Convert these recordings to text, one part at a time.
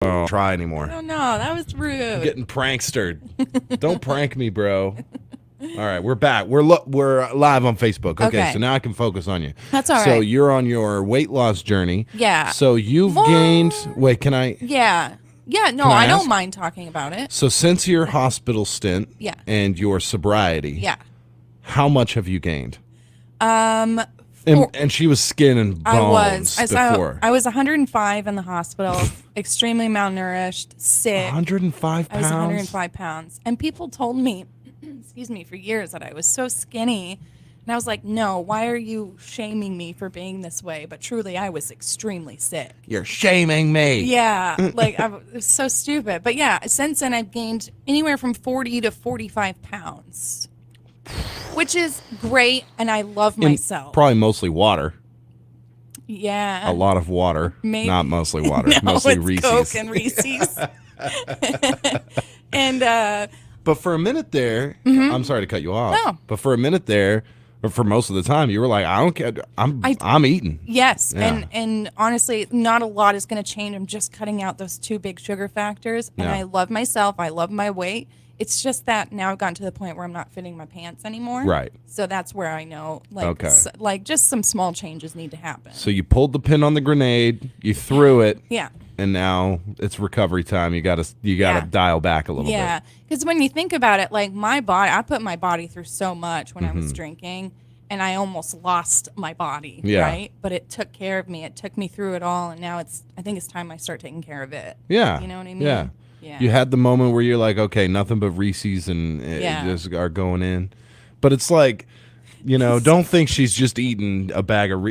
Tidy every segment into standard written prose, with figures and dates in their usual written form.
try anymore. I don't know. That was rude. I'm getting prankstered. Don't prank me, bro. All right, we're back. We're live on Facebook. Okay, so now I can focus on you. That's all right. So you're on your weight loss journey. Yeah. So you've gained. Wait, can I? Yeah. Yeah. No, I don't mind talking about it. So since your hospital stint. Yeah. And your sobriety. Yeah. How much have you gained? And she was skin and bones before. I was 105 in the hospital, extremely malnourished, sick. 105 pounds? I was 105 pounds. And people told me, excuse me, for years that I was so skinny. And I was like, no, why are you shaming me for being this way? But truly, I was extremely sick. You're shaming me. Yeah, like, it was so stupid. But yeah, since then, I've gained anywhere from 40 to 45 pounds. Which is great, and I love myself. Probably mostly water. Yeah. A lot of water. Maybe. Not mostly water. No, mostly it's Reese's. Coke and Reese's. And but for a minute there, I'm sorry to cut you off. No. But for a minute there, or for most of the time, you were like, I don't care. I'm eating. Yes, Yeah. and honestly, not a lot is going to change. I'm just cutting out those 2 big sugar factors, and I love myself. I love my weight. It's just that now I've gotten to the point where I'm not fitting my pants anymore. Right. So that's where I know, like just some small changes need to happen. So you pulled the pin on the grenade, you threw it, Yeah. and now it's recovery time. You gotta dial back a little bit. Yeah, because when you think about it, like my body, I put my body through so much when I was drinking, and I almost lost my body. Yeah. Right. But it took care of me. It took me through it all, and now I think it's time I start taking care of it. Yeah. You know what I mean? Yeah. Yeah. You had the moment where you're like, okay, nothing but Reese's and just are going in. But it's like, don't think she's just eating a bag of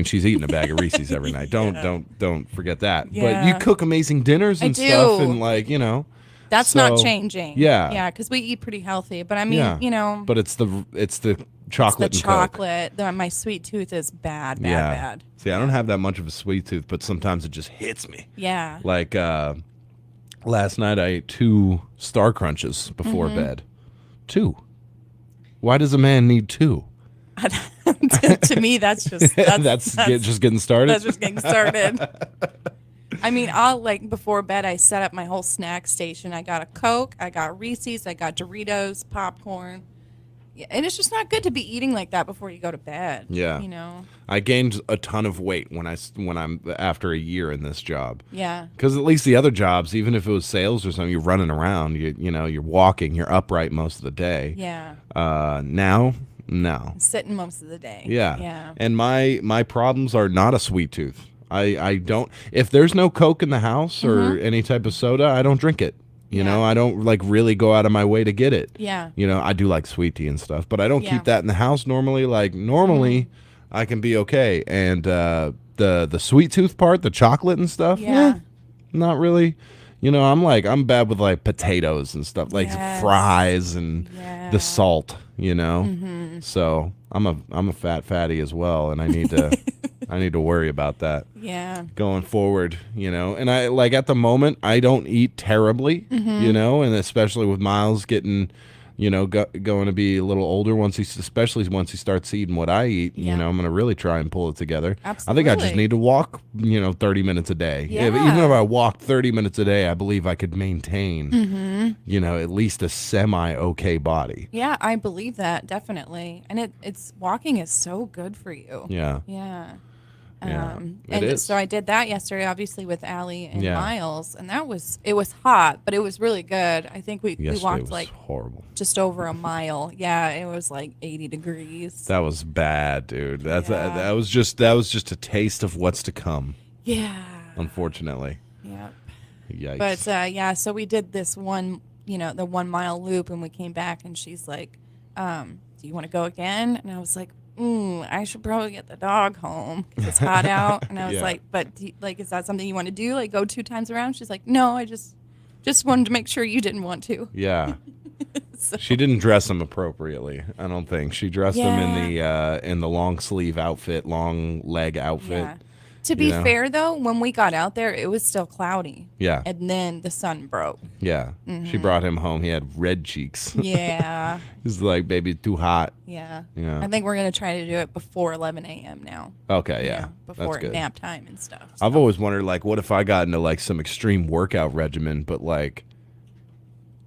she's eating a bag of Reese's every night. Don't forget that. Yeah. But you cook amazing dinners and stuff and That's not changing. Yeah. Yeah, because we eat pretty healthy. But I mean, But it's the chocolate the chocolate. My sweet tooth is bad. See, I don't have that much of a sweet tooth, but sometimes it just hits me. Yeah. Like last night I ate 2 Star Crunches before bed. 2. Why does a man need 2? To me, that's just just getting started. That's just getting started. I mean, before bed, I set up my whole snack station. I got a Coke, I got Reese's, I got Doritos, popcorn. Yeah, and it's just not good to be eating like that before you go to bed. Yeah. I gained a ton of weight when I'm after a year in this job. Yeah. Because at least the other jobs, even if it was sales or something, you're running around, you're walking, you're upright most of the day. Yeah. Now, no. Sitting most of the day. Yeah. Yeah. And my problems are not a sweet tooth. I don't, if there's no Coke in the house or any type of soda, I don't drink it. I don't really go out of my way to get it. Yeah. I do like sweet tea and stuff, but I don't keep that in the house normally. Normally I can be okay. And the sweet tooth part, the chocolate and stuff, not really. I'm bad with potatoes and stuff, fries and the salt, So I'm a fatty as well, and I need to I need to worry about that. Yeah. Going forward, and I at the moment I don't eat terribly, and especially with Miles getting, going to be a little older especially once he starts eating what I eat, I'm going to really try and pull it together. Absolutely. I think I just need to walk, 30 minutes a day. Yeah. Even if I walked 30 minutes a day, I believe I could maintain, at least a semi-okay body. Yeah, I believe that, definitely. And it's walking is so good for you. Yeah. Yeah. It is. So I did that yesterday, obviously with Allie and Miles, and it was hot, but it was really good. I think we walked horrible, just over a mile. Yeah, it was 80 degrees. That was bad, dude. That was just a taste of what's to come. Yeah. Unfortunately. Yeah. Yikes. But so we did this one, the 1 mile loop, and we came back, and she's like, "Do you want to go again?" And I was like, I should probably get the dog home because it's hot out. And I was like, but is that something you want to do? Go 2 times around? She's like, no, I just wanted to make sure you didn't want to. Yeah. She didn't dress him appropriately, I don't think. She dressed him in the long sleeve outfit, long leg outfit. Yeah. To be fair, though, when we got out there, it was still cloudy. Yeah. And then the sun broke. Yeah. She brought him home. He had red cheeks. Yeah. He's like, baby, too hot. Yeah. Yeah. I think we're going to try to do it before 11 a.m. now. Okay, yeah. Before That's good. nap time and stuff. So. I've always wondered, like, what if I got into, like, some extreme workout regimen, but, like,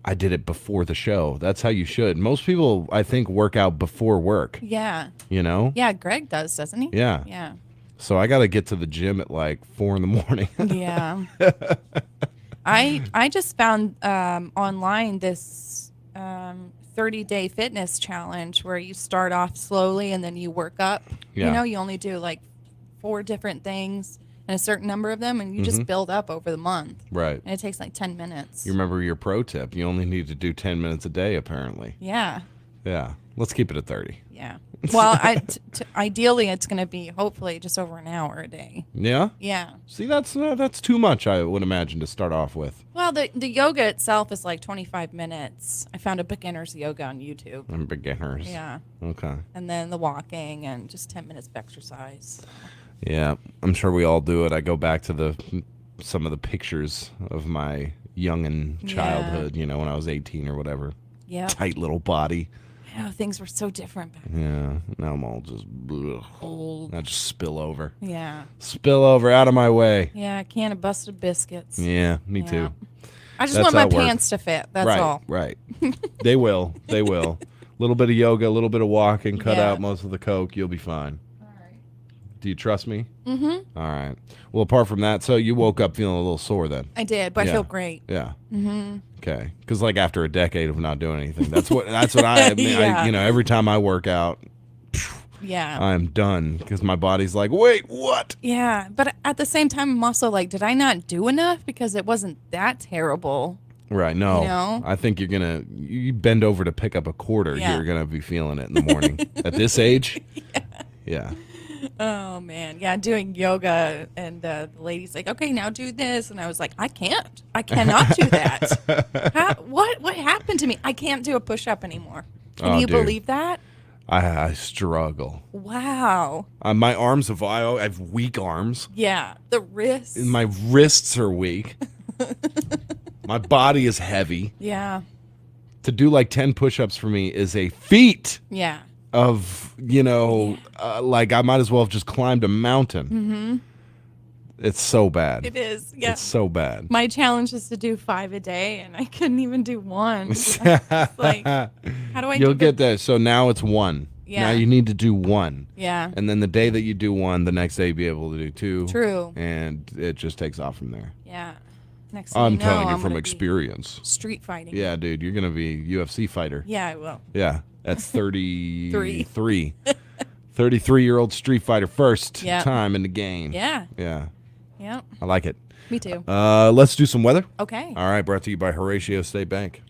I did it before the show. That's how you should. Most people, I think, work out before work. Yeah. You know? Yeah, Greg does, doesn't he? Yeah. Yeah. So I got to get to the gym at, like, 4 in the morning. Yeah. I just found online this 30-day fitness challenge where you start off slowly and then you work up. Yeah. You know, you only do like 4 different things and a certain number of them, and you just build up over the month. Right. And it takes like 10 minutes. You remember your pro tip. You only need to do 10 minutes a day, apparently. Yeah. Yeah. Let's keep it at 30. Yeah. Well, ideally, it's going to be hopefully just over an hour a day. Yeah? Yeah. See, that's too much, I would imagine, to start off with. Well, the yoga itself is like 25 minutes. I found a beginner's yoga on YouTube. And beginners. Yeah. Okay. And then the walking and just 10 minutes of exercise. Yeah, I'm sure we all do it. I go back to some of the pictures of my young and childhood, you know, when I was 18 or whatever. Yeah. Tight little body. I know, things were so different back then. Yeah, now I'm all just Old. I just spill over. Yeah. Spill over, out of my way. Yeah, a can of busted biscuits. Yeah, me too. I just That's want my how it works. pants to fit. That's right, all. Right. They will. They will. A little bit of yoga, a little bit of walking, cut Yeah. out most of the coke, you'll be fine. All right. Do you trust me? Mm-hmm. All right. Well, apart from that, so you woke up feeling a little sore then? I did, but I feel great. Yeah. Mm-hmm. Okay. Because like after a decade of not doing anything, that's what I mean. Yeah. You know, every time I work out, Yeah. I'm done because my body's like, wait, what? Yeah, but at the same time, I'm also like, did I not do enough? Because it wasn't that terrible. Right. No. You know? I think you bend over to pick up a quarter. Yeah. You're gonna be feeling it in the morning at this age. Yeah. Oh man, yeah, doing yoga, and the lady's like, "Okay, now do this," and I was like, "I can't. I cannot do that. What happened to me? I can't do a push-up anymore. Can you dude. believe that? I struggle. Wow. My arms I have weak arms. Yeah, the wrists. My wrists are weak. My body is heavy. Yeah. To do like 10 push-ups for me is a feat Yeah. of, you know, like I might as well have just climbed a mountain. Mm-hmm. It's so bad. It is. Yeah. It's so bad. My challenge is to do 5 a day, and I couldn't even do one. Like, how do I? You'll get that. So now it's 1. Yeah. Now you need to do 1. Yeah. And then the day that you do 1, the next day you'll be able to do 2. True. And it just takes off from there. Yeah. Next thing I'm you know, telling you I'm from gonna be experience. Street fighting. Yeah, dude, you're going to be a UFC fighter. Yeah, I will. Yeah, that's 33. 33-year-old Street Fighter, first Yep. time in the game. Yeah. Yeah, Yep. I like it. Me too. Let's do some weather. Okay. All right, brought to you by Horatio State Bank.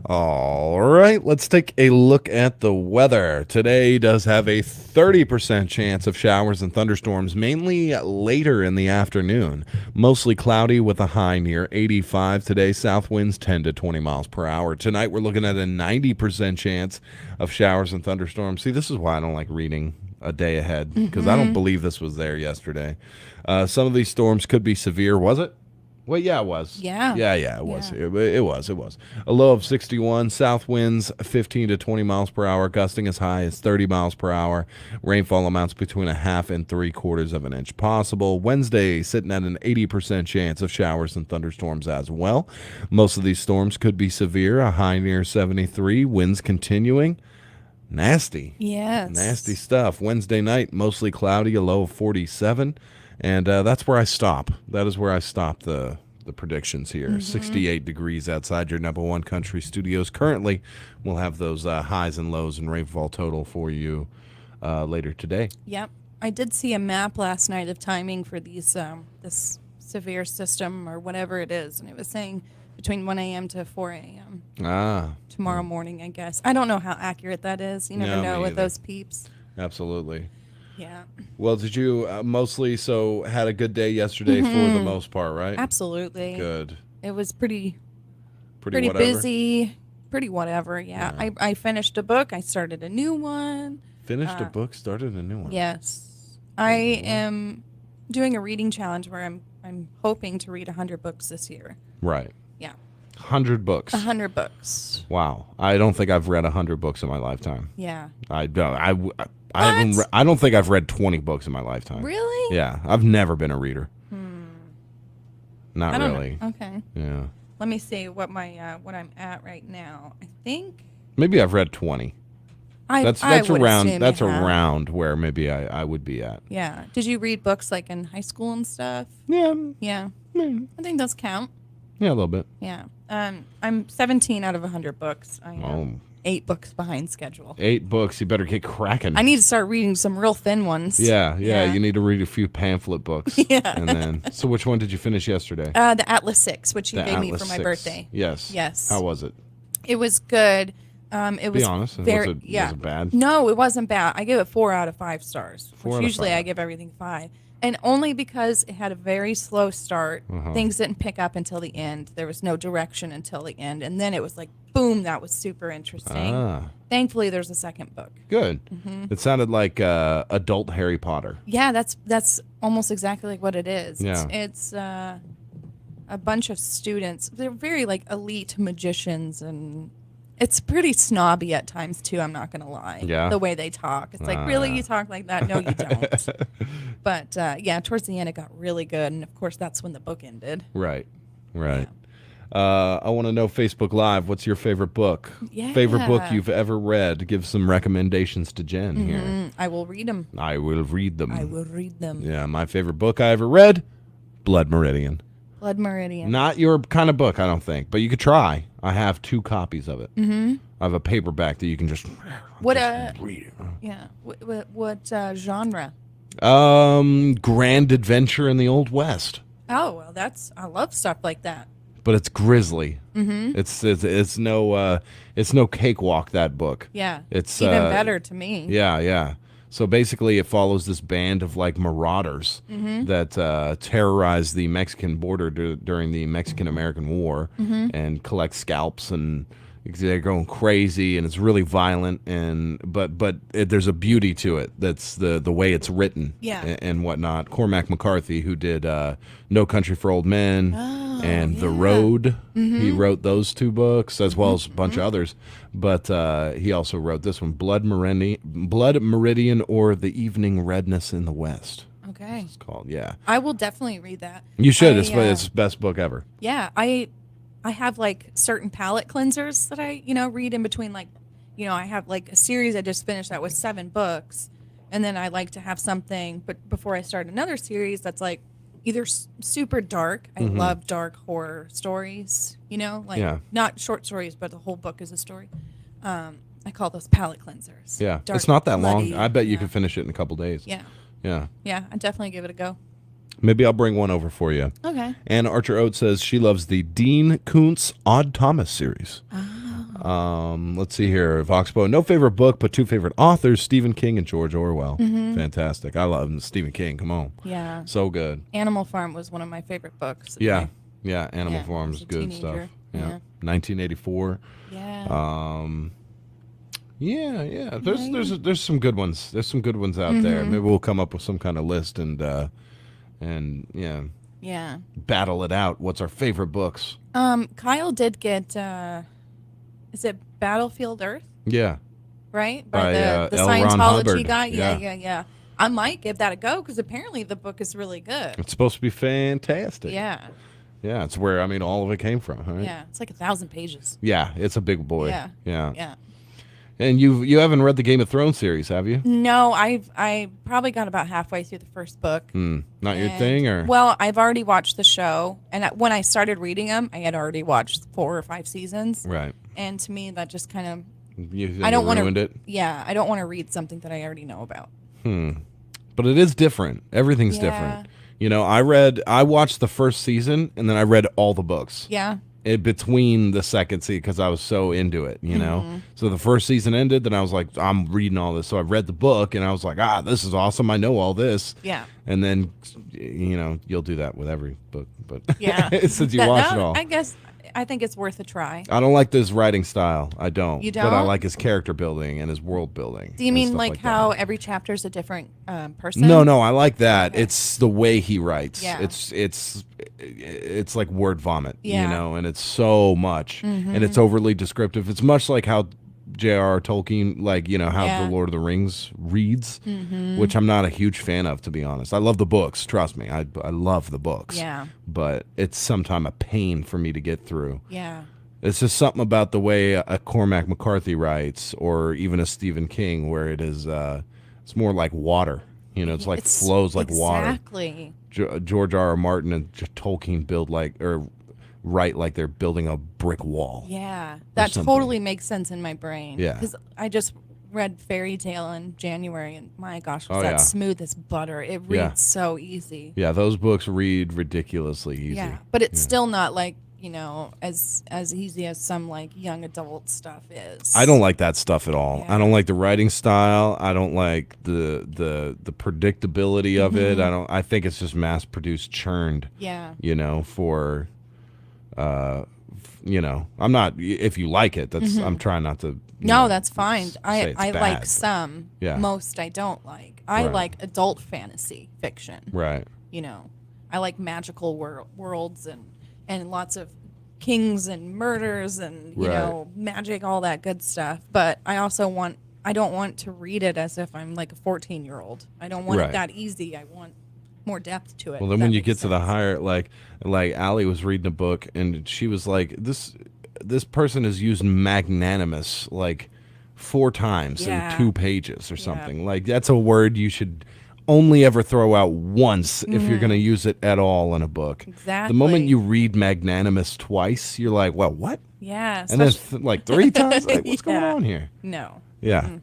All right, let's take a look at the weather. Today does have a 30% chance of showers and thunderstorms, mainly later in the afternoon. Mostly cloudy with a high near 85 today. South winds 10 to 20 miles per hour. Tonight we're looking at a 90% chance of showers and thunderstorms. See, this is why I don't like reading a day ahead, because I don't believe this was there yesterday. Some of these storms could be severe. Was it? Well, yeah, it was. Yeah. Yeah, it was. Yeah. It was. A low of 61. South winds 15 to 20 miles per hour. Gusting as high as 30 miles per hour. Rainfall amounts between 1/2 and 3/4 of an inch possible. Wednesday sitting at an 80% chance of showers and thunderstorms as well. Most of these storms could be severe. A high near 73. Winds continuing. Nasty. Yes. Nasty stuff. Wednesday night, mostly cloudy, a low of 47. And that's where I stop. That is where I stop the predictions here. 68 degrees outside your number one country studios. Currently, we'll have those highs and lows and rainfall total for you later today. Yep. I did see a map last night of timing for these this severe system or whatever it is, and it was saying between 1 a.m. to 4 a.m. Tomorrow morning, I guess. I don't know how accurate that is. You never know with those peeps. Absolutely. Yeah. Well, did you mostly had a good day yesterday for the most part, right? Absolutely. Good. It was pretty whatever? busy, pretty whatever. Yeah. I finished a book. I started a new one. Finished a book, started a new one. Yes. I am doing a reading challenge where I'm hoping to read 100 books this year. Right. Yeah. 100 books. 100 books. Wow. I don't think I've read 100 books in my lifetime. Yeah. I don't. I don't think I've read 20 books in my lifetime. Really? Yeah. I've never been a reader. Not I don't really. know. Okay. Yeah. Let me see what I'm at right now. I think maybe I've read 20. That's around where maybe I would be at. Yeah. Did you read books like in high school and stuff? Yeah. Yeah. I think those count. Yeah, a little bit. Yeah. I'm 17 out of 100 books. I am 8 books behind schedule. 8 books. You better get cracking. I need to start reading some real thin ones. Yeah. You need to read a few pamphlet books. Yeah. And then, so which one did you finish yesterday? The Atlas 6, which you gave me for my birthday. Yes. Yes. How was it? It was good. It was be honest. Was it bad? No, it wasn't bad. I gave it 4 out of 5 stars. 4 out of Usually 5. I give everything 5. And only because it had a very slow start. Things didn't pick up until the end. There was no direction until the end. And then it was like, boom, that was super interesting. Thankfully, there's a second book. Good. It sounded like adult Harry Potter. Yeah, that's almost exactly like what it is. Yeah. It's a bunch of students. They're very like elite magicians, and it's pretty snobby at times too. I'm not gonna lie. Yeah. The way they talk, it's like, really, you talk like that? No, you don't. But yeah, towards the end, it got really good, and of course, that's when the book ended. Right. I want to know, Facebook Live, what's your favorite book? Yeah. Favorite book you've ever read? Give some recommendations to Jen here. I will read them. I will read them. I will read them. Yeah, my favorite book I ever read, Blood Meridian. Blood Meridian. Not your kind of book, I don't think, but you could try. I have 2 copies of it. I have a paperback that you can just read it. Yeah. What genre? Grand Adventure in the Old West. Oh, well, I love stuff like that. But it's grisly. It's no cakewalk, that book. Yeah. It's even better to me. Yeah. So basically, it follows this band of like marauders that terrorize the Mexican border during the Mexican-American War and collect scalps, and they're going crazy, and it's really violent. But there's a beauty to it. That's the way it's written, and whatnot. Cormac McCarthy, who did No Country for Old Men and The Road, he wrote those 2 books as well as a bunch of others. But he also wrote this one, Blood Meridian, or The Evening Redness in the West. Okay. It's called, yeah. I will definitely read that. You should. It's the best book ever. Yeah. I have like certain palate cleansers that I, read in between, like, I have like a series I just finished that was 7 books. And then I like to have something, but before I start another series that's like either super dark. I love dark horror stories, not short stories, but the whole book is a story. I call those palate cleansers. Yeah. Dark, it's not that bloody, long. I bet you can finish it in a couple days. Yeah. Yeah. Yeah. I definitely give it a go. Maybe I'll bring one over for you. Okay. Ann Archer Oates says she loves the Dean Koontz Odd Thomas series. Let's see here. Voxpo, no favorite book, but 2 favorite authors, Stephen King and George Orwell. Fantastic. I love Stephen King. Come on. Yeah. So good. Animal Farm was one of my favorite books. Yeah. Animal Farm is good stuff. Yeah. 1984. Yeah. Yeah. There's some good ones. There's some good ones out there. Maybe we'll come up with some kind of list and battle it out. What's our favorite books? Kyle did get is it Battlefield Earth? Yeah. Right? By the L. Ron Scientology Hubbard. guy? Yeah. I might give that a go because apparently the book is really good. It's supposed to be fantastic. Yeah, it's where all of it came from, right? Yeah, it's like 1,000 pages. Yeah, it's a big boy. Yeah. And you haven't read the Game of Thrones series, have you? No, I probably got about halfway through the first book. Not your thing, or? Well, I've already watched the show, and when I started reading them, I had already watched 4 or 5 seasons. Right. And to me, that just kind of You think I don't want ruined to. it? Yeah, I don't want to read something that I already know about. But it is different. Everything's different. I watched the first season and then I read all the books. Yeah. Between the second season because I was so into it, So the first season ended, then I was like, I'm reading all this. So I read the book and I was like, this is awesome. I know all this. Yeah. And then, you'll do that with every book, but yeah, since you watch it all. I think it's worth a try. I don't like this writing style. I don't. You don't? But I like his character building and his world building. Do you mean like how that. every chapter is a different person? No, I like that. Okay. It's the way he writes. Yeah. It's like word vomit, Yeah. and it's so much, and it's overly descriptive. It's much like how J.R.R. Tolkien, how the Lord of the Rings reads, which I'm not a huge fan of, to be honest. I love the books, trust me. I love the books. Yeah. But it's sometimes a pain for me to get through. Yeah. It's just something about the way a Cormac McCarthy writes, or even a Stephen King, where it is, it's more like water. It's like flows like water. Exactly. George R.R. Martin and Tolkien write like they're building a brick wall. Yeah, that totally makes sense in my brain. Yeah, because I just read Fairy Tale in January, and my gosh, was that smooth as butter. It reads so easy. Yeah, those books read ridiculously easy. Yeah, but it's still not like as easy as some like young adult stuff is. I don't like that stuff at all. Yeah. I don't like the writing style. I don't like the predictability of it. I think it's just mass produced, churned. Yeah. For I'm not, if you like it, that's I'm trying not to no, that's fine. I bad, like some. Yeah. Most I don't like. I like adult fantasy fiction. Right. I like magical worlds and lots of kings and murders and magic, all that good stuff. But I don't want to read it as if I'm like a 14-year-old. I don't want it that easy. I want more depth to it. Well, then when you get to the higher, like Allie was reading a book and she was like, this person has used magnanimous like 4 times in 2 pages or something. Yeah. Like that's a word you should only ever throw out once if you're going to use it at all in a book. Exactly. The moment you read magnanimous twice, you're like, well, what? Yeah. And then like 3 times, like what's going on here? No. Yeah.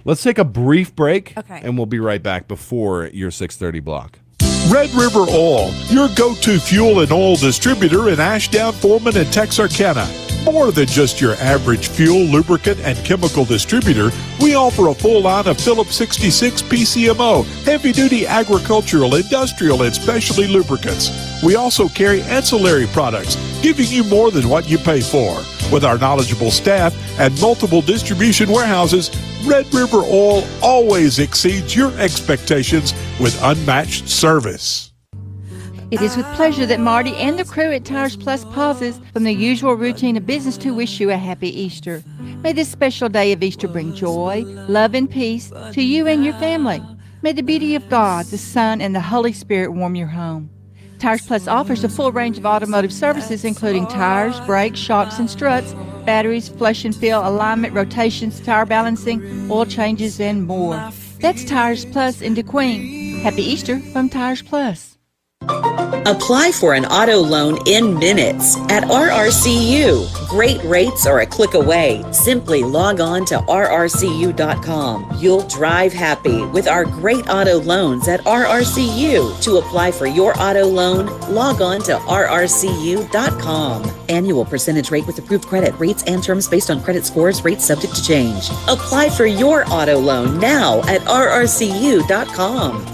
Let's take a brief break. Okay. And we'll be right back before your 6:30 block. Red River Oil, your go-to fuel and oil distributor in Ashdown, Foreman, and Texarkana. More than just your average fuel, lubricant, and chemical distributor, we offer a full line of Phillips 66 PCMO, heavy-duty agricultural, industrial, and specialty lubricants. We also carry ancillary products, giving you more than what you pay for. With our knowledgeable staff and multiple distribution warehouses, Red River Oil always exceeds your expectations with unmatched service. It is with pleasure that Marty and the crew at Tires Plus pauses from the usual routine of business to wish you a happy Easter. May this special day of Easter bring joy, love, and peace to you and your family. May the beauty of God, the Son, and the Holy Spirit warm your home. Tires Plus offers a full range of automotive services including tires, brakes, shocks, and struts, batteries, flush and fill, alignment, rotations, tire balancing, oil changes, and more. That's Tires Plus in Kdqn. Happy Easter from Tires Plus. Apply for an auto loan in minutes at RRCU. Great rates are a click away. Simply log on to rrcu.com. You'll drive happy with our great auto loans at RRCU. To apply for your auto loan, log on to rrcu.com. Annual percentage rate with approved credit. Rates and terms based on credit scores. Rates subject to change. Apply for your auto loan now at rrcu.com.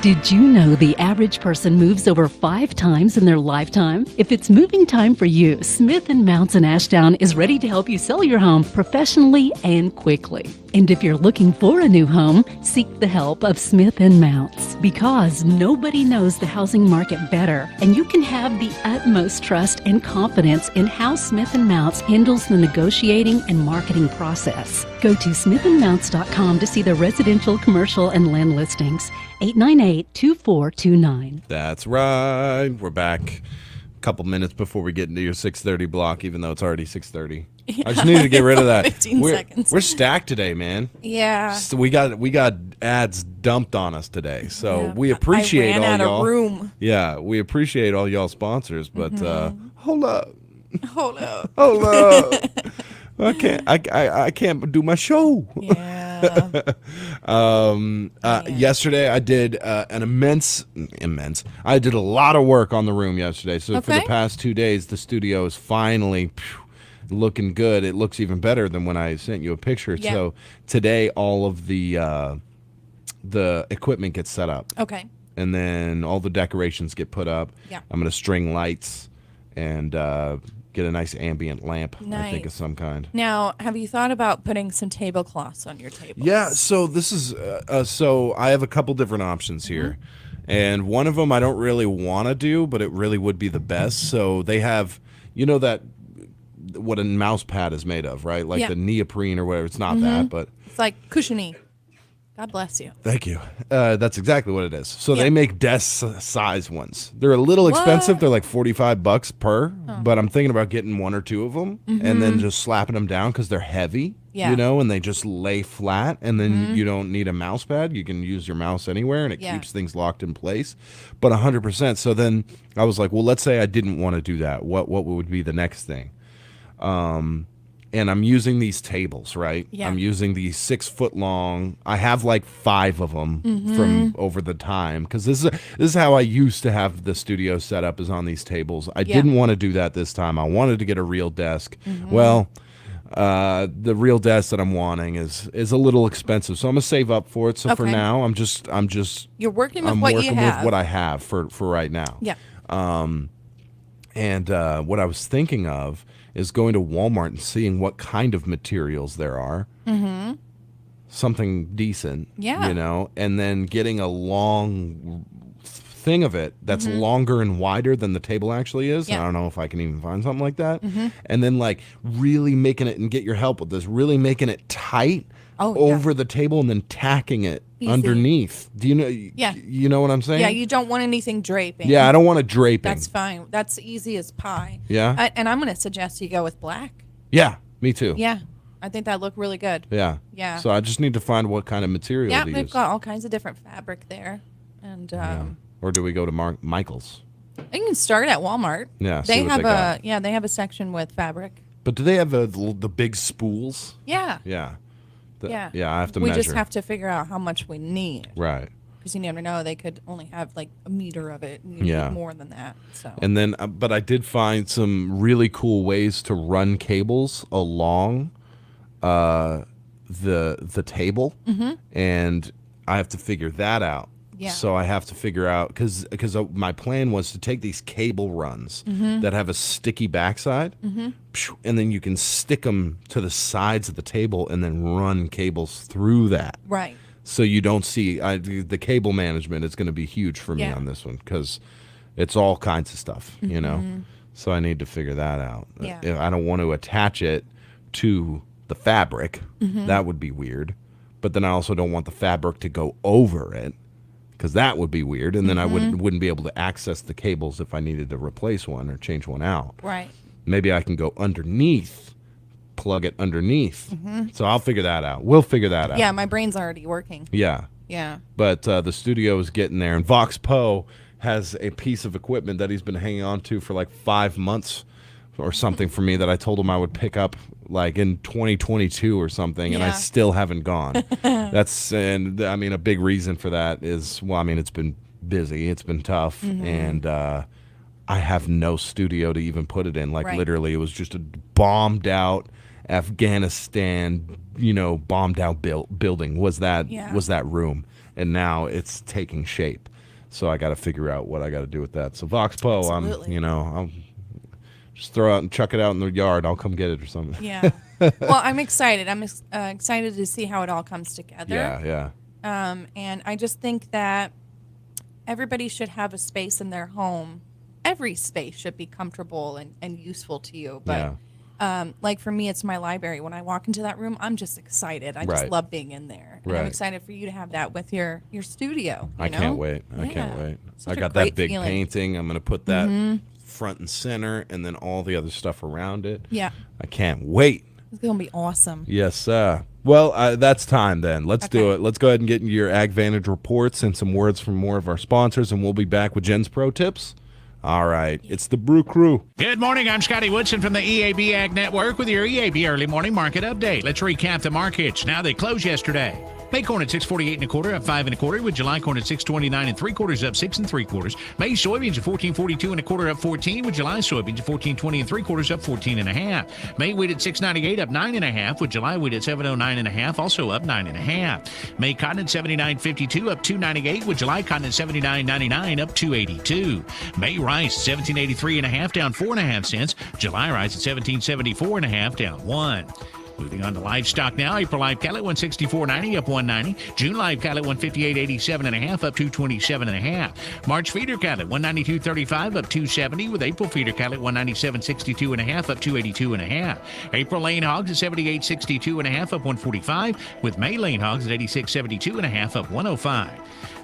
Did you know the average person moves over 5 times in their lifetime? If it's moving time for you, Smith & Mounts in Ashdown is ready to help you sell your home professionally and quickly. And if you're looking for a new home, seek the help of Smith & Mounts, because nobody knows the housing market better, and you can have the utmost trust and confidence in how Smith & Mounts handles the negotiating and marketing process. Go to smithandmounts.com to see the residential, commercial, and land listings. 898-2429. That's right. We're back a couple minutes before we get into your 6:30 block, even though it's already 6:30. I just needed to get rid of that. 15 seconds. We're stacked today, man. Yeah. So we got ads dumped on us today. So we appreciate I ran all out y'all. of room. Yeah, we appreciate all y'all sponsors, but hold up. Hold up. Hold up. I can't do my show. Yeah. Yesterday I did an immense. I did a lot of work on the room yesterday. So for the Okay. past 2 days, the studio is finally looking good. It looks even better than when I sent you a picture. Yeah. So today, all of the equipment gets set up. Okay. And then all the decorations get put up. Yeah. I'm going to string lights and get a nice ambient lamp, I think, of Nice. some kind. Now, have you thought about putting some tablecloths on your table? Yeah, so this is so I have a couple different options here. And one of them I don't really want to do, but it really would be the best. So they have, that what a mouse pad is made of, right? Like Yeah. the neoprene or whatever. It's not that, but It's like cushiony. God bless you. thank you. That's exactly what it is. So Yeah. they make desk size ones. They're a little expensive. What? They're like $45 per, but I'm thinking about getting 1 or 2 of them and then just slapping them down because they're heavy, Yeah. and they just lay flat, and then you don't need a mouse pad. You can use your mouse anywhere, and it Yeah. keeps things locked in place. But 100%. So then I was like, well, let's say I didn't want to do that. What would be the next thing? And I'm using these tables, right? Yeah. I'm using these 6-foot long. I have like 5 of them from over the time, because this is how I used to have the studio set up, is on these tables. I didn't want to do that this time. I wanted to get a real desk. Well, the real desk that I'm wanting is a little expensive, so I'm gonna save up for it. So for Okay. now, I'm just You're working with I'm what working you have. with what I have for right now. Yeah. And what I was thinking of is going to Walmart and seeing what kind of materials there are. Something decent, Yeah. and then getting a long thing of it that's longer and wider than the table actually is. Yeah. I don't know if I can even find something like that. And then like really making it, and get your help with this, really making it tight over the table and then tacking it Easy. underneath. Do you know? Yeah. You know what I'm saying? Yeah, you don't want anything draping. Yeah, I don't want it draping. That's fine. That's easy as pie. Yeah? And I'm going to suggest you go with black. Yeah, me too. Yeah. I think that looked really good. Yeah. Yeah. So I just need to find what kind of material Yeah, to they've use. got all kinds of different fabric there. And Or do we go to Michael's? you can start at Walmart. Yeah, They see what have they got. they have a section with fabric. But do they have the big spools? Yeah. Yeah. Yeah. Yeah, I have to we measure. just have to figure out how much we need. Right. Because you never know, they could only have like a meter of it, and you Yeah. need more than that. So And then, but I did find some really cool ways to run cables along the table, and I have to figure that out. Yeah. So I have to figure out, because my plan was to take these cable runs that have a sticky backside, pshh, and then you can stick them to the sides of the table and then run cables through that. right. So you don't see the cable management is going to be huge for me Yeah. on this one, because it's all kinds of stuff, So I need to figure that out. Yeah. If I don't want to attach it to the fabric. That would be weird. But then I also don't want the fabric to go over it, because that would be weird. And then I wouldn't be able to access the cables if I needed to replace one or change one out. Right. Maybe I can go underneath, plug it underneath. So I'll figure that out. We'll figure that out. Yeah, my brain's already working. Yeah. Yeah. But the studio is getting there. And Vox Poe has a piece of equipment that he's been hanging on to for like 5 months or something for me, that I told him I would pick up like in 2022 or something, and I Yeah. still haven't gone. And I mean, a big reason for that is, well, I mean, it's been busy. It's been tough. And I have no studio to even put it in. Like Right. literally, it was just a bombed out Afghanistan, bombed out building was that room, and now it's taking shape. So I got to figure out what I got to do with that. So Vox Poe, Absolutely. I'll just throw out and chuck it out in the yard. I'll come get it or something. Yeah. Well, I'm excited. I'm excited to see how it all comes together. Yeah. And I just think that everybody should have a space in their home. Every space should be comfortable and useful to you. But like for me, it's my library. When I walk into that room, I'm just excited. I just Right. love being in there. And I'm Right. excited for you to have that with your studio. I can't wait. I can't wait. Such I a got great that big feeling. painting. I'm going to put that front and center, and then all the other stuff around it. Yeah. I can't wait. It's going to be awesome. Yes, sir. Well, that's time then. Let's do Okay. it. Let's go ahead and get into your AgVantage reports and some words from more of our sponsors, and we'll be back with Jen's Pro Tips All right, it's the Brew Crew. Good morning, I'm Scotty Woodson from the EAB Ag Network with your EAB Early Morning Market Update. Let's recap the markets. Now, they closed yesterday. May corn at 6.48 1/4, up 5 1/4, with July corn at 6.29 3/4, up 6 3/4. May soybeans at 14.42 1/4, up 14, with July soybeans at 14.20 3/4, up 14 1/2. May wheat at 6.98, up 9 1/2, with July wheat at 7.09 1/2, also up 9 1/2. May cotton at 79.52, up 2.98, with July cotton at 79.99, up 2.82. May rice 17.83 1/2, down 4 1/2 cents. July rice at 17.74 1/2, down 1. Moving on to livestock now. April live cattle at 164.90, up 1.90. June live cattle at 158.87 1/2, up 227 1/2. March feeder cattle at 192.35, up 270, with April feeder cattle at 197.62 1/2, up 282 1/2. April lane hogs at 78.62 1/2, up 145, with May lane hogs at 86.72 1/2, up 105.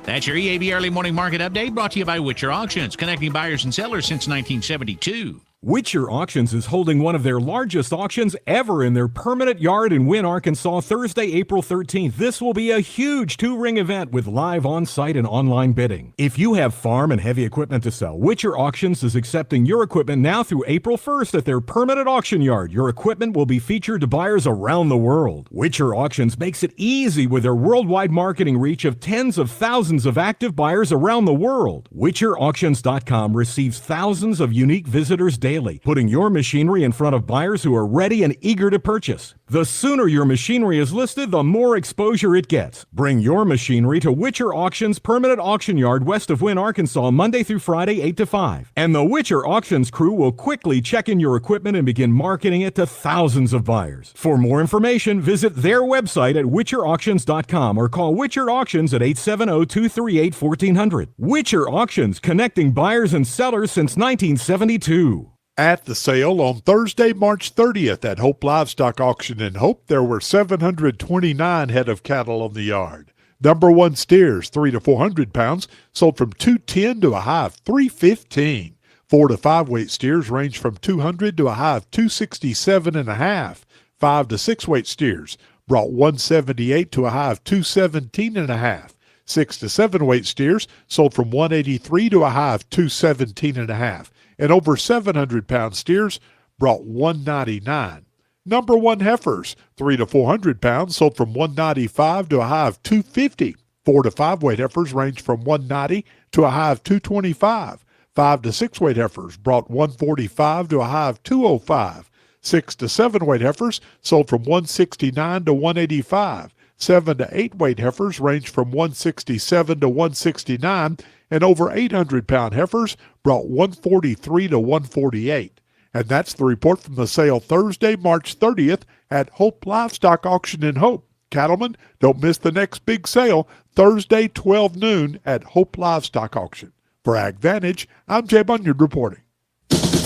That's your EAB Early Morning Market Update, brought to you by Witcher Auctions, connecting buyers and sellers since 1972. Witcher Auctions is holding one of their largest auctions ever in their permanent yard in Wynne, Arkansas, Thursday, April 13th. This will be a huge two-ring event with live on-site and online bidding. If you have farm and heavy equipment to sell, Witcher Auctions is accepting your equipment now through April 1st at their permanent auction yard. Your equipment will be featured to buyers around the world. Witcher Auctions makes it easy with their worldwide marketing reach of tens of thousands of active buyers around the world. WitcherAuctions.com receives thousands of unique visitors daily, putting your machinery in front of buyers who are ready and eager to purchase. The sooner your machinery is listed, the more exposure it gets. Bring your machinery to Witcher Auctions Permanent Auction Yard west of Wynne, Arkansas, Monday through Friday, 8 to 5. And the Witcher Auctions crew will quickly check in your equipment and begin marketing it to thousands of buyers. For more information, visit their website at WitcherAuctions.com or call Witcher Auctions at 870-238-1400. Witcher Auctions, connecting buyers and sellers since 1972. At the sale on Thursday, March 30th at Hope Livestock Auction in Hope, there were 729 head of cattle on the yard. Number one steers, 3 to 400 pounds, sold from $210 to a high of $315. 4 to 5 weight steers range from $200 to a high of $267 1/2. 5 to 6 weight steers brought $178 to a high of $217 1/2. 6 to 7 weight steers sold from $183 to a high of $217 1/2. And over 700-pound steers brought $199. Number one heifers, 3 to 400 pounds, sold from $195 to a high of $250. 4 to 5 weight heifers ranged from $190 to a high of $225. 5 to 6 weight heifers brought $145 to a high of $205. 6 to 7 weight heifers sold from $169 to $185. 7 to 8 weight heifers ranged from $167 to $169, and over 800-pound heifers brought $143 to $148. And that's the report from the sale Thursday, March 30th at Hope Livestock Auction in Hope. Cattlemen, don't miss the next big sale, Thursday, 12 noon at Hope Livestock Auction. For AgVantage, I'm Jay Bunyard reporting.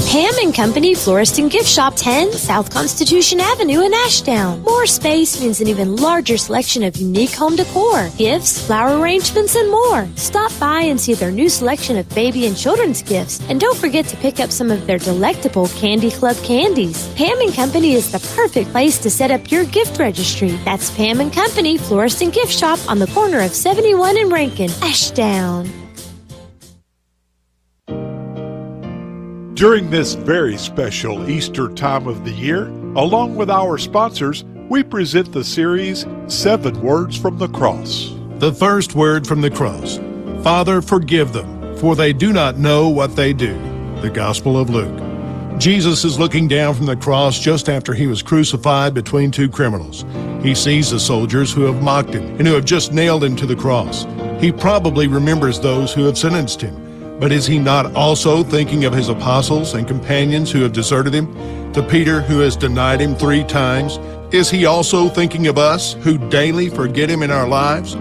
Ham & Company Florist and Gift Shop, 10 South Constitution Avenue in Ashdown. More space means an even larger selection of unique home decor, gifts, flower arrangements, and more. Stop by and see their new selection of baby and children's gifts. And don't forget to pick up some of their delectable Candy Club candies. Ham & Company is the perfect place to set up your gift registry. That's Ham & Company Florist and Gift Shop on the corner of 71 and Rankin, Ashdown. During this very special Easter time of the year, along with our sponsors, we present the series 7 Words from the Cross. The first word from the cross: Father, forgive them, for they do not know what they do. The Gospel of Luke. Jesus is looking down from the cross just after he was crucified between 2 criminals. He sees the soldiers who have mocked him and who have just nailed him to the cross. He probably remembers those who have sentenced him. But is he not also thinking of his apostles and companions who have deserted him? To Peter, who has denied him 3 times? Is he also thinking of us, who daily forget him in our lives?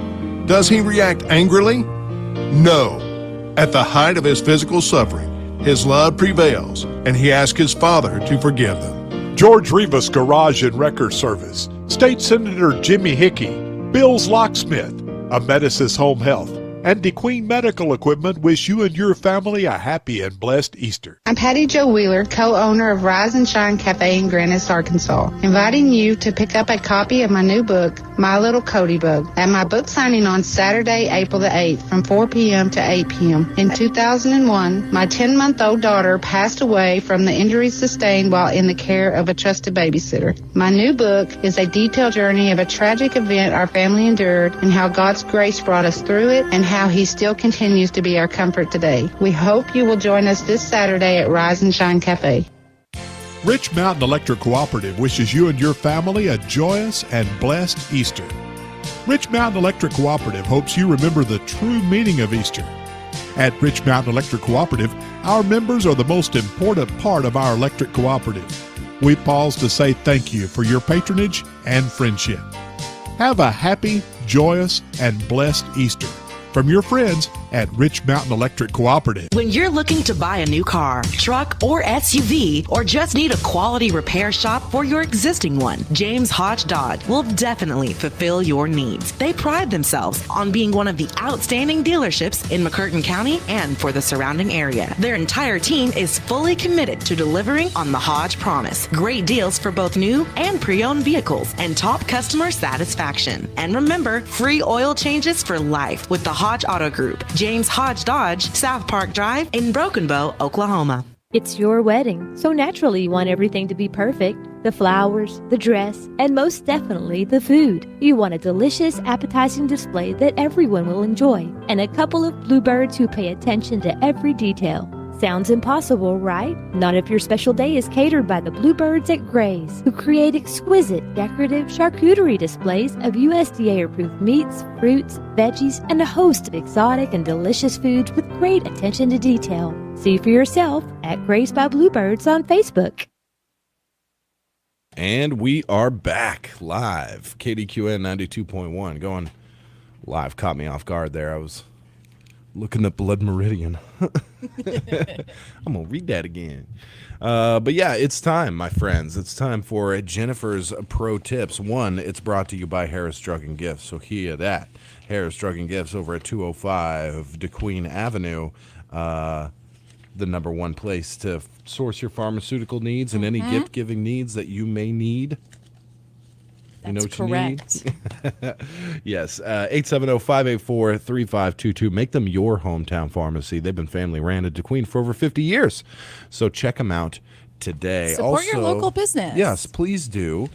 Does he react angrily? No. At the height of his physical suffering, his love prevails, and he asks his Father to forgive them. George Rivas Garage and Wrecker Service, State Senator Jimmy Hickey, Bill's Locksmith, Ametis Home Health, And Kdqn Medical Equipment wish you and your family a happy and blessed Easter. I'm Patty Jo Wheeler, co-owner of Rise and Shine Cafe in Grandis, Arkansas, inviting you to pick up a copy of my new book, My Little Cody Bug, at my book signing on Saturday, April the 8th from 4 p.m. to 8 p.m. In 2001, my 10-month-old daughter passed away from the injuries sustained while in the care of a trusted babysitter. My new book is a detailed journey of a tragic event our family endured and how God's grace brought us through it and how He still continues to be our comfort today. We hope you will join us this Saturday at Rise and Shine Cafe. Rich Mountain Electric Cooperative wishes you and your family a joyous and blessed Easter. Rich Mountain Electric Cooperative hopes you remember the true meaning of Easter. At Rich Mountain Electric Cooperative, our members are the most important part of our electric cooperative. We pause to say thank you for your patronage and friendship. Have a happy, joyous, and blessed Easter from your friends at Rich Mountain Electric Cooperative. When you're looking to buy a new car, truck, or SUV, or just need a quality repair shop for your existing one, James Hodge Dodge will definitely fulfill your needs. They pride themselves on being one of the outstanding dealerships in McCurtain County and for the surrounding area. Their entire team is fully committed to delivering on the Hodge promise. Great deals for both new and pre-owned vehicles and top customer satisfaction. And remember, free oil changes for life with the Hodge Auto Group. James Hodge Dodge, South Park Drive in Broken Bow, Oklahoma. It's your wedding, so naturally you want everything to be perfect. The flowers, the dress, and most definitely the food. You want a delicious, appetizing display that everyone will enjoy, and a couple of bluebirds who pay attention to every detail. Sounds impossible, right? Not if your special day is catered by the Bluebirds at Gray's, who create exquisite, decorative charcuterie displays of USDA-approved meats, fruits, veggies, and a host of exotic and delicious foods with great attention to detail. See for yourself at Gray's by Bluebirds on Facebook. And we are back live. Kdqn 92.1 going live. Caught me off guard there. I was looking at Blood Meridian. I'm going to read that again. But yeah, it's time, my friends. It's time for Jennifer's Pro Tips. One, it's brought to you by Harris Drug and Gifts. So hear that. Harris Drug and Gifts over at 205 DeQueen Avenue. The number one place to source your pharmaceutical needs and any gift-giving needs that you may need. You know what correct. You need? Yes. 870-584-3522. Make them your hometown pharmacy. They've been family-ran at DeQueen for over 50 years. So check them out today. Support your local business. Yes, please do.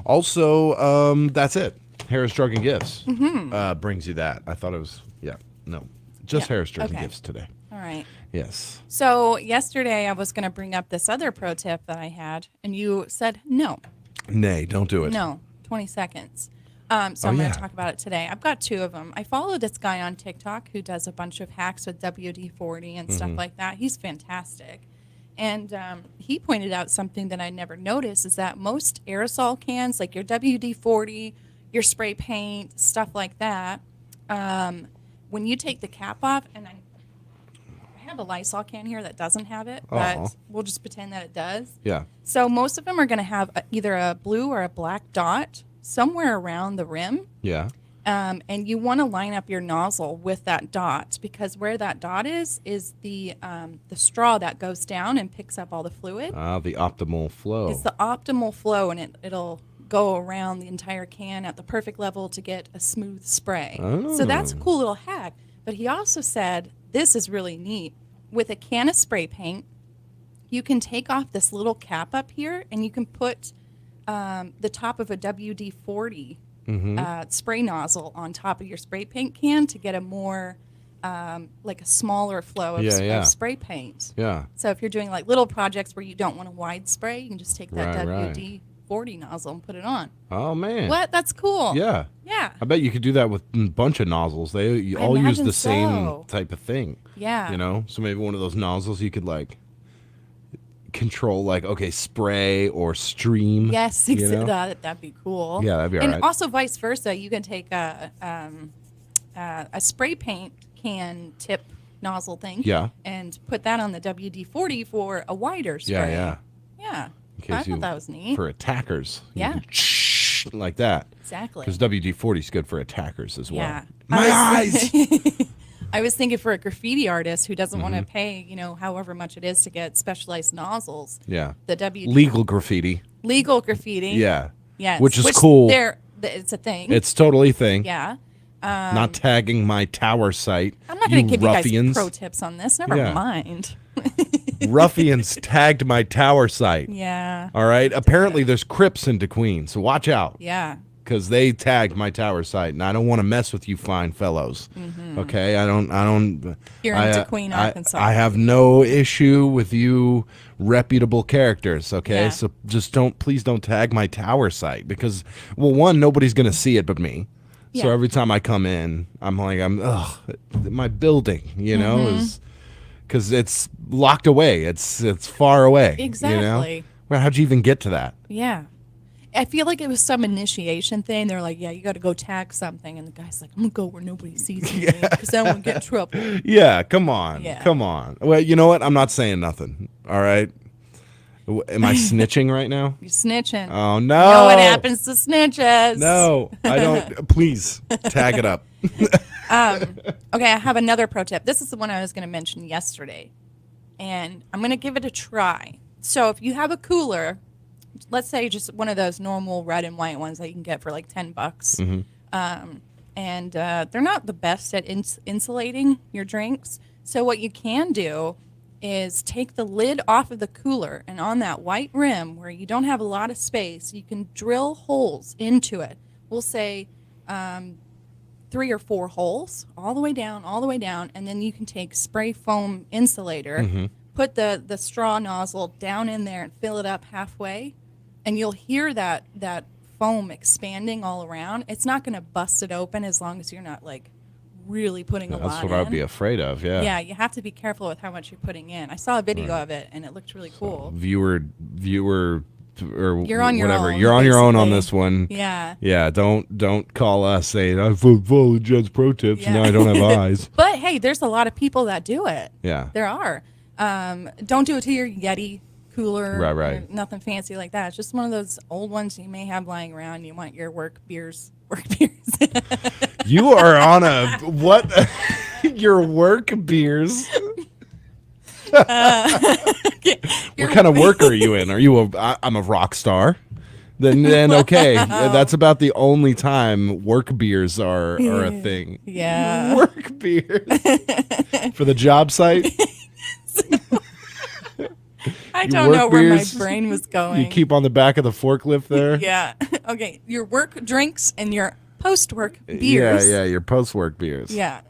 Also, that's it. Harris Drug and Gifts brings you that. I thought it was, just Harris Drug and Gifts today. All right. Yes. So yesterday I was going to bring up this other pro tip that I had, and you said no. Nay, don't do it. No. 20 seconds. So I'm going to talk about it today. I've got two of them. I follow this guy on TikTok who does a bunch of hacks with WD-40 and stuff like that. He's fantastic. And he pointed out something that I never noticed is that most aerosol cans, like your WD-40, your spray paint, stuff like that, when you take the cap off, and I have a Lysol can here that doesn't have it, but we'll just pretend that it does. Yeah. So most of them are going to have either a blue or a black dot somewhere around the rim. Yeah. And you want to line up your nozzle with that dot because where that dot is the straw that goes down and picks up all the fluid. The optimal flow. It's the optimal flow, and it'll go around the entire can at the perfect level to get a smooth spray. Oh. So that's a cool little hack. But he also said, this is really neat. With a can of spray paint, you can take off this little cap up here, and you can put the top of a WD-40 spray nozzle on top of your spray paint can to get a more, like a smaller flow of spray paint. Yeah. So if you're doing like little projects where you don't want a wide spray, you can just take that Right. WD-40 nozzle and put it on. Oh, man. What? That's cool. Yeah. Yeah. I bet you could do that with a bunch of nozzles. They all use the same type of thing. Yeah. You know? So maybe one of those nozzles you could like control, like, okay, spray or stream. Yes, that'd be cool. Yeah, that'd be all right. And also vice versa, you can take a spray paint can tip nozzle thing and put that on the WD-40 for a wider spray. Yeah. I thought that was neat. For attackers. Yeah. Like that. Exactly. Because WD-40 is good for attackers as well. Yeah. My eyes! I was thinking for a graffiti artist who doesn't want Mm-hmm. to pay, however much it is to get specialized nozzles. Yeah. The Legal graffiti. legal graffiti. Yeah. Yes. Which is cool. It's a thing. It's totally a thing. Yeah. Not tagging my tower site. I'm not going to give ruffians. you guys pro tips on this. Never mind. Ruffians tagged my tower site. Yeah. All right. Apparently, there's Crips in Kdqn, so watch out. Yeah. Because they tagged my tower site, and I don't want to mess with you fine fellows. Okay, I don't. You're in Kdqn, Arkansas. I have no issue with you, reputable characters. Okay, Yeah. so just please don't tag my tower site because, well, one, nobody's gonna see it but me. So Yeah. every time I come in, I'm my building, is because it's locked away. It's far away. Exactly. Well, how'd you even get to that? Yeah. I feel like it was some initiation thing. They're like, yeah, you got to go tag something. And the guy's like, I'm going to go where nobody sees me because I won't get in trouble. Yeah, come on. Yeah. Come on. Well, you know what? I'm not saying nothing. All right. Am I snitching right now? You're snitching. Oh, no. You know what happens to snitches. No, I don't. Please tag it up. Okay, I have another pro tip. This is the one I was going to mention yesterday. And I'm going to give it a try. So if you have a cooler, let's say just one of those normal red and white ones that you can get for like $10. And they're not the best at insulating your drinks. So what you can do is take the lid off of the cooler, and on that white rim where you don't have a lot of space, you can drill holes into it. We'll say 3 or 4 holes all the way down, and then you can take spray foam insulator, put the straw nozzle down in there and fill it up halfway, and you'll hear that foam expanding all around. It's not going to bust it open as long as you're not like really putting a lot in. That's what I'd be afraid of. Yeah. Yeah, you have to be careful with how much you're putting in. I saw a video of it, and it looked really cool. Viewer, or You're on your whatever. own, You're on your own on basically. this one. Yeah. Yeah. Don't call us saying I followed Jed's pro tips and now I don't have eyes. But hey, there's a lot of people that do it. Yeah. There are. Don't do it to your Yeti cooler. Right. Or nothing fancy like that. It's just one of those old ones you may have lying around. You want your work beers. You are on a what? Your work beers. What kind of work are you in? Are you I'm a rock star. Then okay, that's about the only time work beers are a thing. Yeah. Work beers for the job site. I Your don't know work where beers, my brain was going. You keep on the back of the forklift there. Yeah. Okay. Your work drinks and your post-work beers. Yeah, your post-work beers. Yeah.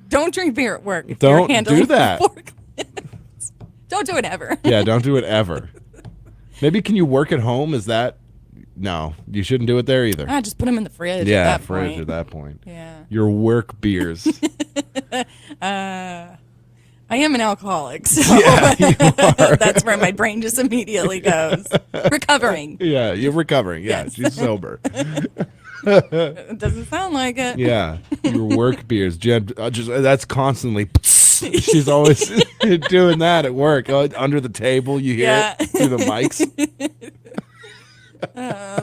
Don't drink beer at work. If Don't you're handling do that. forklifts. Don't do it ever. Yeah, don't do it ever. Maybe can you work at home? Is that no? You shouldn't do it there either. Just put them in the fridge. Yeah, at that fridge point. at that point. Yeah. Your work beers. I am an alcoholic, so Yeah, you are. that's where my brain just immediately goes. Recovering. Yeah, you're recovering. Yeah, Yes. she's sober. It doesn't sound like it. Yeah, your work beers. Jen, that's constantly. She's always doing that at work. Under the table, you hear it through the mics.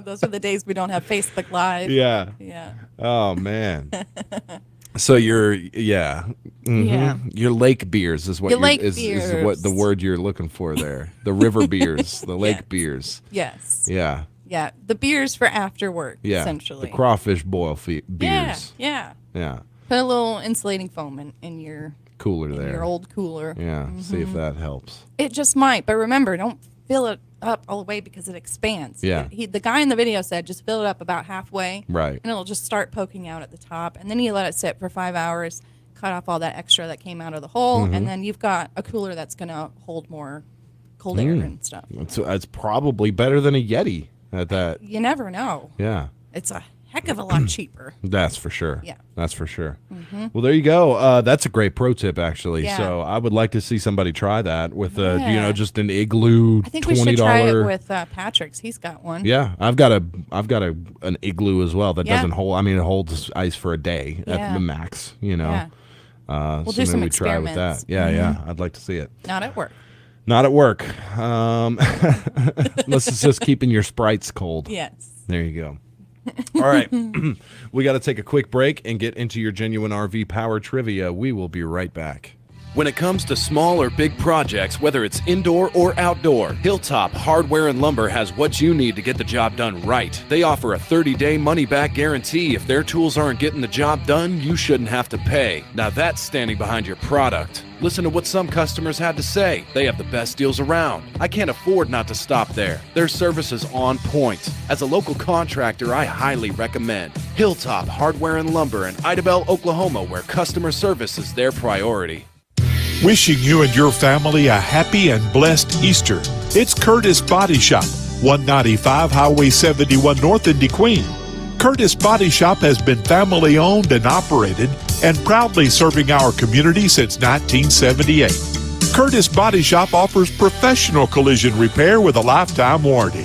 Those are the days we don't have Facebook Live. Yeah. Yeah. Oh man. So your Yeah. your lake beers is what Your you're, lake is what the beers. word you're looking for there. The river beers, the lake Yes. beers. Yes. Yeah. Yeah. The beers for after work, Yeah. essentially. The crawfish boil beers. Yeah. Yeah. Put a little insulating foam in your Cooler there. your old cooler. Yeah. See if that helps. It just might, but remember, don't fill it up all the way because it expands. Yeah. The guy in the video said just fill it up about halfway. Right. And it'll just start poking out at the top. And then you let it sit for 5 hours, cut off all that extra that came out of the hole, and then you've got a cooler that's going to hold more cold air and stuff. It's probably better than a Yeti at that. You never know. Yeah. It's a heck of a lot cheaper. That's for sure. Yeah. That's for sure. Well, there you go. That's a great pro tip, actually. Yeah. So I would like to see somebody try that with, Yeah. just an igloo. I think $20. we should try it with Patrick's. He's got one. Yeah, I've got an igloo as well that Yeah. doesn't hold. I mean, it holds ice for a day at Yeah. the max. Yeah. So We'll do maybe some we try with that. experiments. Yeah. I'd like to see it. Not at work. Not at work. Unless it's just keeping your sprites cold. Yes. There you go. All right. We got to take a quick break and get into your genuine RV power trivia. We will be right back. When it comes to small or big projects, whether it's indoor or outdoor, Hilltop Hardware and Lumber has what you need to get the job done right. They offer a 30-day money-back guarantee. If their tools aren't getting the job done, you shouldn't have to pay. Now that's standing behind your product. Listen to what some customers had to say. They have the best deals around. I can't afford not to stop there. Their service is on point. As a local contractor, I highly recommend Hilltop Hardware and Lumber in Idabel, Oklahoma, where customer service is their priority. Wishing you and your family a happy and blessed Easter. It's Curtis Body Shop, 195 Highway 71 North in Kdqn. Curtis Body Shop has been family owned and operated and proudly serving our community since 1978. Curtis Body Shop offers professional collision repair with a lifetime warranty.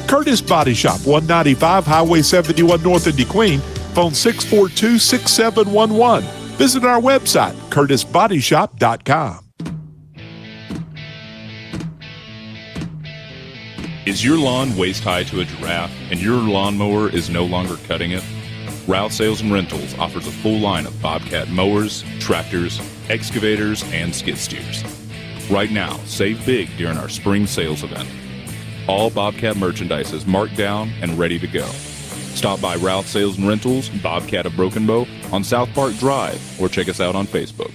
Curtis Body Shop, 195 Highway 71 North in Kdqn, phone 642-6711. Visit our website, curtisbodyshop.com. Is your lawn waist high to a giraffe and your lawnmower is no longer cutting it? Route Sales and Rentals offers a full line of Bobcat mowers, tractors, excavators, and skid steers. Right now, save big during our spring sales event. All Bobcat merchandise is marked down and ready to go. Stop by Route Sales and Rentals, Bobcat of Broken Bow, on South Park Drive, or check us out on Facebook.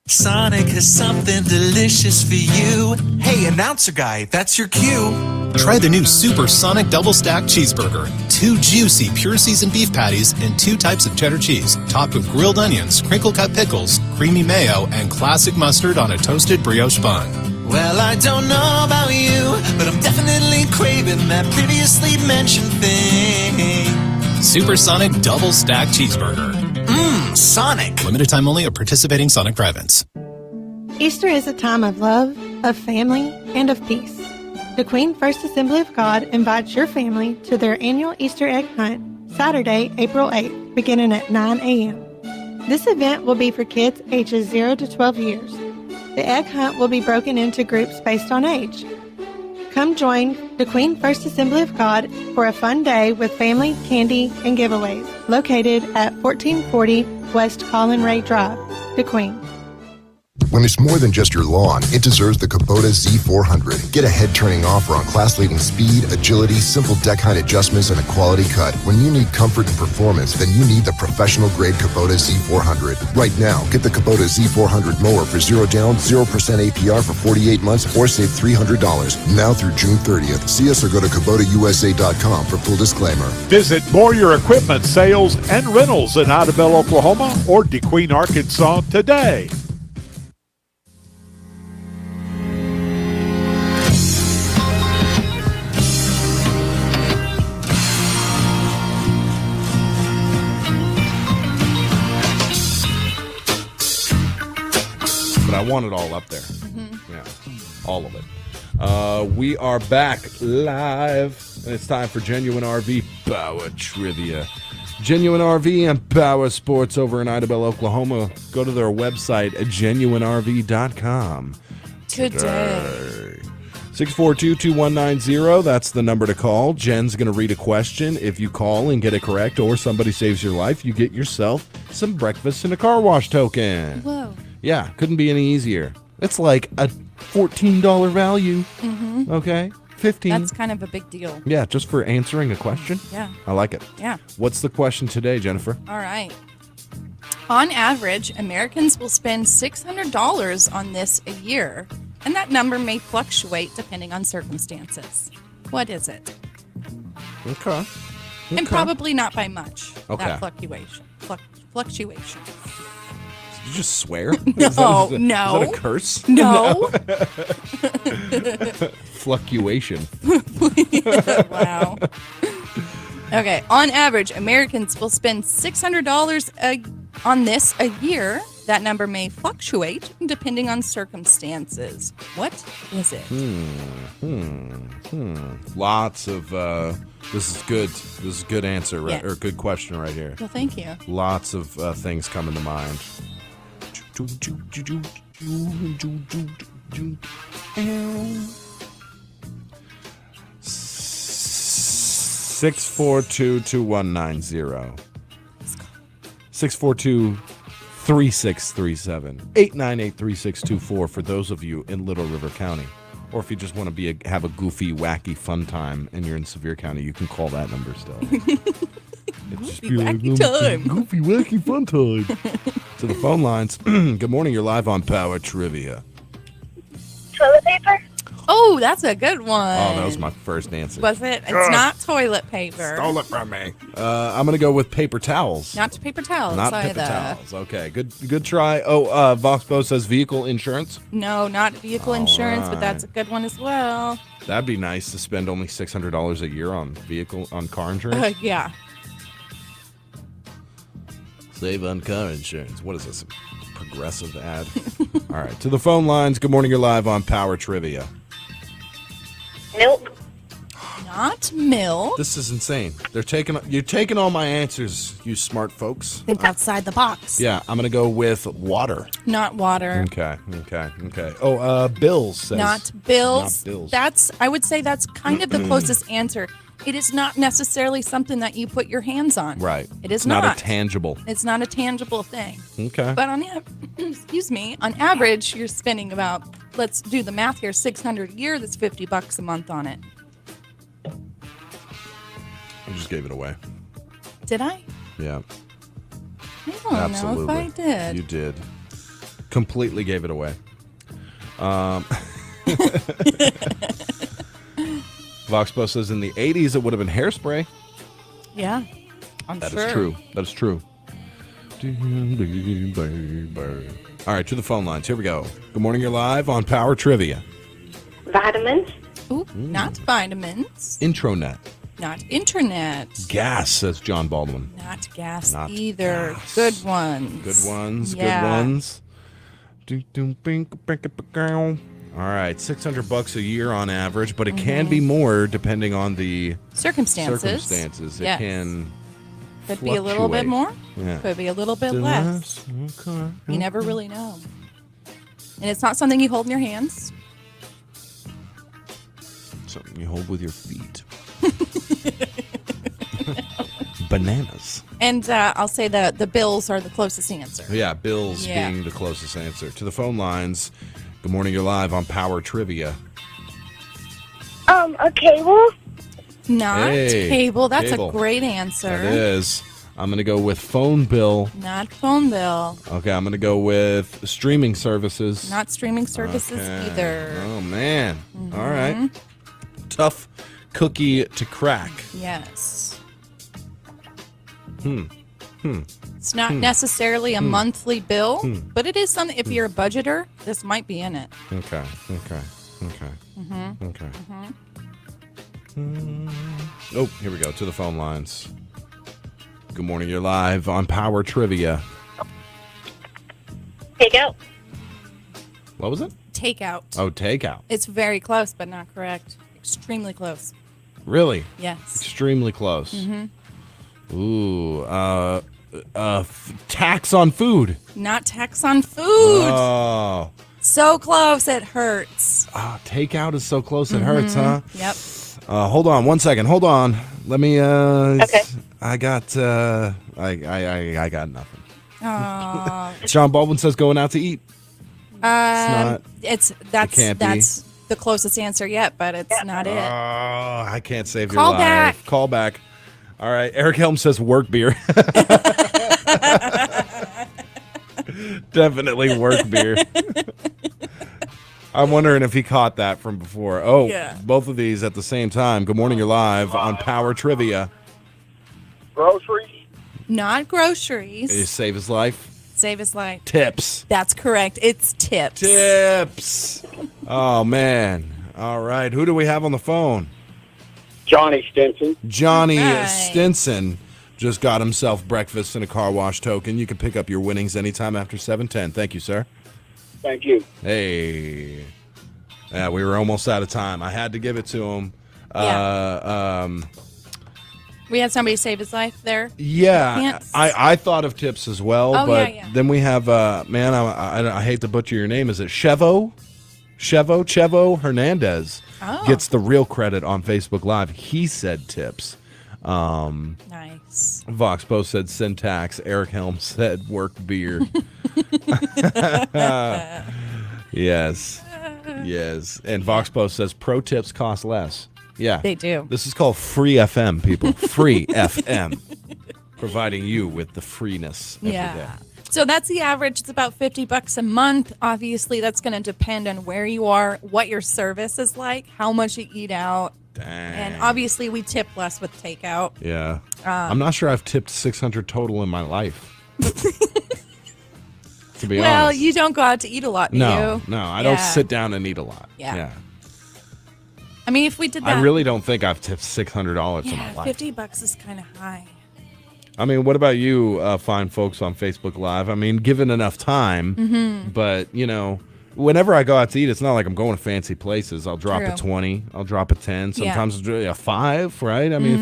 Sonic has something delicious for you. Hey, announcer guy, that's your cue. Try the new Super Sonic Double Stack Cheeseburger. 2 juicy pure seasoned beef patties and 2 types of cheddar cheese, topped with grilled onions, crinkle cut pickles, creamy mayo, and classic mustard on a toasted brioche bun. Well, I don't know about you, but I'm definitely craving that previously mentioned thing. Supersonic Double Stack Cheeseburger. Sonic. Limited time only at participating Sonic drive-ins. Easter is a time of love, of family, and of peace. The Kdqn First Assembly of God invites your family to their annual Easter egg hunt, Saturday, April 8th, beginning at 9 a.m. This event will be for kids ages 0 to 12 years. The egg hunt will be broken into groups based on age. Come join the Kdqn First Assembly of God for a fun day with family, candy, and giveaways, located at 1440 West Colin Ray Drive, Kdqn. When it's more than just your lawn, it deserves the Kubota Z400. Get a head-turning offer on class-leading speed, agility, simple deck height adjustments, and a quality cut. When you need comfort and performance, then you need the professional-grade Kubota Z400. Right now, get the Kubota Z400 mower for 0 down, 0% APR for 48 months, or save $300. Now through June 30th. See us or go to KubotaUSA.com for full disclaimer. Visit Moyer Equipment Sales and Rentals in Idabel, Oklahoma, or Kdqn, Arkansas today. But I want it all up there. Yeah, all of it. We are back live, and it's time for Genuine RV Power Trivia. Genuine RV and Power Sports over in Idabel, Oklahoma. Go to their website at genuinerv.com today. 642-2190, that's the number to call. Jen's going to read a question. If you call and get it correct, or somebody saves your life, you get yourself some breakfast and a car wash token. Whoa. Yeah, couldn't be any easier. It's like a $14 value. Mm-hmm. Okay, $15. That's kind of a big deal. Yeah, just for answering a question. Yeah. I like it. Yeah. What's the question today, Jennifer? All right. On average, Americans will spend $600 on this a year, and that number may fluctuate depending on circumstances. What is it? Okay. And probably not by much. Okay. That fluctuation. Fluctuation. Did you just swear? No, Is that no. a curse? No. Fluctuation. Wow. Okay. On average, Americans will spend $600 on this a year. That number may fluctuate depending on circumstances. What is it? Lots of this is good. This is a good answer, right? Yeah. Or good question right here. Well, thank you. Lots of things coming to mind. 642-2190. 642-3637. 898-3624 for those of you in Little River County. Or if you just want to have a goofy, wacky, fun time and you're in Sevier County, you can call that number still. Goofy, wacky time. Goofy, wacky, fun time. To the phone lines. Good morning. You're live on Power Trivia. Toilet paper? Oh, that's a good one. Oh, that was my first answer. Was it? It's not toilet paper. Stole it from me. I'm going to go with paper towels. Not paper towels Not either. paper towels. Okay, good try. Oh, Voxbo says vehicle insurance. No, not vehicle insurance, but that's a good one as well. That'd be nice to spend only $600 a year on car insurance. Yeah. Save on car insurance. What is this? A progressive ad? All right, to the phone lines. Good morning. You're live on Power Trivia. Milk? Not milk. This is insane. You're taking all my answers, you smart folks. Think outside the box. Yeah, I'm gonna go with water. Not water. Okay. Oh, bills. Says, Not bills. Not bills. I would say that's kind of the closest answer. It is not necessarily something that you put your hands on. Right. It is It's not a tangible. It's not a tangible thing. Okay. But on average, you're spending about, let's do the math here, $600 a year. That's $50 a month on it. I just gave it away. Did I? Yeah. I don't Absolutely. know if I did. You did. Completely gave it away. Voxpo says in the 80s it would have been hairspray. Yeah. I'm That sure. is true. That is true. All right, to the phone lines. Here we go. Good morning. You're live on Power Trivia. Vitamins? Ooh, not vitamins. Intronet. Not internet. Gas, says John Baldwin. Not gas Not either. gas. Good ones. Good ones. Yeah. Good ones. All right, $600 a year on average, but it can be more depending on the Circumstances. It Yes. can Could be a little bit more. Yeah. Could be a little bit less. Okay. You never really know. And it's not something you hold in your hands. Something you hold with your feet. Bananas. And I'll say that the bills are the closest answer. Yeah, bills Yeah. being the closest answer. To the phone lines. Good morning, you're live on Power Trivia. A cable? Not Hey, cable. That's cable. a great answer. That is. I'm going to go with phone bill. Not phone bill. Okay, I'm going to go with streaming services. Not streaming services Okay. either. Oh, man. All right. Tough cookie to crack. Yes. It's not Hmm. necessarily a monthly bill, Hmm. but it is something. If you're a budgeter, this might be in it. Okay. Mm-hmm. Okay. Oh, here we go. To the phone lines. Good morning. You're live on Power Trivia. Takeout? What was it? Takeout. Oh, takeout. It's very close, but not correct. Extremely close. Really? Yes. Extremely close. Mm-hmm. Ooh. Tax on food. Not tax on food. Oh. So close, it hurts. Takeout is so close it hurts, huh? Yep. Hold on 1 second. Hold on. Let me. Okay. I got. I got nothing. Oh. John Baldwin says going out to eat. That's can't be. that's the closest answer yet, but it's not it. Oh, I can't save Call your back. life. Call back. All right. Eric Helm says work beer. Definitely work beer. I'm wondering if he caught that from before. Oh, Yeah. both of these at the same time. Good morning. You're live on Power Trivia. Groceries? Not groceries. Did he save his life? Save his life. Tips. That's correct. It's tips. Tips. Oh, man. All right. Who do we have on the phone? Johnny Stinson. Johnny Right. Stinson just got himself breakfast and a car wash token. You can pick up your winnings anytime after 7:10. Thank you, sir. Thank you. Hey. Yeah, we were almost out of time. I had to give it to him. We had somebody save his life there. Yeah, Can't- I thought of tips as well, Oh, but yeah. then we have, man, I hate to butcher your name. Is it Chevo Hernandez Oh. gets the real credit on Facebook Live. He said tips. Nice. Vox Post said syntax. Eric Helms said work beer. Yes. Yes. And Vox Post says pro tips cost less. Yeah. They do. This is called free FM, people. Free FM. Providing you with the freeness every day. So that's the average. It's about $50 a month. Obviously, that's going to depend on where you are, what your service is like, how much you eat out. Dang. And obviously, we tip less with takeout. Yeah. I'm not sure I've tipped $600 total in my life. To be honest. Well, you don't go out to eat a lot, do you? No, I don't sit down and eat a lot. Yeah. I mean, if we did that. I really don't think I've tipped $600 in my life. $50 is kind of high. I mean, what about you, fine folks on Facebook Live? I mean, given enough time, but, you know, whenever I go out to eat, it's not like I'm going to fancy places. I'll drop a 20, I'll drop a 10, sometimes a 5, right? I mean,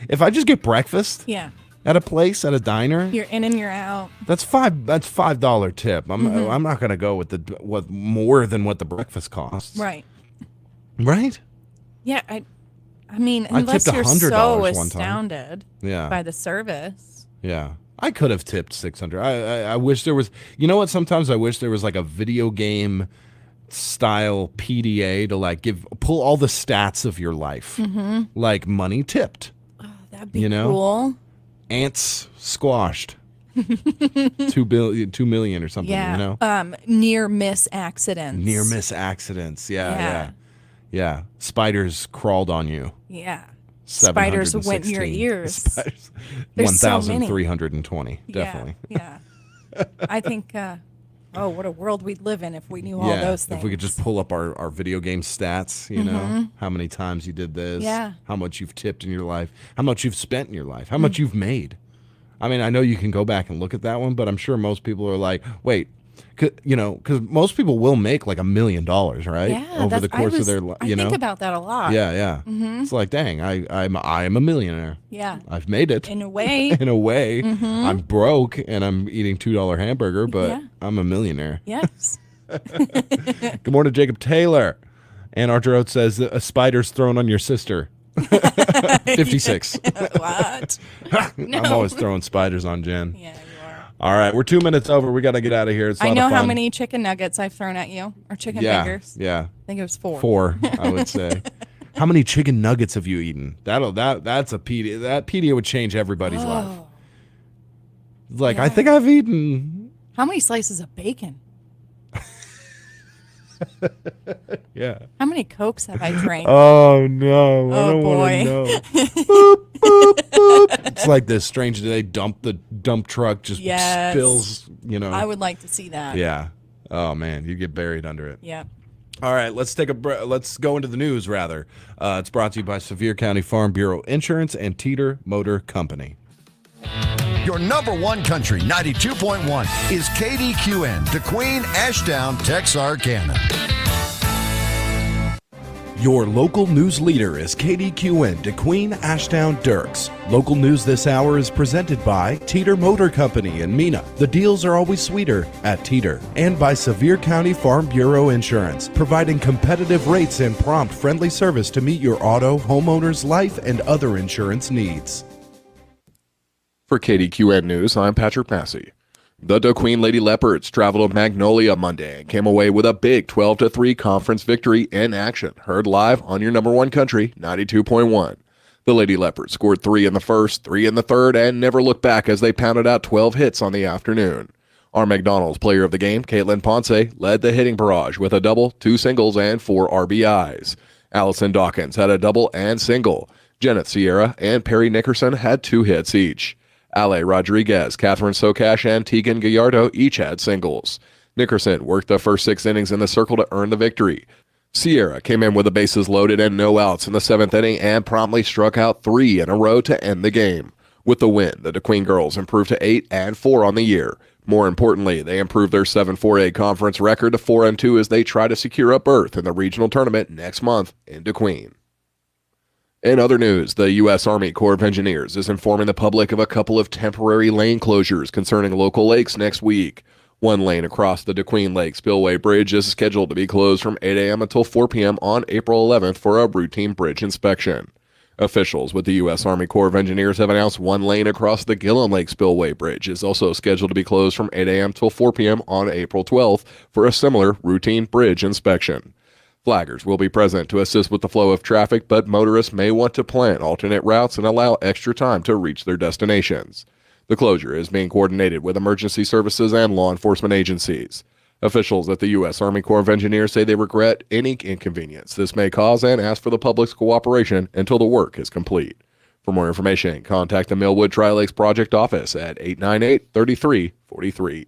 if I just get breakfast at a place, at a diner, you're in and you're out. That's $5 tip. I'm not going to go with more than what the breakfast costs. Right. Right? Yeah, I mean, unless you're so astounded by the service. Yeah. I could have tipped $600. I wish there was, you know what? Sometimes I wish there was like a video game style PDA to like pull all the stats of your life. Like money tipped. Oh, that'd be cool. Ants squashed. 2 million or something, you know? Near miss accidents. Near miss accidents. Yeah. Spiders crawled on you. Yeah. Spiders went in your ears. 1,320. Definitely. Yeah. I think, what a world we'd live in if we knew all those things. If we could just pull up our video game stats, you know, how many times you did this, how much you've tipped in your life, how much you've spent in your life, how much you've made. I mean, I know you can go back and look at that one, but I'm sure most people are like, wait, you know, because most people will make like $1 million, right? Yeah, over the course of their life. I think about that a lot. Yeah. It's like, dang, I'm a millionaire. Yeah, I've made it in a way. In a way, I'm broke and I'm eating $2 hamburger, but I'm a millionaire. Yes. Good morning, Jacob Taylor. And Archer Oates says a spider's thrown on your sister. 56. What? No. I'm always throwing spiders on Jen. Yeah, you are. All right, we're 2 minutes over. We got to get out of here. It's a lot I know of fun. how many chicken nuggets I've thrown at you, or chicken fingers. Yeah. I think it was 4. 4, I would say. How many chicken nuggets have you eaten? That's a PDA. That PDA would change everybody's life. Like, I think I've eaten. How many slices of bacon? Yeah. How many Cokes have I drank? Oh no! I don't boy. Know. Boop, boop, boop. It's like this strange day. The dump truck just spills. You know. I would like to see that. Yeah. Oh man, you get buried under it. Yeah. All right, let's take let's go into the news. Rather, it's brought to you by Sevier County Farm Bureau Insurance and Teeter Motor Company. Your number one country, 92.1, is Kdqn, Kdqn, Ashdown, Texarkana. Your local news leader is Kdqn, Kdqn, Ashdown, Dirks. Local news this hour is presented by Teeter Motor Company in Mena. The deals are always sweeter at Teeter. And by Sevier County Farm Bureau Insurance, providing competitive rates and prompt, friendly service to meet your auto, homeowner's life, and other insurance needs. For Kdqn News, I'm Patrick Massey. The Kdqn Lady Leopards traveled to Magnolia Monday and came away with a big 12-3 conference victory in action. Heard live on your number one country, 92.1. The Lady Leopards scored 3 in the first, 3 in the third, and never looked back as they pounded out 12 hits on the afternoon. Our McDonald's player of the game, Caitlin Ponce, led the hitting barrage with a double, 2 singles, and 4 RBIs. Allison Dawkins had a double and single. Janet Sierra and Perry Nickerson had 2 hits each. Ale Rodriguez, Catherine Socash, and Tegan Gallardo each had singles. Nickerson worked the first 6 innings in the circle to earn the victory. Sierra came in with the bases loaded and no outs in the 7th inning and promptly struck out 3 in a row to end the game. With the win, the Kdqn girls improved to 8-4 on the year. More importantly, they improved their 7-4A conference record to 4-2 as they try to secure a berth in the regional tournament next month in Kdqn. In other news, the U.S. Army Corps of Engineers is informing the public of a couple of temporary lane closures concerning local lakes next week. One lane across the Kdqn Lake Spillway Bridge is scheduled to be closed from 8 a.m. until 4 p.m. on April 11th for a routine bridge inspection. Officials with the U.S. Army Corps of Engineers have announced one lane across the Gillum Lake Spillway Bridge is also scheduled to be closed from 8 a.m. till 4 p.m. on April 12th for a similar routine bridge inspection. Flaggers will be present to assist with the flow of traffic, but motorists may want to plan alternate routes and allow extra time to reach their destinations. The closure is being coordinated with emergency services and law enforcement agencies. Officials at the U.S. Army Corps of Engineers say they regret any inconvenience this may cause and ask for the public's cooperation until the work is complete. For more information, contact the Millwood Tri-Lakes Project Office at 898-3343.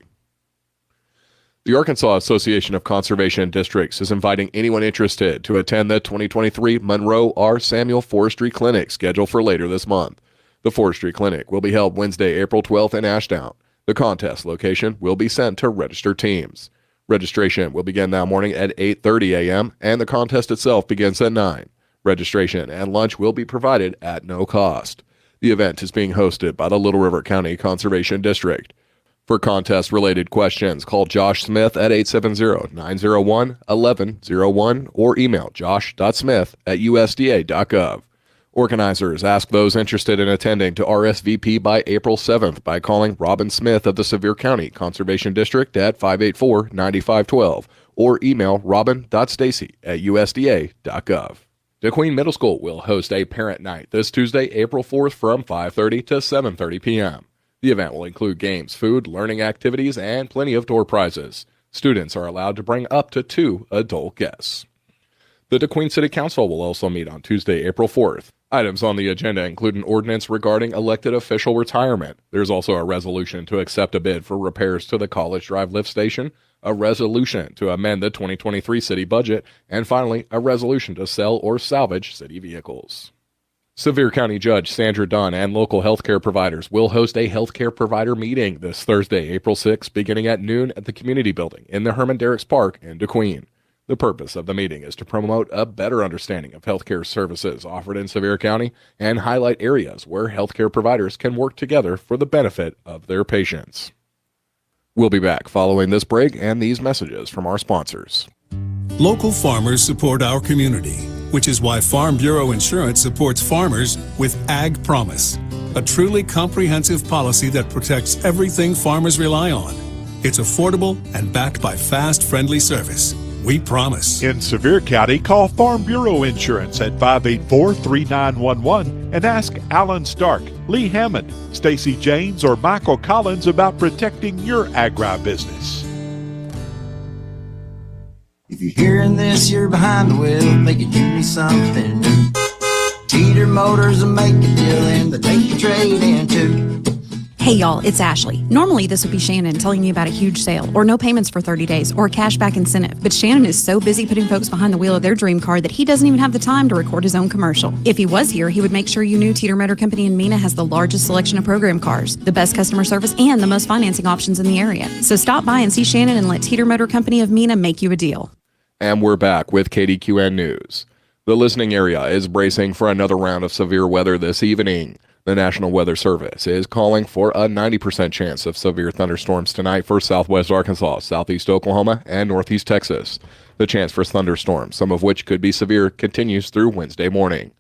The Arkansas Association of Conservation Districts is inviting anyone interested to attend the 2023 Monroe R. Samuel Forestry Clinic scheduled for later this month. The Forestry Clinic will be held Wednesday, April 12th in Ashdown. The contest location will be sent to registered teams. Registration will begin that morning at 8:30 a.m., and the contest itself begins at 9. Registration and lunch will be provided at no cost. The event is being hosted by the Little River County Conservation District. For contest-related questions, call Josh Smith at 870-901-1101 or email josh.smith@usda.gov. Organizers ask those interested in attending to RSVP by April 7th by calling Robin Smith of the Sevier County Conservation District at 584-9512 or email robin.stacy@usda.gov. Kdqn Middle School will host a parent night this Tuesday, April 4th from 5:30 to 7:30 p.m. The event will include games, food, learning activities, and plenty of door prizes. Students are allowed to bring up to 2 adult guests. The Kdqn City Council will also meet on Tuesday, April 4th. Items on the agenda include an ordinance regarding elected official retirement. There's also a resolution to accept a bid for repairs to the College Drive lift station, a resolution to amend the 2023 city budget, and finally, a resolution to sell or salvage city vehicles. Sevier County Judge Sandra Dunn and local healthcare providers will host a healthcare provider meeting this Thursday, April 6th, beginning at noon at the Community Building in the Herman Derricks Park in Kdqn. The purpose of the meeting is to promote a better understanding of healthcare services offered in Sevier County and highlight areas where healthcare providers can work together for the benefit of their patients. We'll be back following this break and these messages from our sponsors. Local farmers support our community, which is why Farm Bureau Insurance supports farmers with Ag Promise, a truly comprehensive policy that protects everything farmers rely on. It's affordable and backed by fast, friendly service. We promise. In Sevier County, call Farm Bureau Insurance at 584-3911 and ask Alan Stark, Lee Hammond, Stacy James, or Michael Collins about protecting your agribusiness. If you're hearing this, you're behind the wheel, make it give me something new. Teeter Motors will make a deal and they take your trade in too. Hey y'all, it's Ashley. Normally this would be Shannon telling you about a huge sale, or no payments for 30 days, or a cashback incentive. But Shannon is so busy putting folks behind the wheel of their dream car that he doesn't even have the time to record his own commercial. If he was here, he would make sure you knew Teeter Motor Company in Mena has the largest selection of program cars, the best customer service, and the most financing options in the area. So stop by and see Shannon and let Teeter Motor Company of Mena make you a deal. And we're back with Kdqn News. The listening area is bracing for another round of severe weather this evening. The National Weather Service is calling for a 90% chance of severe thunderstorms tonight for southwest Arkansas, southeast Oklahoma, and northeast Texas. The chance for thunderstorms, some of which could be severe, continues through Wednesday morning.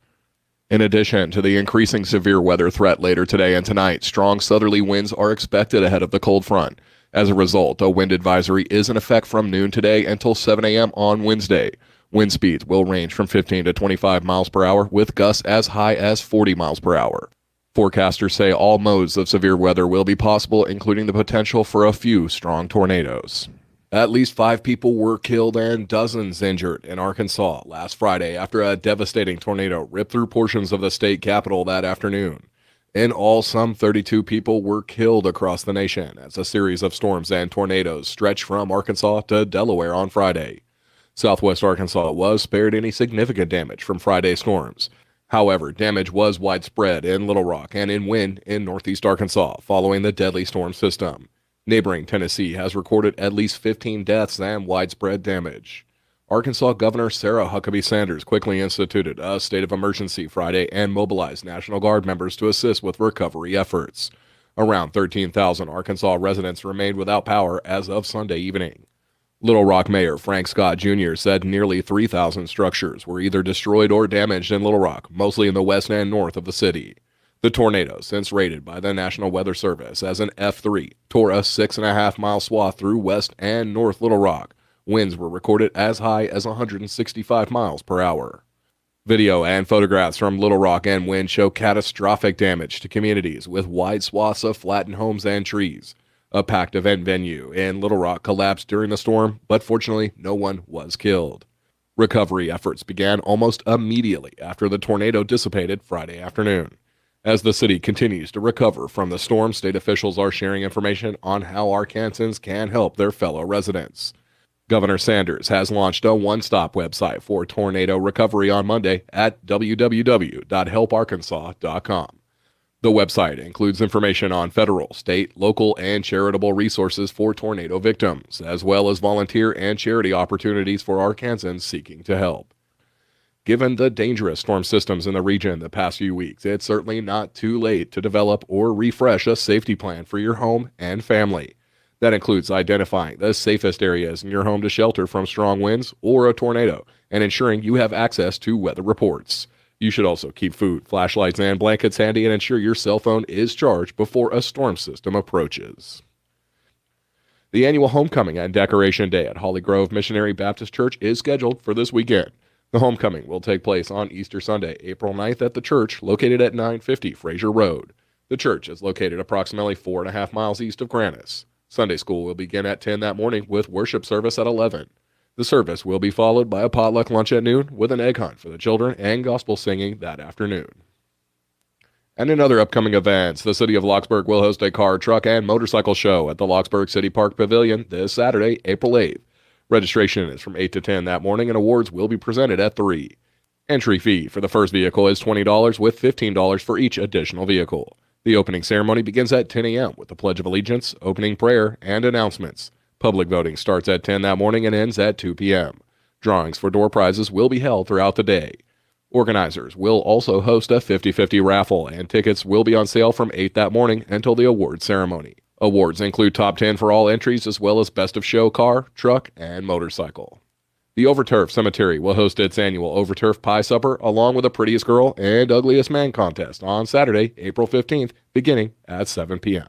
In addition to the increasing severe weather threat later today and tonight, strong southerly winds are expected ahead of the cold front. As a result, a wind advisory is in effect from noon today until 7 a.m. on Wednesday. Wind speeds will range from 15 to 25 miles per hour, with gusts as high as 40 miles per hour. Forecasters say all modes of severe weather will be possible, including the potential for a few strong tornadoes. At least 5 people were killed and dozens injured in Arkansas last Friday after a devastating tornado ripped through portions of the state capital that afternoon. In all, some 32 people were killed across the nation as a series of storms and tornadoes stretched from Arkansas to Delaware on Friday. Southwest Arkansas was spared any significant damage from Friday's storms. However, damage was widespread in Little Rock and in Wynne in northeast Arkansas following the deadly storm system. Neighboring Tennessee has recorded at least 15 deaths and widespread damage. Arkansas Governor Sarah Huckabee Sanders quickly instituted a state of emergency Friday and mobilized National Guard members to assist with recovery efforts. Around 13,000 Arkansas residents remained without power as of Sunday evening. Little Rock Mayor Frank Scott Jr. said nearly 3,000 structures were either destroyed or damaged in Little Rock, mostly in the west and north of the city. The tornado, since rated by the National Weather Service as an F3, tore a 6.5-mile swath through west and north Little Rock. Winds were recorded as high as 165 miles per hour. Video and photographs from Little Rock and Wind show catastrophic damage to communities with wide swaths of flattened homes and trees. A packed event venue in Little Rock collapsed during the storm, but fortunately, no one was killed. Recovery efforts began almost immediately after the tornado dissipated Friday afternoon. As the city continues to recover from the storm, state officials are sharing information on how Arkansans can help their fellow residents. Governor Sanders has launched a one-stop website for tornado recovery on Monday at www.helparkansas.com. The website includes information on federal, state, local, and charitable resources for tornado victims, as well as volunteer and charity opportunities for Arkansans seeking to help. Given the dangerous storm systems in the region the past few weeks, it's certainly not too late to develop or refresh a safety plan for your home and family. That includes identifying the safest areas in your home to shelter from strong winds or a tornado, and ensuring you have access to weather reports. You should also keep food, flashlights, and blankets handy and ensure your cell phone is charged before a storm system approaches. The annual Homecoming and Decoration Day at Holly Grove Missionary Baptist Church is scheduled for this weekend. The homecoming will take place on Easter Sunday, April 9th at the church located at 950 Fraser Road. The church is located approximately 4.5 miles east of Grannis. Sunday school will begin at 10 that morning with worship service at 11. The service will be followed by a potluck lunch at noon with an egg hunt for the children and gospel singing that afternoon. And in other upcoming events, the city of Locksburg will host a car, truck, and motorcycle show at the Locksburg City Park Pavilion this Saturday, April 8th. Registration is from 8 to 10 that morning, and awards will be presented at 3. Entry fee for the first vehicle is $20 with $15 for each additional vehicle. The opening ceremony begins at 10 a.m. with the Pledge of Allegiance, opening prayer, and announcements. Public voting starts at 10 that morning and ends at 2 p.m. Drawings for door prizes will be held throughout the day. Organizers will also host a 50-50 raffle, and tickets will be on sale from 8 that morning until the award ceremony. Awards include top 10 for all entries, as well as best of show car, truck, and motorcycle. The Overturf Cemetery will host its annual Overturf Pie Supper, along with the Prettiest Girl and Ugliest Man contest on Saturday, April 15th, beginning at 7 p.m.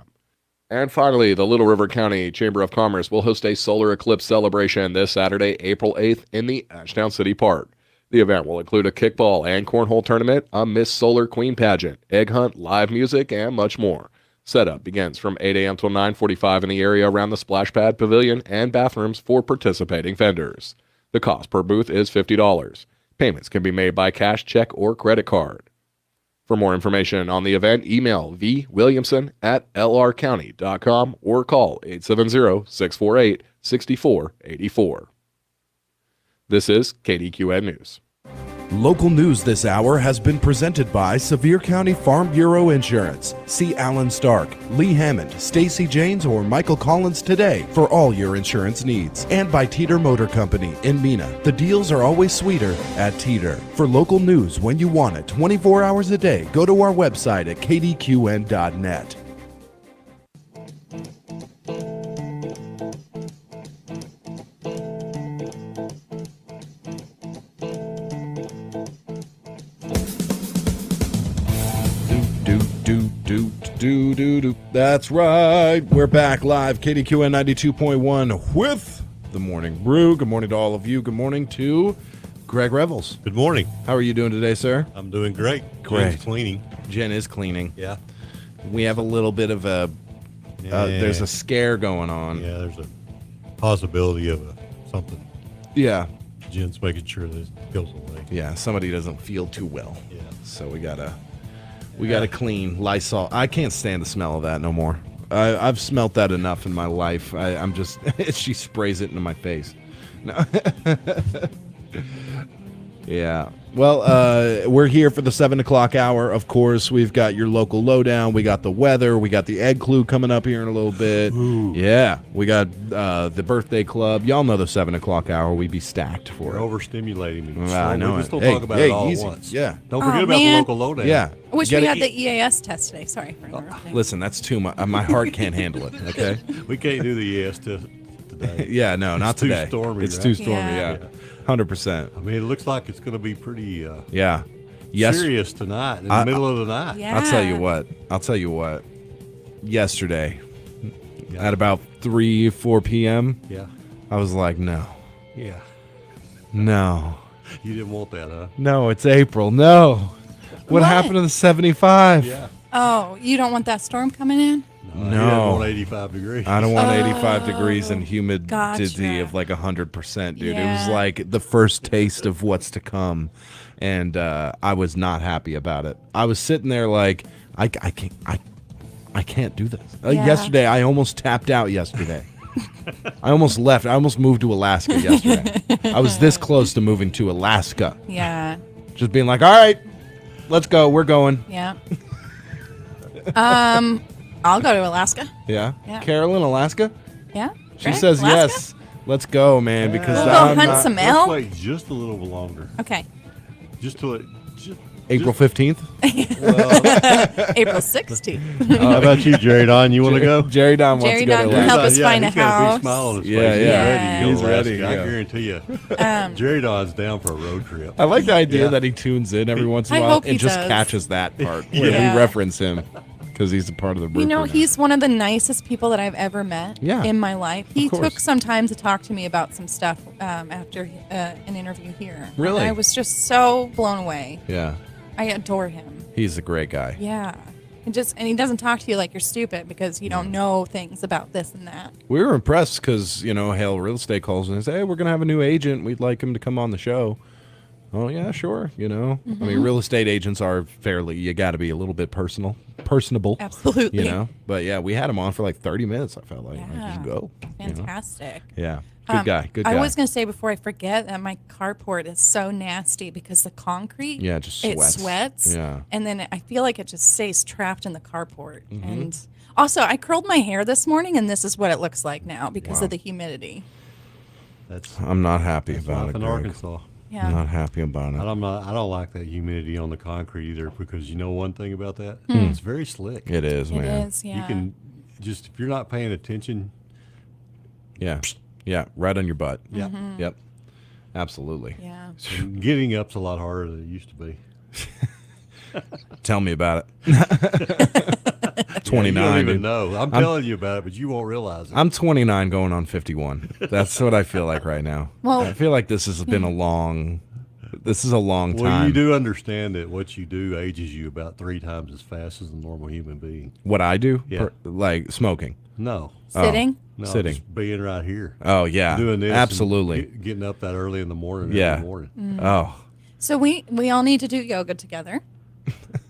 And finally, the Little River County Chamber of Commerce will host a solar eclipse celebration this Saturday, April 8th in the Ashtown City Park. The event will include a kickball and cornhole tournament, a Miss Solar Queen pageant, egg hunt, live music, and much more. Setup begins from 8 a.m. till 9:45 in the area around the splash pad, pavilion, and bathrooms for participating vendors. The cost per booth is $50. Payments can be made by cash, check, or credit card. For more information on the event, email vwilliamson@lrcounty.com or call 870-648-6484. This is Kdqn News. Local news this hour has been presented by Sevier County Farm Bureau Insurance. See Alan Stark, Lee Hammond, Stacy Janes, or Michael Collins today for all your insurance needs. And by Teeter Motor Company in Mena. The deals are always sweeter at Teeter. For local news when you want it 24 hours a day, go to our website at kdqn.net. That's right. We're back live, Kdqn 92.1 with the Morning Brew. Good morning to all of you. Good morning to Greg Revels. Good morning. How are you doing today, sir? I'm doing great. Great. Jen's cleaning. Jen is cleaning. Yeah. We have a little bit of a, there's a scare going on. Yeah, there's a possibility of something. Yeah. Jen's making sure that it goes away. Yeah, somebody doesn't feel too well. Yeah. So we gotta clean Lysol. I can't stand the smell of that no more. I've smelt that enough in my life. I'm just she sprays it into my face. No. Yeah. Well, we're here for the 7 o'clock hour. Of course, we've got your local lowdown. We got the weather. We got the egg clue coming up here in a little bit. Ooh. Yeah. We got the birthday club. Y'all know the 7 o'clock hour. We'd be stacked for it. Overstimulating me. I know. We still talk about it all easy. at once. Yeah. Don't forget about the local lowdown. Yeah. I wish we had the EAS test today. Sorry for interrupting. Listen, that's too much. My heart can't handle it. Okay. We can't do the EAS test today. Yeah, no, not too today. Stormy, It's right? too stormy. Yeah, 100%. I mean, it looks like it's going to be pretty Yeah. Yes. serious tonight in the middle of the night. Yeah. I'll tell you what. Yesterday, at about 3-4 p.m., Yeah. I was like, no, Yeah. no, You didn't want that, huh? no, it's April. No. What happened to the 75? Yeah. Oh, you don't want that storm coming in? You didn't want 85 degrees. I don't want 85 degrees and humidity gotcha. of like 100%, dude. It Yeah. was like the first taste of what's to come, and I was not happy about it. I was sitting there like, I can't do this. Yeah. Yesterday, I almost tapped out yesterday. I almost left. I almost moved to Alaska yesterday. I was this close to moving to Alaska. Yeah. Just being like, all right, let's go. We're going. Yeah. I'll go to Alaska. Yeah. Yeah. Carolyn, Alaska? Yeah. She Great. says Alaska? yes. Let's go, man, because We'll go I'm hunt not- some Let's elk. wait just a little longer. Okay. Just till it. April 15th. April 16th. How about you, Jerry Don? You want to go? Jerry Don wants Jerry to go Don to can Alaska. help us find a he's got a house. big smile on his face. Yeah, He's yeah. ready. to go He's to ready, Alaska. yeah. I guarantee you. Jerry Don's down for a road trip. I like the idea Yeah. that he tunes in every once in a I while hope he and just does. catches that part where Yeah. we reference him because he's a part of the group. You know, right now. he's one of the nicest people that I've ever met Yeah. in my life. He course. took some time to talk to me about some stuff after an interview here. Really? And I was just so blown away. Yeah, I adore him. he's a great guy. Yeah. And he doesn't talk to you like you're stupid because you don't know things about this and that. We were impressed because, Hale Real Estate calls and says, hey, we're going to have a new agent. We'd like him to come on the show. Oh, yeah, sure. I mean, real estate agents are you got to be a little bit personable. Absolutely. But yeah, we had him on for like 30 minutes. I felt like, Yeah. just go. Fantastic. Yeah. Good guy. Good guy. I was going to say before I forget that my carport is so nasty because the concrete, Yeah, it just it sweats. sweats. Yeah. And then I feel like it just stays trapped in the carport. Mhm. And also, I curled my hair this morning, and this is what it looks like now because Wow. of the humidity. I'm not happy about Life it, in Greg. Arkansas. Yeah. I'm not happy about it. I don't like that humidity on the concrete either because you know one thing about that? Hmm. It's very slick. It is, man. It is, yeah. You can just, if you're not paying attention. Yeah. Yeah. Right on your butt. Yeah. Mhm. Yep. Absolutely. Yeah. And getting up's a lot harder than it used to be. Tell me about it. 29. You don't even dude. know. I'm telling you about it, but you won't realize it. I'm 29 going on 51. That's what I feel like right now. Well- I feel like this has been a long time. Well, you do understand that what you do ages you about 3 times as fast as a normal human being. What I do? Yeah. Like smoking. No. Sitting? No, Sitting. just being right here. Oh, yeah. Doing this. and Absolutely. Getting up that early in the morning. Yeah. Every morning. Mm. Oh. So we all need to do yoga together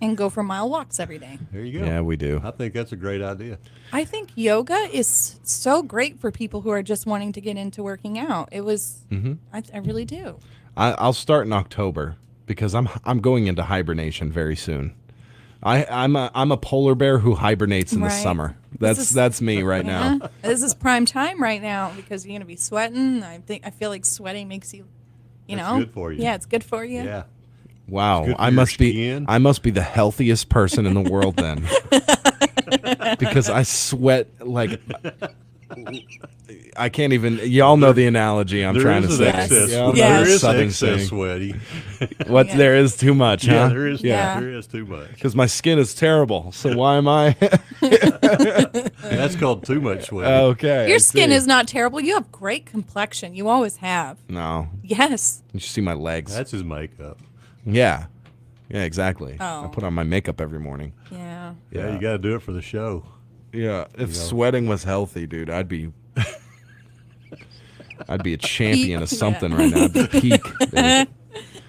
and go for mile walks every day. There you go. Yeah, we do. I think that's a great idea. I think yoga is so great for people who are just wanting to get into working out. It was, Mhm. I really do. I'll start in October because I'm going into hibernation very soon. I'm a polar bear who hibernates in the Right. summer. This is- That's me right Yeah. now. This is prime time right now because you're gonna be sweating. I feel like sweating makes you, That's know, good for you. Yeah, it's good for you. Yeah. Wow, It's good for I your must be the healthiest person in the world then, because I sweat like I can't even. Y'all know the analogy I'm There trying to is say. an excess. Y'all know There the is Southern excess saying. sweaty. What Yeah. there is too much, huh? Yeah, there is. Yeah. There is too much. Because my skin is terrible. So why am I? That's called too much sweat. Okay. Your I skin see. is not terrible. You have great complexion. You always have. No. Yes. You should see my legs. That's his makeup. Yeah. Yeah, exactly. I Oh. put on my makeup every morning. Yeah. Yeah, you got to do it for the show. Yeah. If You know. sweating was healthy, dude, I'd be a champion of Yeah. something right now. I'd be peak. baby.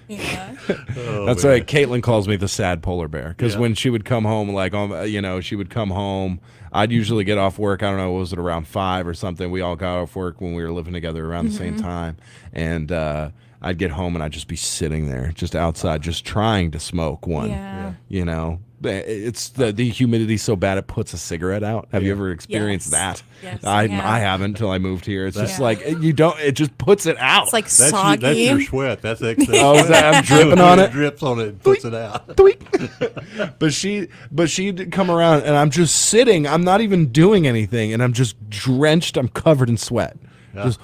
Yeah. Oh, That's man. right. Caitlin calls me the sad polar bear because Yeah. when she would come home, like, she would come home. I'd usually get off work. I don't know, was it around 5 or something? We all got off work when we were living together around the same time, and I'd get home and I'd just be sitting there, just outside, just trying to smoke one. Yeah. You know, it's the humidity so bad it puts a cigarette out. Have you ever experienced Yes. that? Yes, I I have. haven't until I moved here. It's just Yeah. like you don't. It just puts it out. It's like That's soggy. your sweat. That's excess. Oh, is that- I'm dripping on it? Drips on it and puts it out. But she'd come around and I'm just sitting. I'm not even doing anything, and I'm just drenched. I'm covered in sweat, Yeah. Just,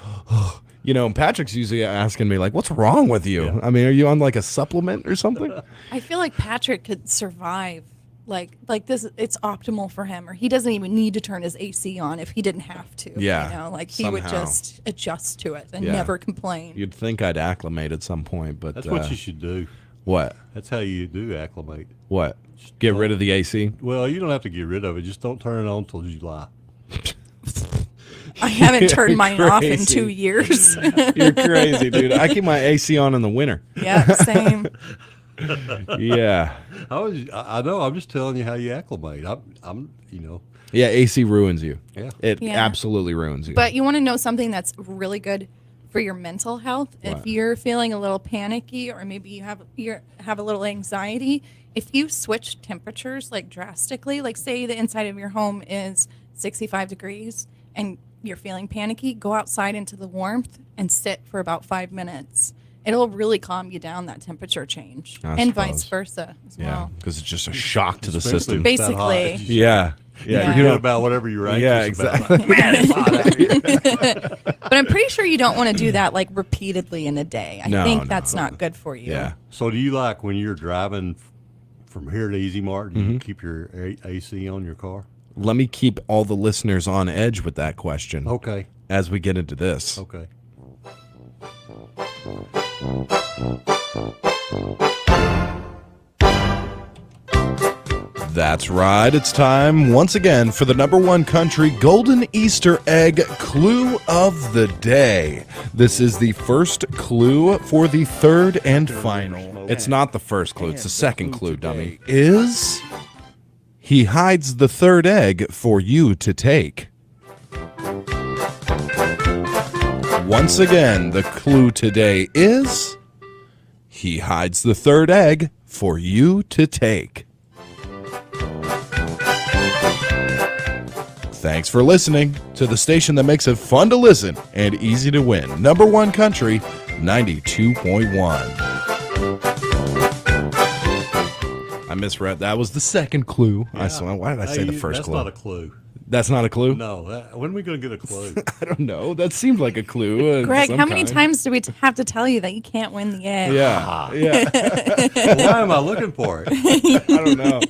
and Patrick's usually asking me, like, what's wrong with you? Yeah. I mean, are you on like a supplement or something? I feel like Patrick could survive like this. It's optimal for him, or he doesn't even need to turn his AC on if he didn't have to. Yeah. Like he would just adjust to it and never complain. You'd think I'd acclimate at some point, but that's what you should do. What? That's how you do acclimate. What? Get rid of the AC? Well, you don't have to get rid of it. Just don't turn it on until July. I haven't turned mine off in 2 years. You're crazy, dude. I keep my AC on in the winter. Yeah, same. Yeah. I know. I'm just telling you how you acclimate. I'm. Yeah, AC ruins you. Yeah. It absolutely ruins you. But you want to know something that's really good for your mental health? What? If you're feeling a little panicky, or maybe you have a little anxiety, if you switch temperatures like drastically, like say the inside of your home is 65 degrees and you're feeling panicky, go outside into the warmth and sit for about 5 minutes. It'll really calm you down, that temperature change, and vice versa as well. Because it's just a shock to the system. Basically. Yeah. Yeah, you know about whatever you're anxious Yeah, exactly. about. Man, it's hot out here. But I'm pretty sure you don't want to do that like repeatedly in a day. I think that's not good for you. Yeah. So do you like when you're driving from here to Easy Mart, do you keep your AC on your car? Let me keep all the listeners on edge with that question. Okay. As we get into this. Okay. That's right. It's time once again for the #1 country golden Easter egg clue of the day. This is the first clue for the third and final. It's not the first clue, it's the second clue, dummy. Is he hides the third egg for you to take. Once again, the clue today is he hides the third egg for you to take. Thanks for listening to the station that makes it fun to listen and easy to win. #1 country, 92.1. I misread. That was the second clue. Yeah. Why did I say the first clue? That's not a clue. That's not a clue? No. When are we going to get a clue? I don't know. That seemed like a clue. Greg, how many times do we have to tell you that you can't win the egg? Yeah. Well, why am I looking for it? I don't know.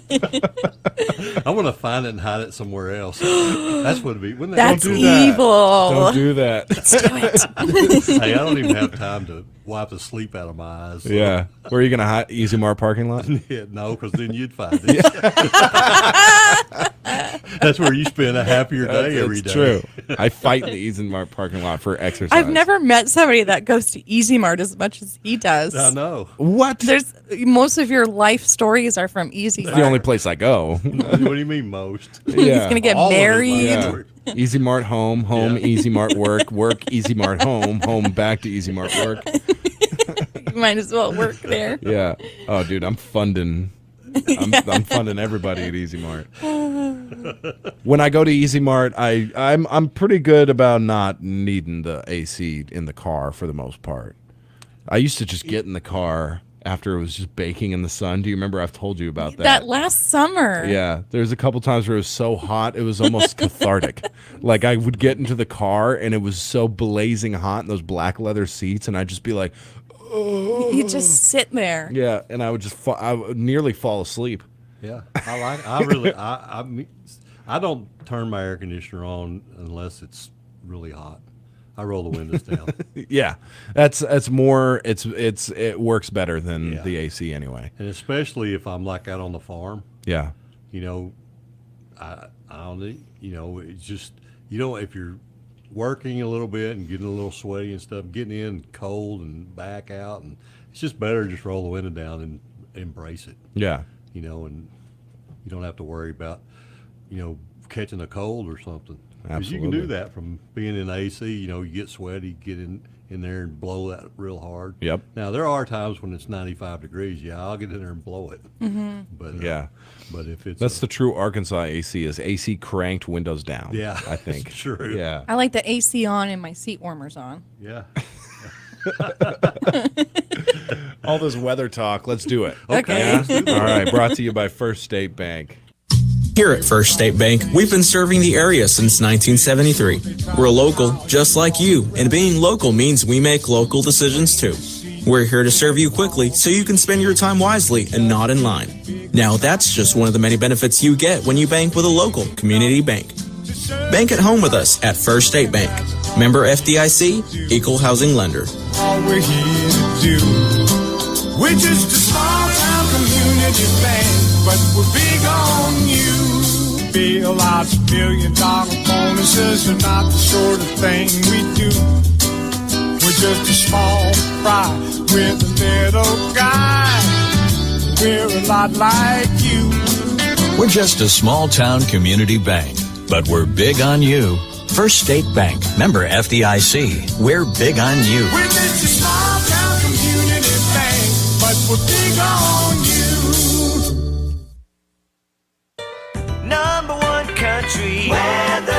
I want to find it and hide it somewhere else. That's what it'd be. Wouldn't That's Don't do that. evil. Don't do that. Let's do it. Hey, I don't even have time to wipe the sleep out of my eyes. So. Yeah. Where are you going to hide? Easy Mart parking lot? Yeah, no, because then you'd find it. That's where you spend a happier day every day. True. I fight in the Easy Mart parking lot for exercise. I've never met somebody that goes to Easy Mart as much as he does. I know. What? Most of your life stories are from Easy It's Mart. the only place I go. What do you mean most? Yeah. He's going to get All of it, married. Yeah. Easy Mart home, Easy Mart work, Easy Mart home, back to Easy Mart work. You might as well work there. Yeah. Oh, dude, I'm funding everybody at Easy Mart. When I go to Easy Mart, I'm pretty good about not needing the AC in the car for the most part. I used to just get in the car after it was just baking in the sun. Do you remember? I've told you about that. That last summer. Yeah, there's a couple times where it was so hot, it was almost cathartic. Like I would get into the car and it was so blazing hot in those black leather seats, and I'd just be like, oh. You just sit there. Yeah, and I would nearly fall asleep. Yeah, I don't turn my air conditioner on unless it's really hot. I roll the windows down. Yeah, that's more. It works better than the AC anyway. And especially if I'm like out on the farm. Yeah. I don't. It's just if you're working a little bit and getting a little sweaty and stuff, getting in cold and back out, and it's just better to just roll the window down and embrace it. Yeah. And you don't have to worry about catching a cold or something. Because you can do that from being in AC. You get sweaty, get in there and blow that real hard. Yep. Now there are times when it's 95 degrees. Yeah, I'll get in there and blow it. Mm-hmm. But but if it's that's the true Arkansas AC is AC cranked, windows down. Yeah, I think. that's true. Yeah. I like the AC on and my seat warmers on. Yeah. All this weather talk. Let's do it. Okay. Yeah? All right. Brought to you by First State Bank. Here at First State Bank, we've been serving the area since 1973. We're local, just like you, and being local means we make local decisions too. We're here to serve you quickly so you can spend your time wisely and not in line. Now, that's just one of the many benefits you get when you bank with a local community bank. Bank at home with us at First State Bank. Member FDIC, Equal Housing Lender. All we're here to do. We're just a small town community bank, but we're big on you. Bill out $1 billion bonuses are not the sort of thing we do. We're just a small fry with a little guy. We're a lot like you. We're just a small town community bank, but we're big on you. First State Bank, member FDIC. We're big on you. We're just a small town community bank, but we're big on you. Number one country weather.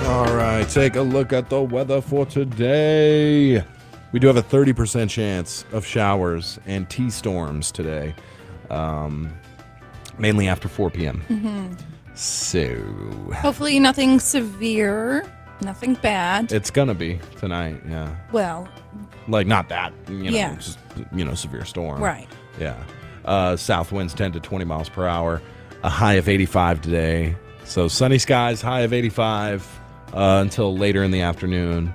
All right, take a look at the weather for today. We do have a 30% chance of showers and T-storms today, mainly after 4 p.m. Mm-hmm. So Hopefully nothing severe, nothing bad. it's gonna be tonight, yeah. Well, Like not that, Yeah. just severe storm. Right. Yeah. South winds 10 to 20 miles per hour. A high of 85 today. So sunny skies, high of 85 until later in the afternoon.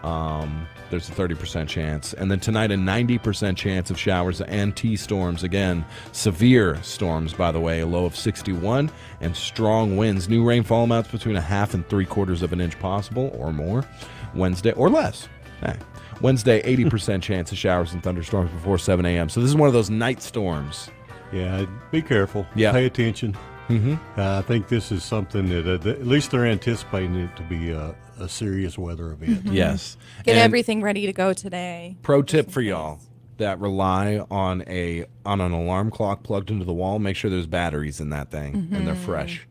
There's a 30% chance. And then tonight, a 90% chance of showers and T-storms. Again, severe storms, by the way, a low of 61, and strong winds. New rainfall amounts between 1/2 and 3/4 of an inch possible or more. Wednesday, or less. Hey. Wednesday, 80% chance of showers and thunderstorms before 7 a.m. So this is one of those night storms. Yeah, be careful. Yeah. Pay attention. Mm-hmm. I think this is something that at least they're anticipating it to be a serious weather event. Mhm. Yes. Get And everything ready to go today. pro tip for y'all that rely on an alarm clock plugged into the wall, make sure there's batteries in that thing and they're Mhm. fresh.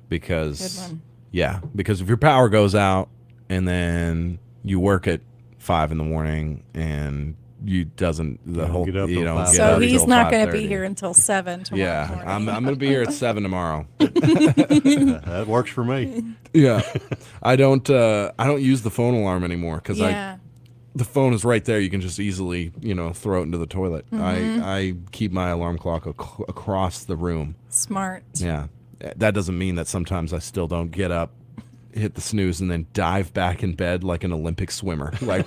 Because Good one. yeah, because if your power goes out and then you work at 5 in the morning and you doesn't the whole get up you till don't 5. get So up he's till not going to 5:30. be here until 7 tomorrow Yeah, morning. I'm going to be here at 7 tomorrow. That works for me. Yeah, I don't use the phone alarm anymore because Yeah. the phone is right there. You can just easily throw it into the toilet. Mhm. I keep my alarm clock across the room. Smart. Yeah, that doesn't mean that sometimes I still don't get up, hit the snooze, and then dive back in bed like an Olympic swimmer. Like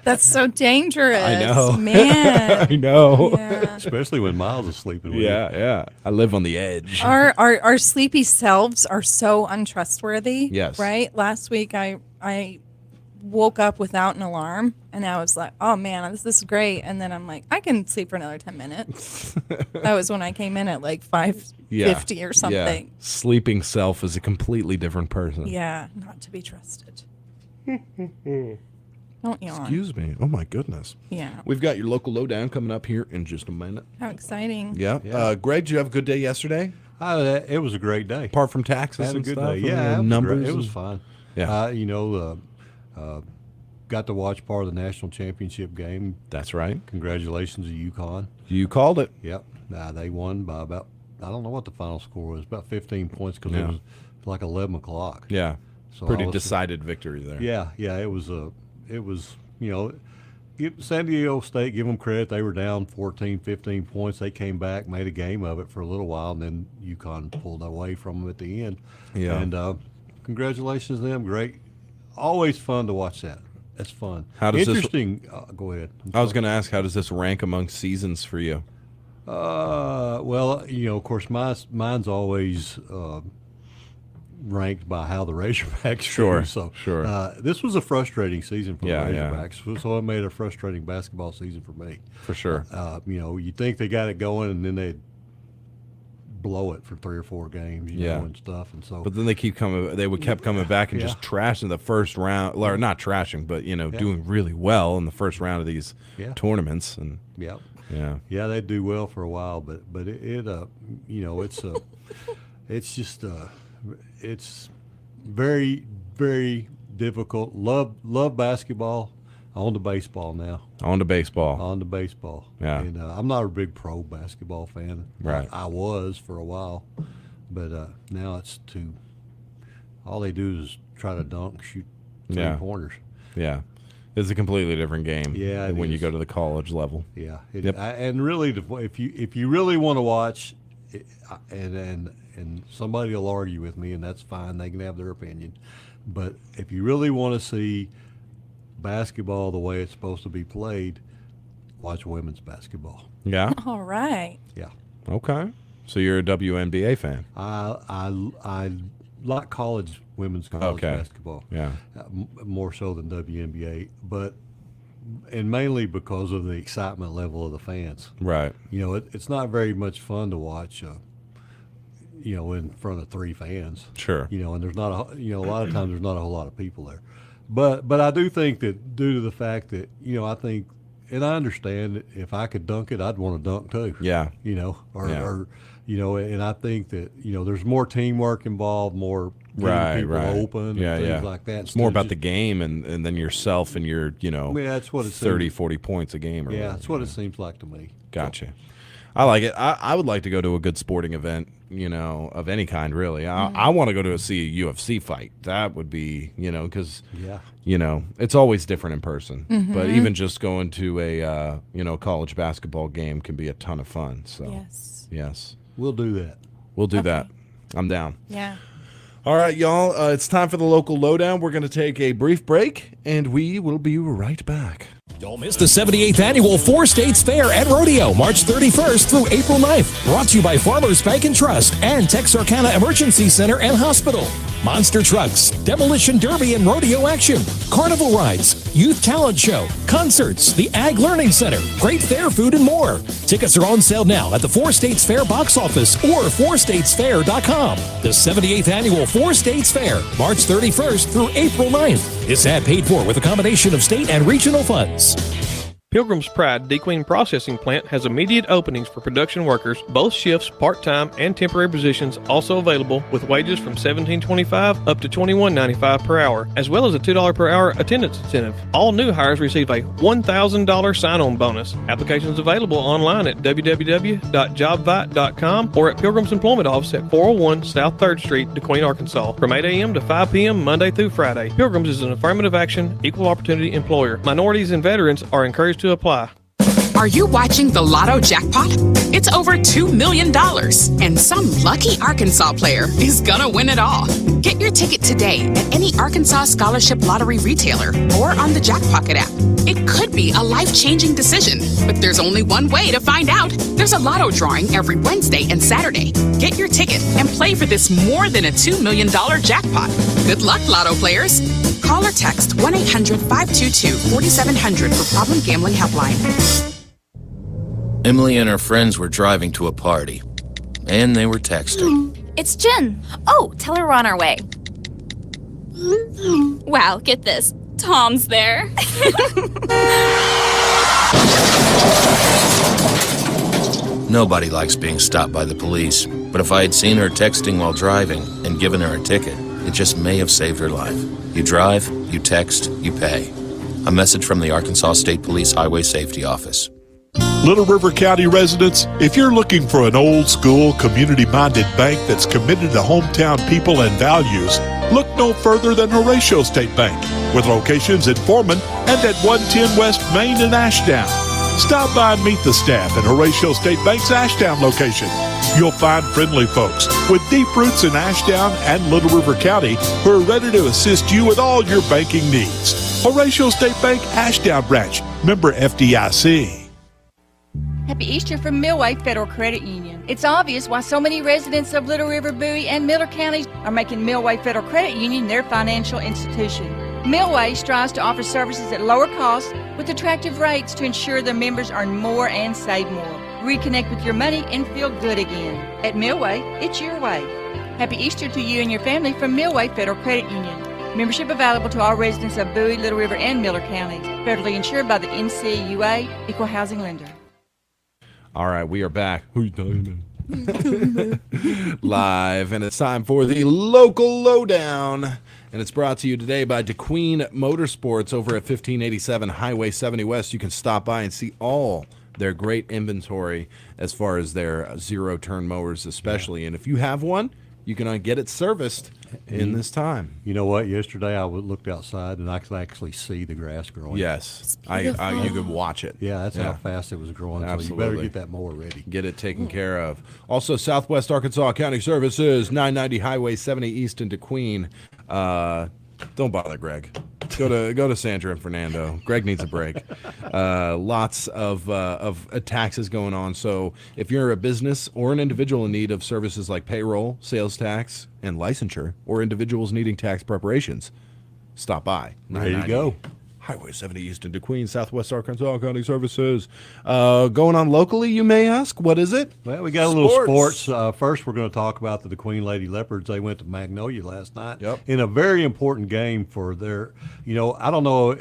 That's so dangerous. I know, Man. I know. Yeah. Especially when Miles is sleeping with Yeah, yeah. I live on the edge. Our sleepy selves are so untrustworthy. Yes. Right? Last week I woke up without an alarm and I was like, oh man, this is great. And then I'm like, I can sleep for another 10 minutes. That was when I came in at like 5:50 or something. Yeah. Sleeping self is a completely different person. Yeah, not to be trusted. Don't yawn. Excuse me. Oh my goodness. Yeah. We've got your local lowdown coming up here in just a minute. How exciting. Yeah. Greg, did you have a good day yesterday? It was a great day. Apart from taxes Had a and good stuff. day. and Yeah, the it was numbers. great. It was and- fun. Yeah. Got to watch part of the national championship game. That's right. Congratulations to UConn. You called it. Yep. They won by about, I don't know what the final score was, about 15 points because Yeah. it was like 11 o'clock. Yeah. So Pretty I was- decided victory there. Yeah, it was San Diego State, give them credit. They were down 14, 15 points. They came back, made a game of it for a little while, and then UConn pulled away from them at the end. Yeah. And congratulations to them. Great. Always fun to watch that. That's fun. How does this- Interesting. Go ahead. I was going to ask, how does this rank among seasons for you? Well, of course, mine's always ranked by how the Razorbacks Sure, do. So, sure. this was a frustrating season for Yeah, the yeah. Razorbacks, so it made a frustrating basketball season for me. For sure. You think they got it going, and then they'd blow it for 3 or 4 games, Yeah. and stuff. And so, But then they kept coming back and Yeah. just trashing the first round, or not trashing, but doing really well in the first round of these Yeah. tournaments. And yeah, yeah, they do well for a while, but it's very, very difficult. Love basketball, On to baseball now. On to baseball. On to baseball. Yeah. And I'm not a big pro basketball fan. Right. I was for a while, but now it's all they do is try to dunk, shoot three-pointers. Yeah. It's a completely different game. Yeah, when you go to the college level. Yeah. Yep. And really, if you really want to watch, and somebody will argue with me, and that's fine. They can have their opinion. But if you really want to see basketball the way it's supposed to be played, watch women's basketball. Yeah. All right. Yeah. Okay. So you're a WNBA fan. I like women's college basketball. Yeah. More so than WNBA, and mainly because of the excitement level of the fans. Right. It's not very much fun to watch. In front of 3 fans. Sure. And there's not a lot of times there's not a whole lot of people there. But I do think that due to the fact that, I think, and I understand if I could dunk it, I'd want to dunk too. Yeah. And I think that, there's more teamwork involved, more getting people open and things like that. It's more about the game and then yourself and your, that's what 30, 40 points a game. Or that's what it seems like to me. Gotcha. I like it. I would like to go to a good sporting event, of any kind, really. I want to go to see a UFC fight. That would be, because, it's always different in person. Mm-hmm. But even just going to a, college basketball game can be a ton of fun. So, yes. We'll do that. We'll do that. I'm down. Yeah. All right, y'all. It's time for the local lowdown. We're going to take a brief break, and we will be right back. Don't miss the 78th Annual Four States Fair and Rodeo, March 31st through April 9th. Brought to you by Farmers Bank and Trust and Texarkana Emergency Center and Hospital. Monster trucks, demolition derby and rodeo action, carnival rides, youth talent show, concerts, the Ag Learning Center, great fair food and more. Tickets are on sale now at the Four States Fair box office or fourstatesfair.com. The 78th Annual Four States Fair, March 31st through April 9th. This ad paid for with a combination of state and regional funds. Pilgrim's Pride Kdqn Processing Plant has immediate openings for production workers, both shifts, part-time and temporary positions also available with wages from $17.25 up to $21.95 per hour, as well as a $2 per hour attendance incentive. All new hires receive a $1,000 sign-on bonus. Applications available online at www.jobvite.com or at Pilgrim's Employment Office at 401 South 3rd Street, Kdqn, Arkansas, from 8 a.m. to 5 p.m. Monday through Friday. Pilgrim's is an affirmative action, equal opportunity employer. Minorities and veterans are encouraged to apply. Are you watching the Lotto jackpot? It's over $2 million, and some lucky Arkansas player is gonna win it all. Get your ticket today at any Arkansas Scholarship Lottery retailer or on the Jackpocket app. It could be a life-changing decision, but there's only one way to find out. There's a Lotto drawing every Wednesday and Saturday. Get your ticket and play for this more than a $2 million jackpot. Good luck, Lotto players. Call or text 1-800-522-4700 for Problem Gambling Helpline. Emily and her friends were driving to a party, and they were texting. It's Jen. Oh, tell her we're on our way. Wow, get this. Tom's there. Nobody likes being stopped by the police, but if I had seen her texting while driving and given her a ticket, it just may have saved her life. You drive, you text, you pay. A message from the Arkansas State Police Highway Safety Office. Little River County residents, if you're looking for an old-school, community-minded bank that's committed to hometown people and values, look no further than Horatio State Bank, with locations in Foreman and at 110 West Main in Ashdown. Stop by and meet the staff at Horatio State Bank's Ashdown location. You'll find friendly folks with deep roots in Ashdown and Little River County who are ready to assist you with all your banking needs. Horatio State Bank Ashdown Branch, member FDIC. Happy Easter from Millway Federal Credit Union. It's obvious why so many residents of Little River, Bowie, and Miller counties are making Millway Federal Credit Union their financial institution. Millway strives to offer services at lower costs with attractive rates to ensure their members earn more and save more. Reconnect with your money and feel good again. At Millway, it's your way. Happy Easter to you and your family from Millway Federal Credit Union. Membership available to all residents of Bowie, Little River, and Miller counties. Federally insured by the NCUA, Equal Housing Lender. All right, we are back. Who's talking about? Live, and it's time for the local lowdown. And it's brought to you today by Kdqn Motorsports over at 1587 Highway 70 West. You can stop by and see all their great inventory as far as their zero-turn mowers especially. And if you have one, you can get it serviced in this time. You know what? Yesterday I looked outside and I could actually see the grass growing. Yes, you could watch it. Yeah, that's how fast it was growing. Absolutely. So you better get that mower ready. Get it taken care of. Also, Southwest Arkansas County Services, 990 Highway 70 East in Kdqn. Don't bother Greg. Go to Sandra and Fernando. Greg needs a break. Lots of taxes going on. So if you're a business or an individual in need of services like payroll, sales tax, and licensure, or individuals needing tax preparations, stop by. There you go. Highway 70 East in Kdqn, Southwest Arkansas County Services. Going on locally, you may ask. What is it? Well, we got a little sports. First, we're going to talk about the Kdqn Lady Leopards. They went to Magnolia last night in a very important game for their, I don't know,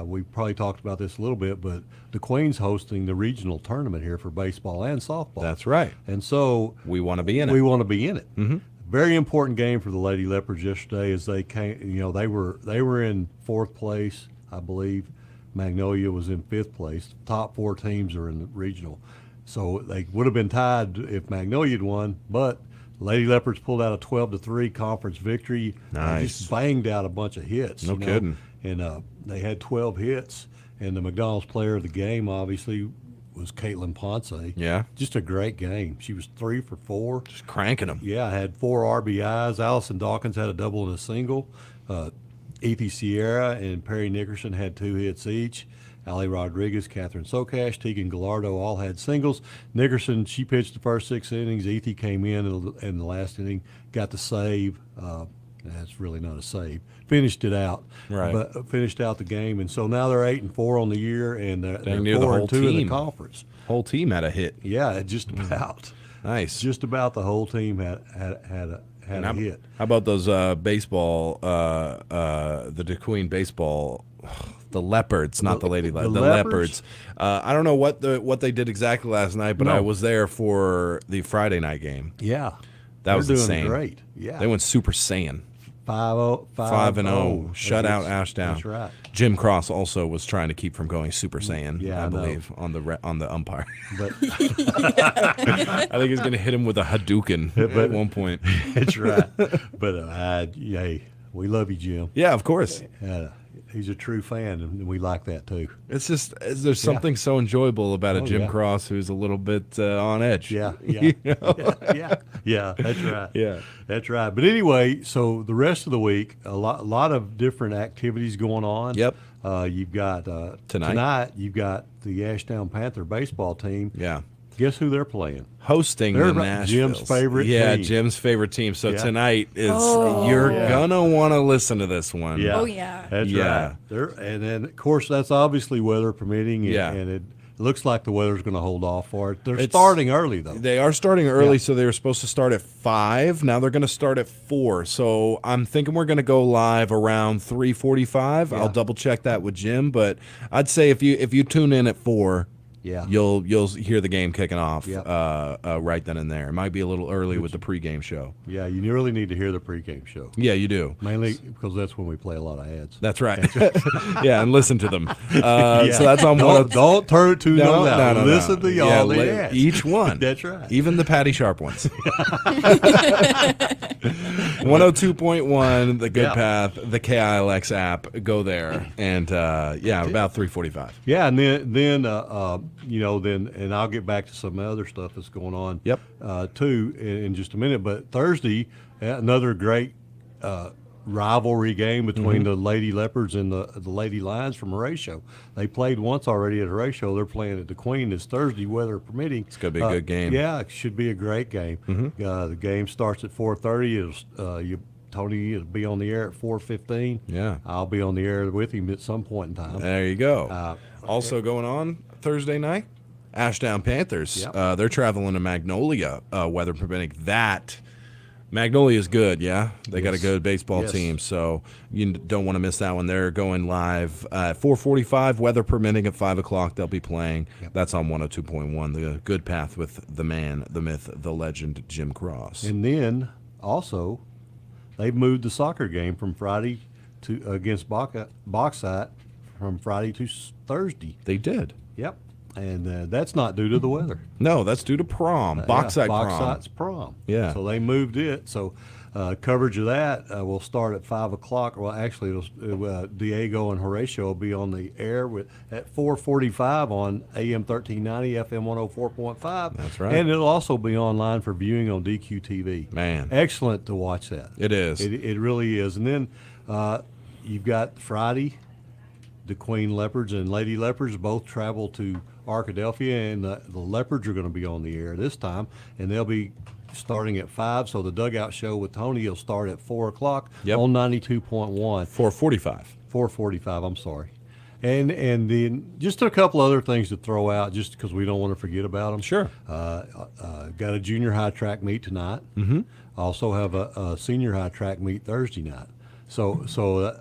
we probably talked about this a little bit, but the Queen's hosting the regional tournament here for baseball and softball. That's right. And so we want to be in it. We want to be in it. Mm-hmm. Very important game for the Lady Leopards yesterday as they came, they were in fourth place, I believe. Magnolia was in fifth place. The top four teams are in the regional. So they would have been tied if Magnolia had won, but Lady Leopards pulled out a 12-3 conference victory. Nice. Just banged out a bunch of hits. No kidding. And they had 12 hits. And the McDonald's player of the game, obviously, was Caitlin Ponce. Yeah. Just a great game. She was 3 for 4. Just cranking them. Yeah, had 4 RBIs. Allison Dawkins had a double and a single. Ethy Sierra and Perry Nickerson had 2 hits each. Ali Rodriguez, Catherine Sokash, Tegan Gallardo all had singles. Nickerson, she pitched the first 6 innings. Ethy came in the last inning, got the save. That's really not a save. Finished it out. Right. But finished out the game. And so now they're 8-4 on the year, and they're near the whole 4-2 in the team. conference. Whole team had a hit. Yeah, just about. Nice. Just about the whole team had a hit. How about those baseball, the Kdqn baseball, the Leopards, not the Lady Leopards, the Leopards. I don't know what they did exactly last night, but I was there for the Friday night game. Yeah. That was doing insane. Great. Yeah. They went Super Saiyan. 5-0. Shut out Ashdown. That's right. Jim Cross also was trying to keep from going Super Saiyan, Yeah, I believe, on the umpire. But I think he's going to hit him with a Hadouken at one point. That's right. But hey, we love you, Jim. Yeah, of course. He's a true fan, and we like that too. It's just there's something so enjoyable about a Jim Cross who's a little bit on edge. Yeah, You know? yeah. That's right. Yeah, that's right. But anyway, so the rest of the week, a lot of different activities going on. Yep. You've got tonight. You've got the Ashdown Panther baseball team. Yeah. Guess who they're playing? Hosting They're the Nashville. Jim's favorite Yeah, team. Jim's favorite team. So Yeah. tonight is you're gonna want to listen to this one. Yeah. Oh, yeah. That's Yeah. right. And then, of course, that's obviously weather permitting. And it looks like the weather's going to hold off for it. They're starting early, though. They are starting early, Yeah. so they were supposed to start at 5. Now they're going to start at 4. So I'm thinking we're going to go live around 3:45. I'll double check that with Jim, but I'd say if you tune in at 4. Yeah. You'll hear the game kicking off Yep. right then and there. It might be a little early with the pregame show. Yeah, you really need to hear the pregame show. Yeah, you do. Mainly because that's when we play a lot of ads. That's right. Yeah, and listen to them. So that's on Don't turn it too no, loud. no. Listen to all the ads. Each one. That's right. Even the Patty Sharp ones. 102.1, the Good Path, the KILX app. Go there. And about 3:45. Yeah, and then and I'll get back to some other stuff that's going on. Yep. Too in just a minute. But Thursday, another great rivalry game between the Lady Leopards and the Lady Lions from Horatio. They played once already at Horatio. They're playing at Kdqn this Thursday, weather permitting. It's gonna be a good game. Yeah, it should be a great game. The game starts at 4:30. Tony will be on the air at 4:15. Yeah. I'll be on the air with him at some point in time. There you go. Also going on Thursday night, Ashdown Panthers. Yep. They're traveling to Magnolia, weather permitting. Magnolia is good, yeah? They got a good baseball team, so you don't want to miss that one. They're going live at 4:45, weather permitting at 5 o'clock. They'll be playing. That's on 102.1, the Good Path with the man, the myth, the legend, Jim Cross. And then also, They've moved the soccer game from Friday to against Bauxite from Friday to Thursday. They did. Yep. And that's not due to the weather. No, that's due to prom. Bauxite prom. Bauxite's prom. Yeah. So they moved it. So coverage of that will start at 5 o'clock. Well, actually, Diego and Horatio will be on the air at 4:45 on AM 1390, FM 104.5. That's right. And it'll also be online for viewing on DQ-TV. Man. Excellent to watch that. It is. It really is. And then you've got Friday. The Queen Leopards and Lady Leopards both travel to Arkadelphia, and the Leopards are going to be on the air this time, and they'll be starting at 5. So the Dugout Show with Tony will start at 4 o'clock on 92.1. 4:45. 4:45. I'm sorry. And then just a couple other things to throw out, just because we don't want to forget about them. Sure. Got a junior high track meet tonight. Mm-hmm. Also have a senior high track meet Thursday night. So.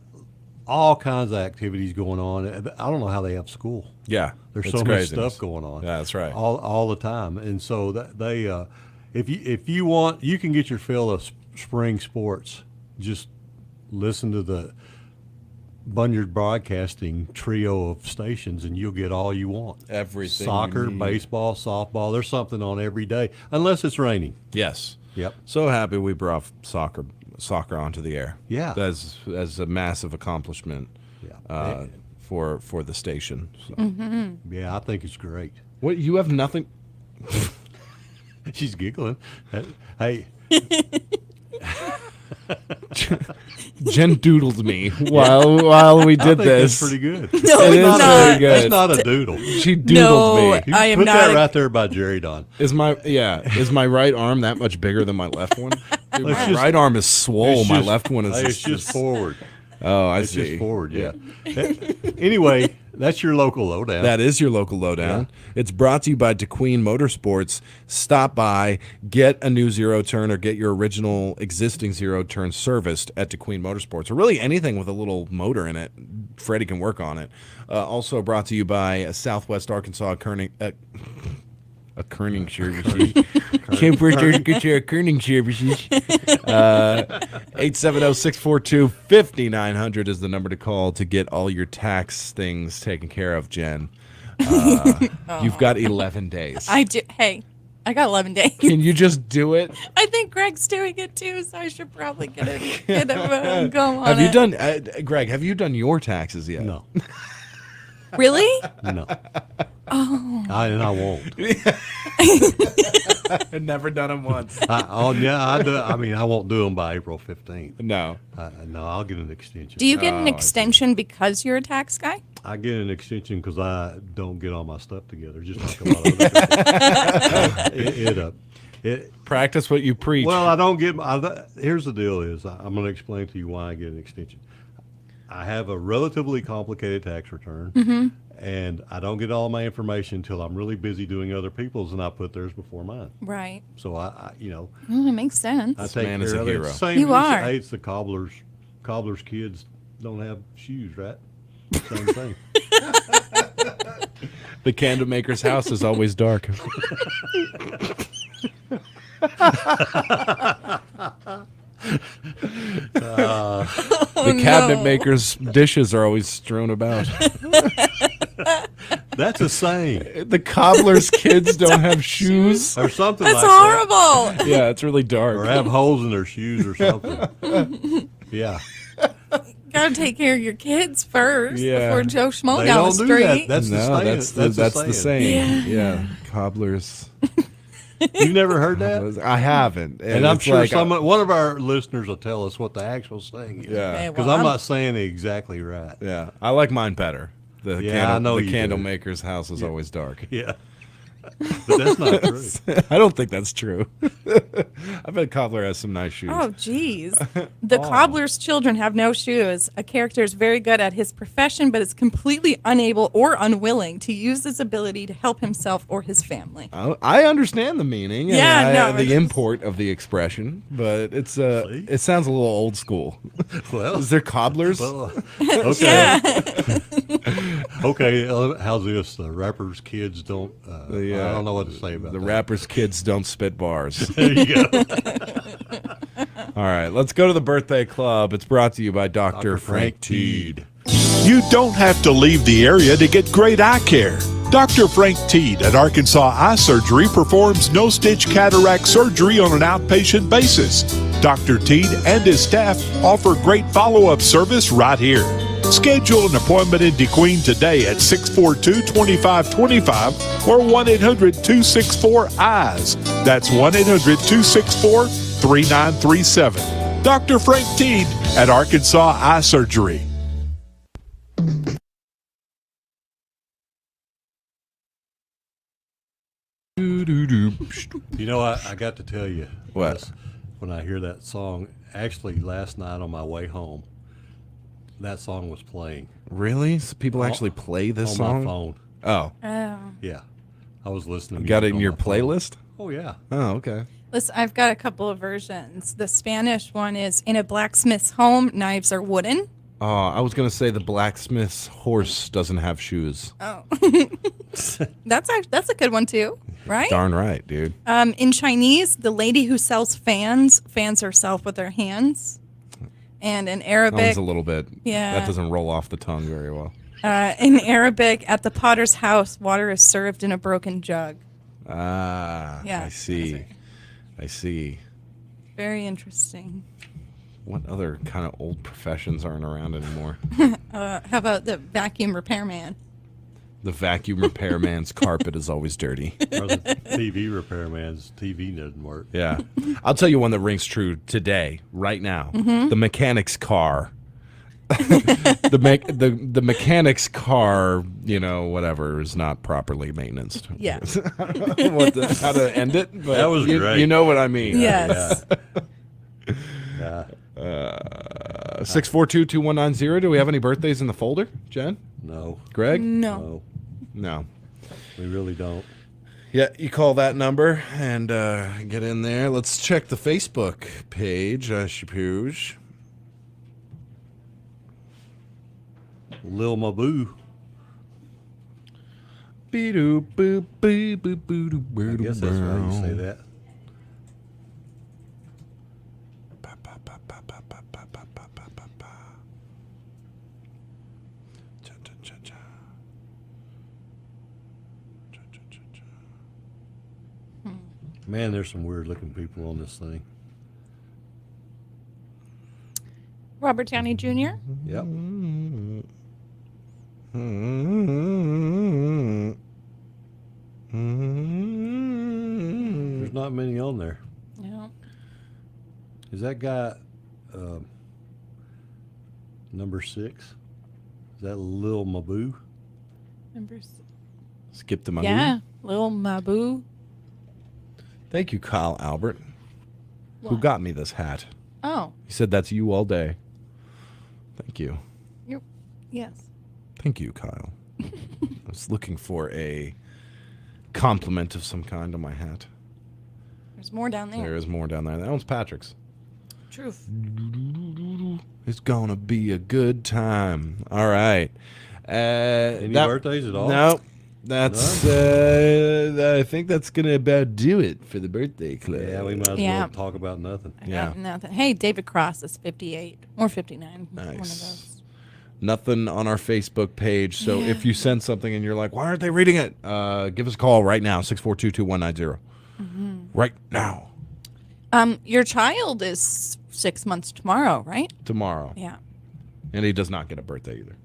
All kinds of activities going on. I don't know how they have school. Yeah, there's so much stuff going on. Yeah, that's right. All the time, and so they, if you want, you can get your fill of spring sports. Just listen to the Bunyard Broadcasting trio of stations, and you'll get all you want. Everything. Soccer, you need. baseball, softball. There's something on every day, unless it's raining. Yes. Yep. So happy we brought soccer onto the air. Yeah. As a massive accomplishment. Yeah. For the station. So. Mm-hmm. Yeah, I think it's great. What, you have nothing? She's giggling. Hey. Jen doodled me while we did this. That's pretty good. No, it it's is not. pretty good. That's not a doodle. She doodled me. You I am put not that a- right there by Jerry Don. Is my right arm that much bigger than my left one? Dude, my just- right arm is swole. My left one is. Hey, it's just forward. Oh, I It's see. just forward, yeah. Anyway, that's your local lowdown. That is your local lowdown. Yeah. It's brought to you by Kdqn Motorsports. Stop by, get a new zero turn, or get your original existing zero turn serviced at Kdqn Motorsports, or really anything with a little motor in it. Freddie can work on it. Also brought to you by Southwest Arkansas Kerning. A Kerning services. Can't get your Kerning services. 870-642-5900 is the number to call to get all your tax things taken care of, Jen. You've got 11 days. I do. Hey, I got 11 days. Can you just do it? I think Greg's doing it too, so I should probably get him go on Have you it. done, Greg, have you done your taxes yet? No. Really? No. Oh. And I won't. I've never done them once. I mean, I won't do them by April 15th. No. No, I'll get an extension. Do you get an extension because you're a tax guy? I get an extension because I don't get all my stuff together, just like a lot of other people. Practice what you preach. Well, I don't get. Here's the deal: is I'm going to explain to you why I get an extension. I have a relatively complicated tax return, Mm-hmm. and I don't get all my information until I'm really busy doing other people's, and I put theirs before mine. Right. So I you know, It makes sense. I take man is care a of it. hero. Same, You are. Hey, it's the cobbler's kids don't have shoes, right? Same thing. The candle maker's house is always dark. The cabinet maker's dishes are always strewn about. That's a saying. The cobbler's kids don't have shoes. Or something That's like that. horrible. Yeah, it's really dark. Or have holes in their shoes or something. Yeah. Gotta take care of your kids first Yeah. before Joe Schmo They down don't the do that. street. That's the No, saying. that's the saying. Yeah. Cobblers. You've never heard that? I haven't. And I'm it's sure like, one of our listeners will tell us what the actual saying is. Yeah. Okay, Because well, I'm not saying it exactly right. Yeah, I like mine better. The Yeah, I know you candle do. maker's house is always dark. Yeah. But that's not true. I don't think that's true. I bet Cobbler has some nice shoes. Oh, geez. The cobbler's children have no shoes. A character is very good at his profession, but is completely unable or unwilling to use his ability to help himself or his family. I understand the meaning. Yeah, and no, the it's- import of the expression, but it's it sounds a little old school. Well, is there cobblers? Well, okay. Okay, how's this? The rappers' kids don't. I don't know what to say about the that. rappers' kids don't spit bars. There you go. All right, let's go to the birthday club. It's brought to you by Dr. Frank Teed. You don't have to leave the area to get great eye care. Dr. Frank Teed at Arkansas Eye Surgery performs no-stitch cataract surgery on an outpatient basis. Dr. Teed and his staff offer great follow-up service right here. Schedule an appointment in Kdqn today at 642-2525 or 1-800-264-EYES. That's 1-800-264-3937. Dr. Frank Teed at Arkansas Eye Surgery. You know, I got to tell you, what? When I hear that song, actually last night on my way home, that song was playing. Really? So people actually play this song? On my phone. Oh. Yeah. I was listening. Got it in on your my phone. playlist? Oh, yeah. Oh, okay. Listen, I've got a couple of versions. The Spanish one is, in a blacksmith's home, knives are wooden. Oh, I was going to say the blacksmith's horse doesn't have shoes. Oh. That's a good one, too, right? Darn right, dude. In Chinese, the lady who sells fans herself with her hands. And in Arabic... That was a little bit... Yeah. That doesn't roll off the tongue very well. In Arabic, at the potter's house, water is served in a broken jug. Ah, Yeah. I see. I see. Very interesting. What other kind of old professions aren't around anymore? How about the vacuum repairman? The vacuum repairman's carpet is always dirty. Or the TV repairman's TV doesn't work. Yeah. I'll tell you one that rings true today, right now. Mhm. The mechanic's car. the mechanic's car, whatever, is not properly maintained. Yeah. I don't know how to end it, but That was great. You know what I mean. Yes. Yeah. 642-2190. Do we have any birthdays in the folder, Jen? No. Greg? No. No. We really don't. Yeah, you call that number and get in there. Let's check the Facebook page, I suppose. Lil Maboo. I I guess that's how you say that. Man, there's some weird looking people on this thing. Robert Downey Jr.? Yep. There's not many on there. No. Is that guy number 6? Is that Lil Maboo? Skip the money. Yeah, Lil Maboo. Thank you, Kyle Albert, who What? got me this hat. Oh, He said that's you all day. Thank you. yes. Thank you, Kyle. I was looking for a compliment of some kind on my hat. There's more down there. There is more down there. That one's Patrick's. Truth. It's gonna be a good time. All right. Any birthdays at all? No. That's I think that's gonna about do it for the birthday club. Yeah, we might as Yeah. well talk about nothing. I got nothing. Hey, David Cross is 58 or 59. One of Nice. those. Nothing on our Facebook page. So Yeah. if you send something and you're like, why aren't they reading it? Give us a call right now, 642-2190. Right now. Your child is 6 months tomorrow, right? Tomorrow. Yeah. And he does not get a birthday either.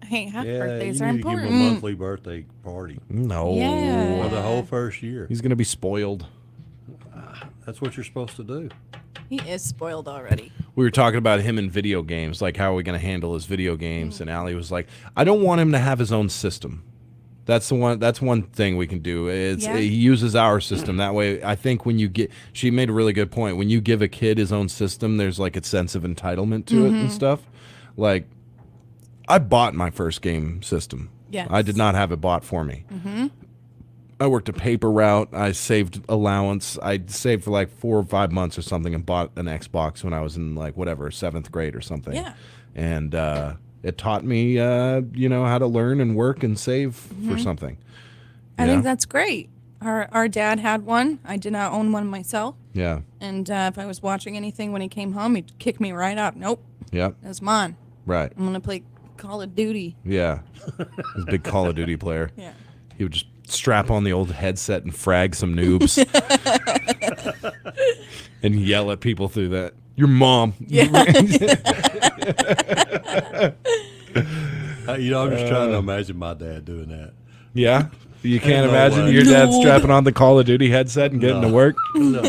Hey, half Yeah, birthdays you are need to give important. him a monthly birthday party. No. Yeah. For the whole first year. He's going to be spoiled. That's what you're supposed to do. He is spoiled already. We were talking about him in video games, like how are we going to handle his video games? And Allie was like, I don't want him to have his own system. That's one thing we can do. Yeah. He uses our system. That way, I think she made a really good point. When you give a kid his own system, there's like a sense of entitlement to it and stuff. Like, I bought my first game system. Yes. I did not have it bought for me. I worked a paper route. I saved allowance. I saved for like 4 or 5 months or something and bought an Xbox when I was in like 7th grade or something. Yeah. And it taught me, how to learn and work and save for something. I think that's great. Our dad had one. I did not own one myself. Yeah. And if I was watching anything when he came home, he'd kick me right out. Nope. Yep. It's mine. Right. I'm gonna play Call of Duty. Yeah. He's a big Call of Duty player. Yeah. He would just strap on the old headset and frag some noobs. And yell at people through that. Your mom. Yeah. I'm just trying to imagine my dad doing that. Yeah? You can't No imagine way. your dad No. strapping on the Call of Duty headset and getting to work? No,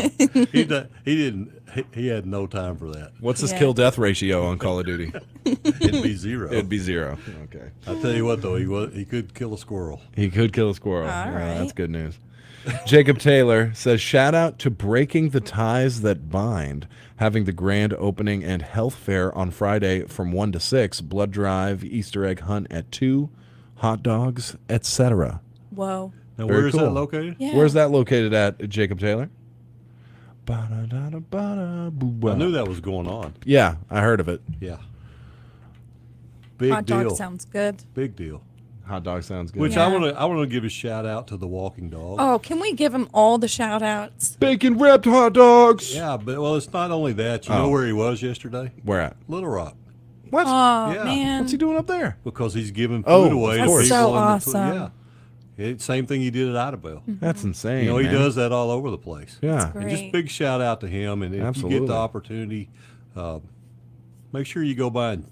he didn't. He had no time for that. What's his Yeah. kill-death ratio on Call of Duty? It'd be 0. It'd be 0. Okay. I'll tell you what, though, he could kill a squirrel. He could kill a squirrel. All right. That's good news. Jacob Taylor says, shout out to Breaking the Ties That Bind, having the grand opening and health fair on Friday from 1 to 6, blood drive, Easter egg hunt at 2, hot dogs, etc. Whoa. Now, Very where is that cool. located? Yeah. Where's that located at, Jacob Taylor? I knew that was going on. Yeah, I heard of it. Yeah. Big Hot deal. dog sounds good. Big deal. Hot dog sounds good. Which Yeah. I want to give a shout out to the Walking Dog. Oh, can we give him all the shout outs? Bacon wrapped hot dogs. Yeah, but it's not only that. You Oh. know where he was yesterday? Where at? Little Rock. What? Oh, Yeah. man. What's he doing up there? Because he's giving food Oh, away of to course. people. So in the awesome. yeah. Same thing he did at Idabel. That's insane. You know, he man. does that all over the place. Yeah. And just Great. big shout out to him. And if you Absolutely. get the opportunity, make sure you go by and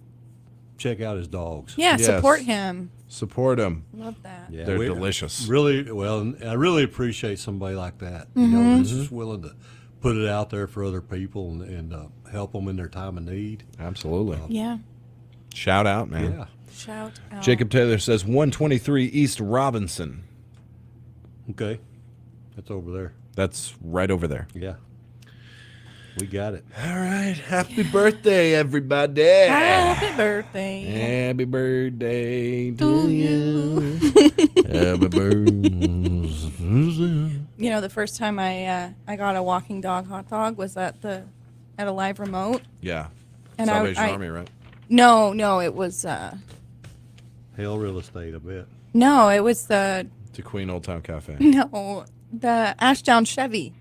check out his dogs. Yeah, Yes. support him. Support him. Love that. Yeah, They're delicious. Really, well, and I really appreciate somebody like that. You know, who's just willing to put it out there for other people and help them in their time of need. Absolutely. Yeah. Shout out, man. Yeah. Shout out. Jacob Taylor says 123 East Robinson. Okay. That's over there. That's right over there. Yeah. We got it. All right. Happy birthday, everybody. Happy birthday. Happy birthday to you. Happy birthday. You know, the first time I got a walking dog hot dog was at a live remote. Yeah. And Salvation I- Army, right? No, it was Hell real estate, I bet. it was the To Queen Old Town Cafe. the Ashdown Chevy.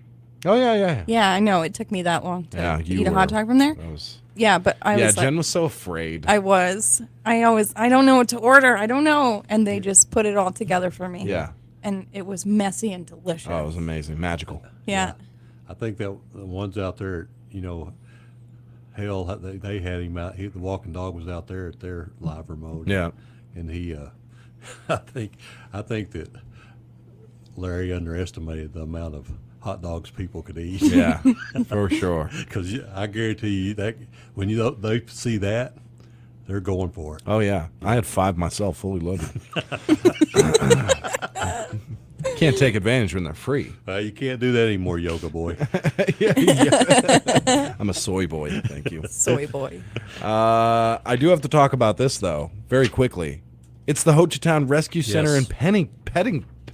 Oh, yeah. Yeah, I know. It took me that long to Yeah, you eat a hot were- dog from there. That was... Yeah, but I Yeah, was Jen like, was so afraid. I don't know what to order. I don't know. And they just put it all together for me. Yeah. And it was messy and delicious. Oh, it was amazing. Magical. Yeah. I think that the ones out there, you know, hell, they had him out. The walking dog was out there at their live remote. Yeah. And he, I think that Larry underestimated the amount of hot dogs people could eat. Yeah, for sure. Because I guarantee you that when they see that, they're going for it. Oh, yeah. I had 5 myself, fully loaded. Can't take advantage when they're free. You can't do that anymore, yoga boy. Yeah. I'm a soy boy. Thank you. Soy boy. I do have to talk about this, though, very quickly. It's the Ho Chi Town Rescue Center Yes. and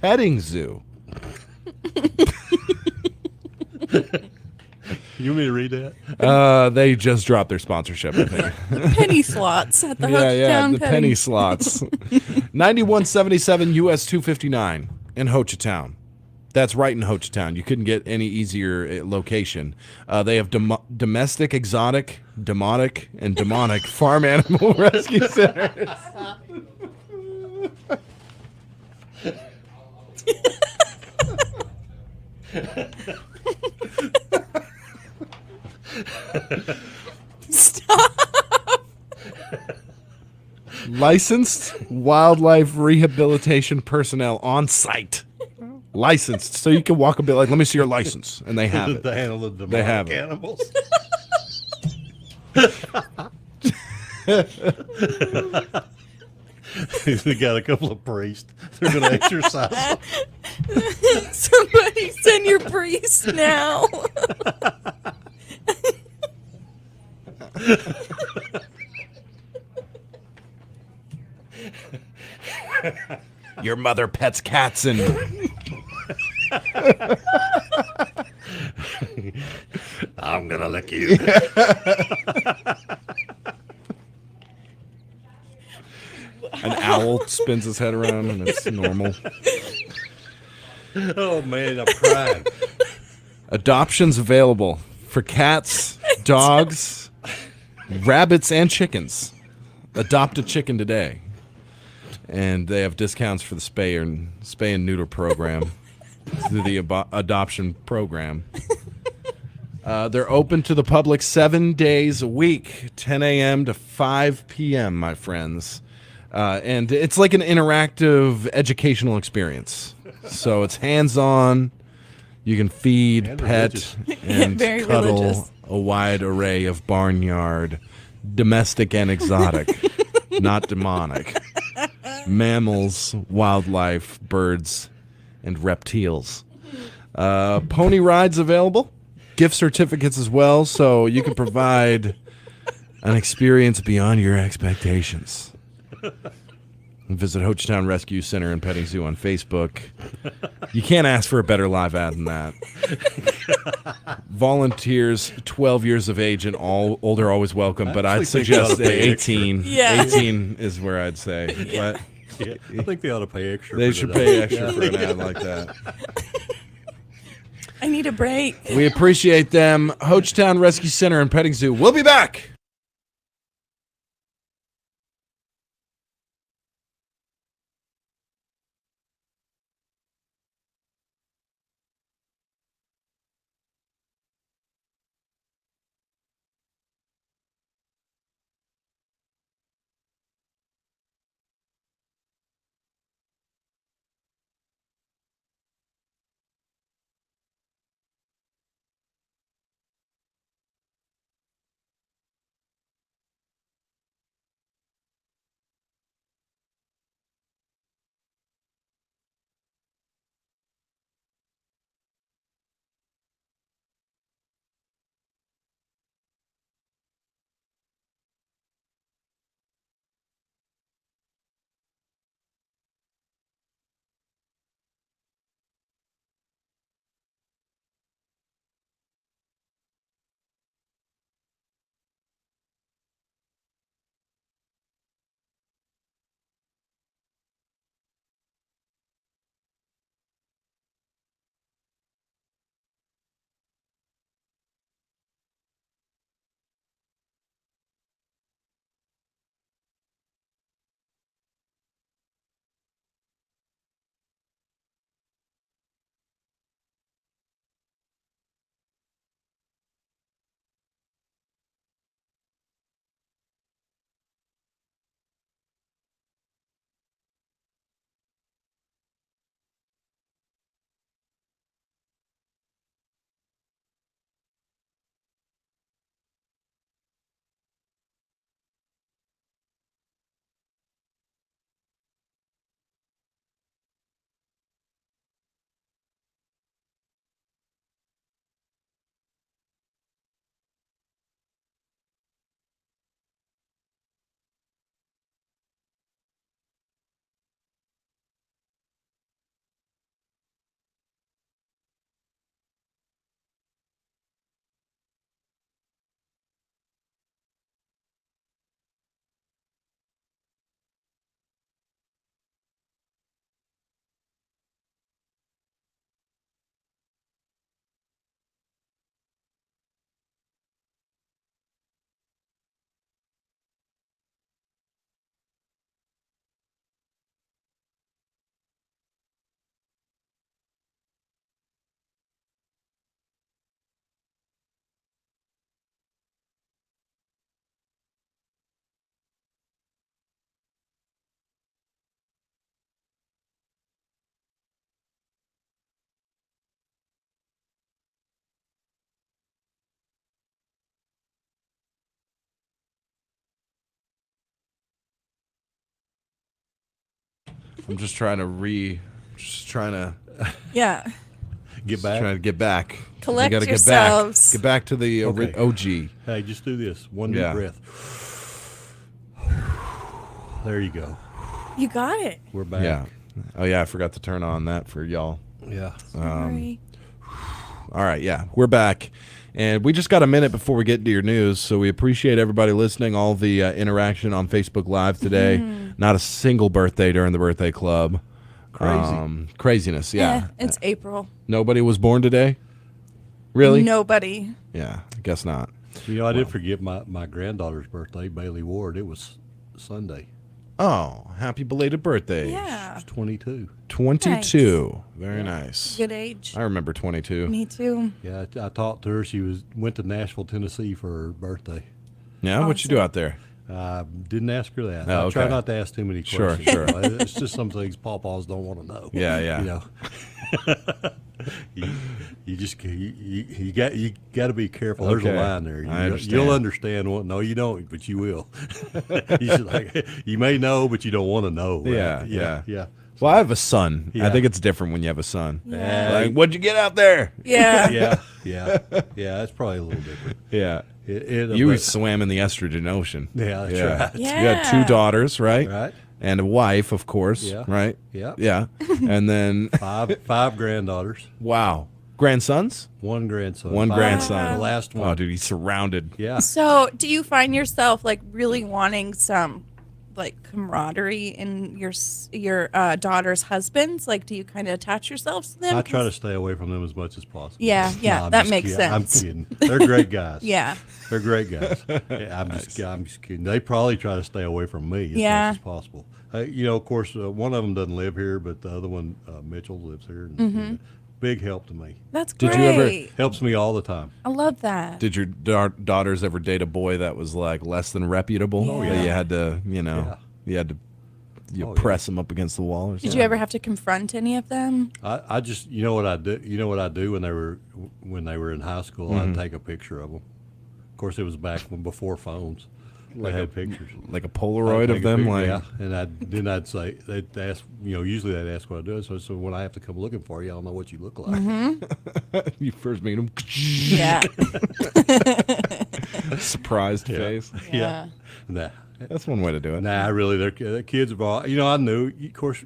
petting zoo. You want me to read that? They just dropped their sponsorship, I think. Penny slots at the Hochtown the penny slots. 9177 US 259 in Ho Chi Town. That's right in Ho Chi Town. You couldn't get any easier location. They have domestic, exotic, demonic, and demonic farm animal rescue centers. Stop. Licensed wildlife rehabilitation personnel on site. Licensed, so you can walk a bit like, let me see your license, and they have it. To handle the They have demonic it. animals. We got a couple of priests. They're going to exercise. Somebody send your priest now. Your mother pets cats and I'm going to lick you. an owl spins his head around, and it's normal. Oh, man, I'm crying. Adoptions available for cats, dogs, rabbits, and chickens. Adopt a chicken today. And they have discounts for the spay and neuter program through the adoption program. They're open to the public 7 days a week, 10 a.m. to 5 p.m., my friends. And it's like an interactive educational experience. So it's hands-on. You can feed, And pet, religious. and Very cuddle religious. a wide array of barnyard, domestic and exotic, not demonic, mammals, wildlife, birds, and reptiles. Pony rides available, gift certificates as well, so you can provide an experience beyond your expectations. Visit Hochtown Rescue Center and Petting Zoo on Facebook. You can't ask for a better live ad than that. Volunteers 12 years of age and older always welcome, but I'd actually think they ought suggest to pay 18. extra. Yeah. 18 is where I'd say. But Yeah, I think they ought to pay extra. they for should the pay dog. extra for an ad like that. I need a break. We appreciate them. Hochtown Rescue Center and Petting Zoo. We'll be back. I'm just trying to Yeah. Get back. Trying to get back. Collect We gotta yourselves. Get back to the Okay. OG. Hey, just do this. One deep Yeah. breath. There you go. You got it. We're back. Yeah. Oh yeah, I forgot to turn on that for y'all. Yeah. Sorry. All right, yeah, we're back. And we just got a minute before we get into your news, so we appreciate everybody listening, all the interaction on Facebook Live today. Not a single birthday during the birthday club. Craziness, yeah. It's April. Nobody was born today? Really? Nobody. Yeah, I guess not. You know, I did forget my granddaughter's birthday, Bailey Ward. It was Sunday. Oh, happy belated birthday. Yeah. She's 22. 22. Very nice. Good age. I remember 22. Me too. Yeah, I talked to her. She went to Nashville, Tennessee for her birthday. Yeah, what'd you do out there? Didn't ask her that. Oh, I try okay. not to ask too many Sure, questions. sure. It's just some things pawpaws don't want to know. Yeah. You know, you got to be careful. There's Okay. a line there. I understand. You'll understand what. No, you don't, but you will. You may know, but you don't want to know. Right? Yeah. Well, I have a son. I Yeah. think it's different when you have a son. Yeah. Like, what'd you get out there? Yeah. Yeah. That's probably a little different. Yeah. But- swam in the estrogen ocean. Yeah, that's right. You had 2 daughters, right? Right. And a wife, of course. Yeah. Right? Yeah. Yeah. And then five granddaughters. Wow. Grandsons? One grandson. One Five. grandson. The last one. Oh, dude, he's surrounded. Yeah. So, do you find yourself like really wanting some like camaraderie in your daughter's husbands? Like, do you kind of attach yourselves to them? I try to stay away from them as much as possible. Yeah, I'm that just makes kidding. sense. I'm kidding. They're great guys. Yeah. They're great guys. Yeah, I'm just kidding. They probably try to stay away from me as much as possible. You know, of course, one of them doesn't live here, but the other one, Mitchell, lives here. And, big help to me. That's Did great. you ever helps me all the time? I love that. Did your daughters ever date a boy that was like less than reputable? Oh, That yeah. you had to, you had to press him up against the wall or something? Did you ever have to confront any of them? I just, you know what I do? You know what I do when they were in high school? I'd take a picture of them. Of course, it was back before phones. They had pictures, like a Polaroid of them, yeah. And then I'd say they'd ask, usually they'd ask what I do. So when I have to come looking for you, I don't know what you look like. You first meet him. Yeah. Surprised face. Yeah. Nah. That's one way to do it. Nah, really, their kids have all. I knew. Of course,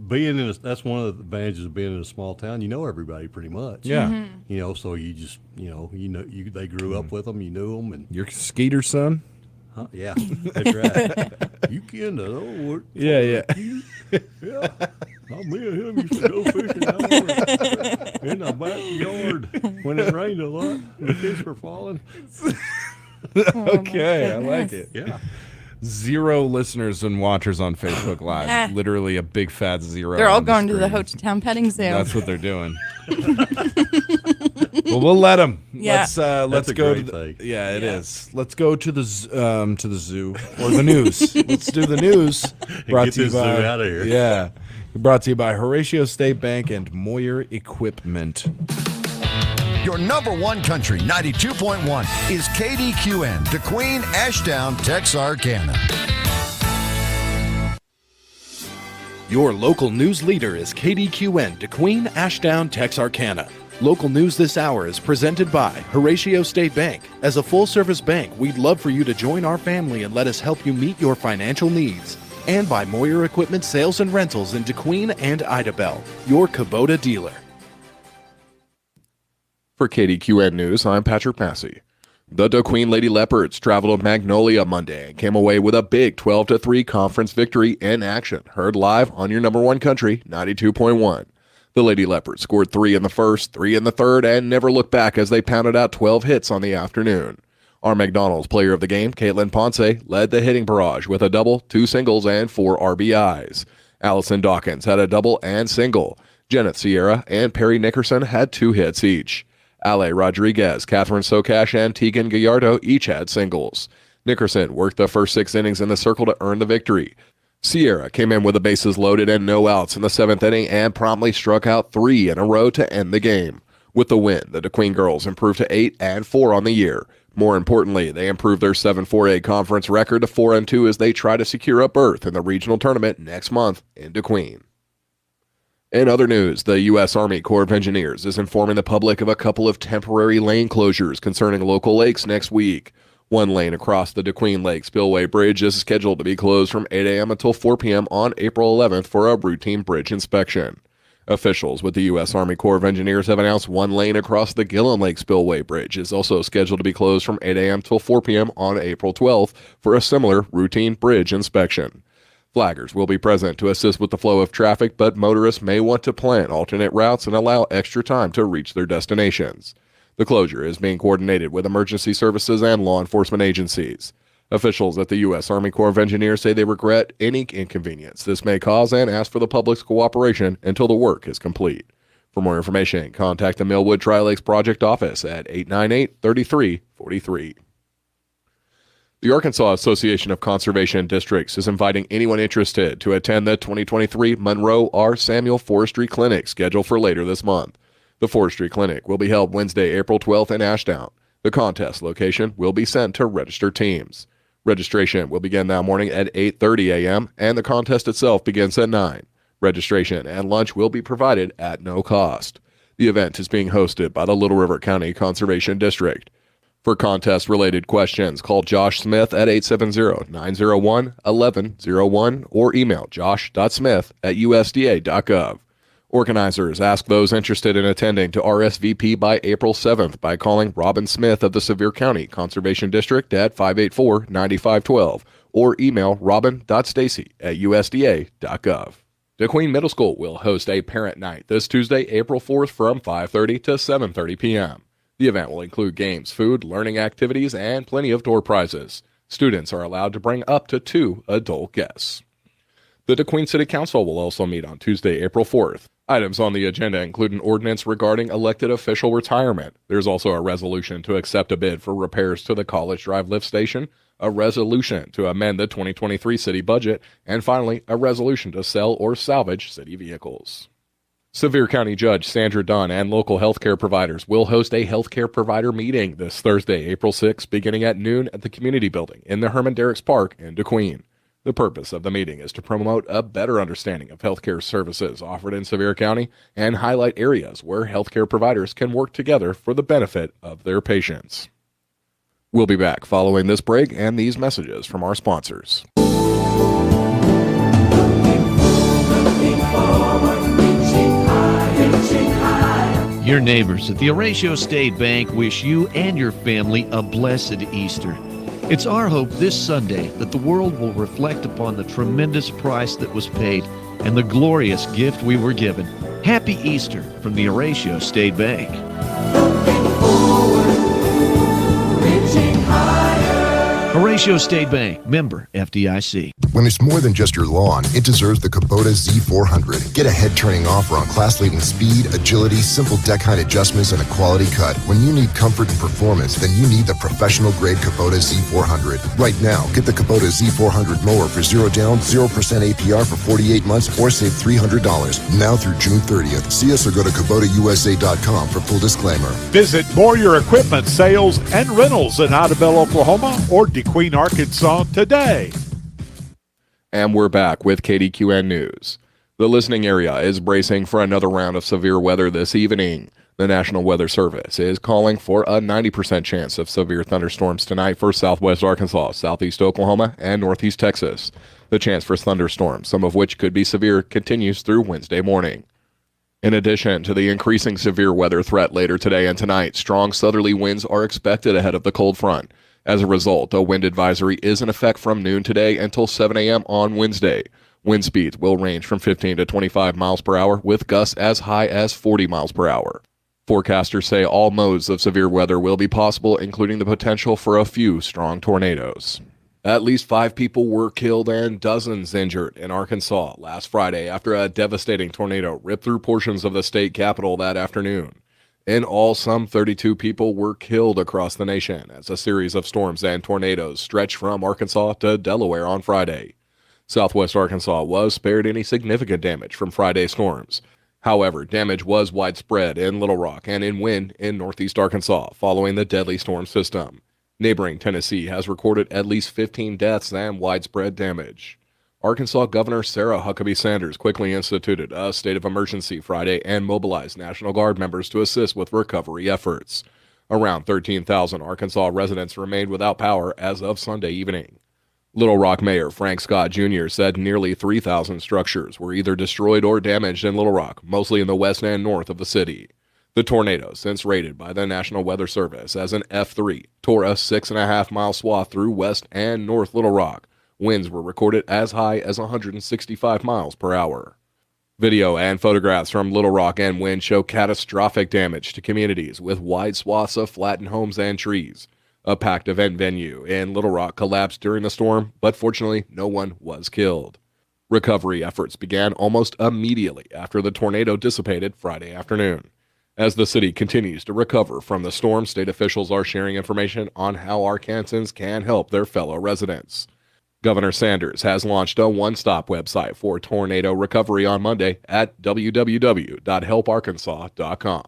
that's one of the advantages of being in a small town. You know everybody pretty much. Yeah. So you just they grew up with them. You knew them, and Your Skeeter's son? huh? Yeah, that's right. You can know. Yeah. Yeah. Me and him used to go fishing out in the backyard when it rained a lot. The fish were falling. Okay, I like it. Yeah. 0 listeners and watchers on Facebook Live. Literally a big fat 0. They're all on the going to the screen. Hochtown petting zoo. That's what they're doing. Well, we'll let them. Yeah. Let's a go great to the, thing. yeah, it is. Let's go to the zoo or the news. Let's do the news. Get this zoo out of here. Yeah. Brought to you by Horatio State Bank and Moyer Equipment. Your number one country, 92.1, is KDQN, Kdqn, Ashdown, Texarkana. Your local news leader is KDQN, Kdqn, Ashdown, Texarkana. Local news this hour is presented by Horatio State Bank. As a full-service bank, we'd love for you to join our family and let us help you meet your financial needs. And by Moyer Equipment Sales and Rentals in Kdqn and Idabel, your Kubota dealer. For KDQN News, I'm Patrick Massey. The Kdqn Lady Leopards traveled to Magnolia Monday and came away with a big 12-3 conference victory in action. Heard live on your number one country, 92.1. The Lady Leopards scored 3 in the first, 3 in the third, and never looked back as they pounded out 12 hits on the afternoon. Our McDonald's player of the game, Caitlin Ponce, led the hitting barrage with a double, 2 singles, and 4 RBIs. Allison Dawkins had a double and single. Janet Sierra and Perry Nickerson had 2 hits each. Ale Rodriguez, Catherine Socash, and Tegan Gallardo each had singles. Nickerson worked the first 6 innings in the circle to earn the victory. Sierra came in with the bases loaded and no outs in the 7th inning and promptly struck out 3 in a row to end the game. With the win, the Kdqn girls improved to 8-4 on the year. More importantly, they improved their 7-4A conference record to 4-2 as they try to secure a berth in the regional tournament next month in Kdqn. In other news, the U.S. Army Corps of Engineers is informing the public of a couple of temporary lane closures concerning local lakes next week. One lane across the Kdqn Lake Spillway Bridge is scheduled to be closed from 8 a.m. until 4 p.m. on April 11th for a routine bridge inspection. Officials with the U.S. Army Corps of Engineers have announced one lane across the Gillen Lake Spillway Bridge is also scheduled to be closed from 8 a.m. till 4 p.m. on April 12th for a similar routine bridge inspection. Flaggers will be present to assist with the flow of traffic, but motorists may want to plan alternate routes and allow extra time to reach their destinations. The closure is being coordinated with emergency services and law enforcement agencies. Officials at the U.S. Army Corps of Engineers say they regret any inconvenience this may cause and ask for the public's cooperation until the work is complete. For more information, contact the Millwood Tri-Lakes Project Office at 898-3343. The Arkansas Association of Conservation Districts is inviting anyone interested to attend the 2023 Monroe R. Samuel Forestry Clinic scheduled for later this month. The Forestry Clinic will be held Wednesday, April 12th in Ashdown. The contest location will be sent to registered teams. Registration will begin that morning at 8:30 a.m., and the contest itself begins at 9. Registration and lunch will be provided at no cost. The event is being hosted by the Little River County Conservation District. For contest-related questions, call Josh Smith at 870-901-1101 or email josh.smith@usda.gov. Organizers ask those interested in attending to RSVP by April 7th by calling Robin Smith of the Sevier County Conservation District at 584-9512 or email robin.stacy@usda.gov. Kdqn Middle School will host a parent night this Tuesday, April 4th from 5:30 to 7:30 p.m. The event will include games, food, learning activities, and plenty of door prizes. Students are allowed to bring up to 2 adult guests. The Kdqn City Council will also meet on Tuesday, April 4th. Items on the agenda include an ordinance regarding elected official retirement. There's also a resolution to accept a bid for repairs to the College Drive lift station, a resolution to amend the 2023 city budget, and finally, a resolution to sell or salvage city vehicles. Sevier County Judge Sandra Dunn and local healthcare providers will host a healthcare provider meeting this Thursday, April 6th, beginning at noon at the Community Building in the Herman Derricks Park in Kdqn. The purpose of the meeting is to promote a better understanding of healthcare services offered in Sevier County and highlight areas where healthcare providers can work together for the benefit of their patients. We'll be back following this break and these messages from our sponsors. Your neighbors at the Horatio State Bank wish you and your family a blessed Easter. It's our hope this Sunday that the world will reflect upon the tremendous price that was paid and the glorious gift we were given. Happy Easter from the Horatio State Bank. Horatio State Bank, member FDIC. When it's more than just your lawn, it deserves the Kubota Z400. Get a head-turning offer on class-leading speed, agility, simple deck height adjustments, and a quality cut. When you need comfort and performance, then you need the professional-grade Kubota Z400. Right now, get the Kubota Z400 mower for 0 down, 0% APR for 48 months, or save $300. Now through June 30th. See us or go to KubotaUSA.com for full disclaimer. Visit Moyer Equipment Sales and Rentals in Idabel, Oklahoma, or Kdqn, Arkansas today. And we're back with Kdqn News. The listening area is bracing for another round of severe weather this evening. The National Weather Service is calling for a 90% chance of severe thunderstorms tonight for southwest Arkansas, southeast Oklahoma, and northeast Texas. The chance for thunderstorms, some of which could be severe, continues through Wednesday morning. In addition to the increasing severe weather threat later today and tonight, strong southerly winds are expected ahead of the cold front. As a result, a wind advisory is in effect from noon today until 7 a.m. on Wednesday. Wind speeds will range from 15 to 25 miles per hour, with gusts as high as 40 miles per hour. Forecasters say all modes of severe weather will be possible, including the potential for a few strong tornadoes. At least 5 people were killed and dozens injured in Arkansas last Friday after a devastating tornado ripped through portions of the state capital that afternoon. In all, some 32 people were killed across the nation as a series of storms and tornadoes stretched from Arkansas to Delaware on Friday. Southwest Arkansas was spared any significant damage from Friday's storms. However, damage was widespread in Little Rock and in Wynne in northeast Arkansas following the deadly storm system. Neighboring Tennessee has recorded at least 15 deaths and widespread damage. Arkansas Governor Sarah Huckabee Sanders quickly instituted a state of emergency Friday and mobilized National Guard members to assist with recovery efforts. Around 13,000 Arkansas residents remained without power as of Sunday evening. Little Rock Mayor Frank Scott Jr. said nearly 3,000 structures were either destroyed or damaged in Little Rock, mostly in the west and north of the city. The tornado, since rated by the National Weather Service as an F3, tore a 6.5-mile swath through west and north Little Rock, Winds were recorded as high as 165 miles per hour. Video and photographs from Little Rock and Wynn show catastrophic damage to communities with wide swaths of flattened homes and trees. A packed event venue in Little Rock collapsed during the storm, but fortunately no one was killed. Recovery efforts began almost immediately after the tornado dissipated Friday afternoon. As the city continues to recover from the storm, state officials are sharing information on how Arkansans can help their fellow residents. Governor Sanders has launched a one-stop website for tornado recovery on Monday at www.helparkansas.com.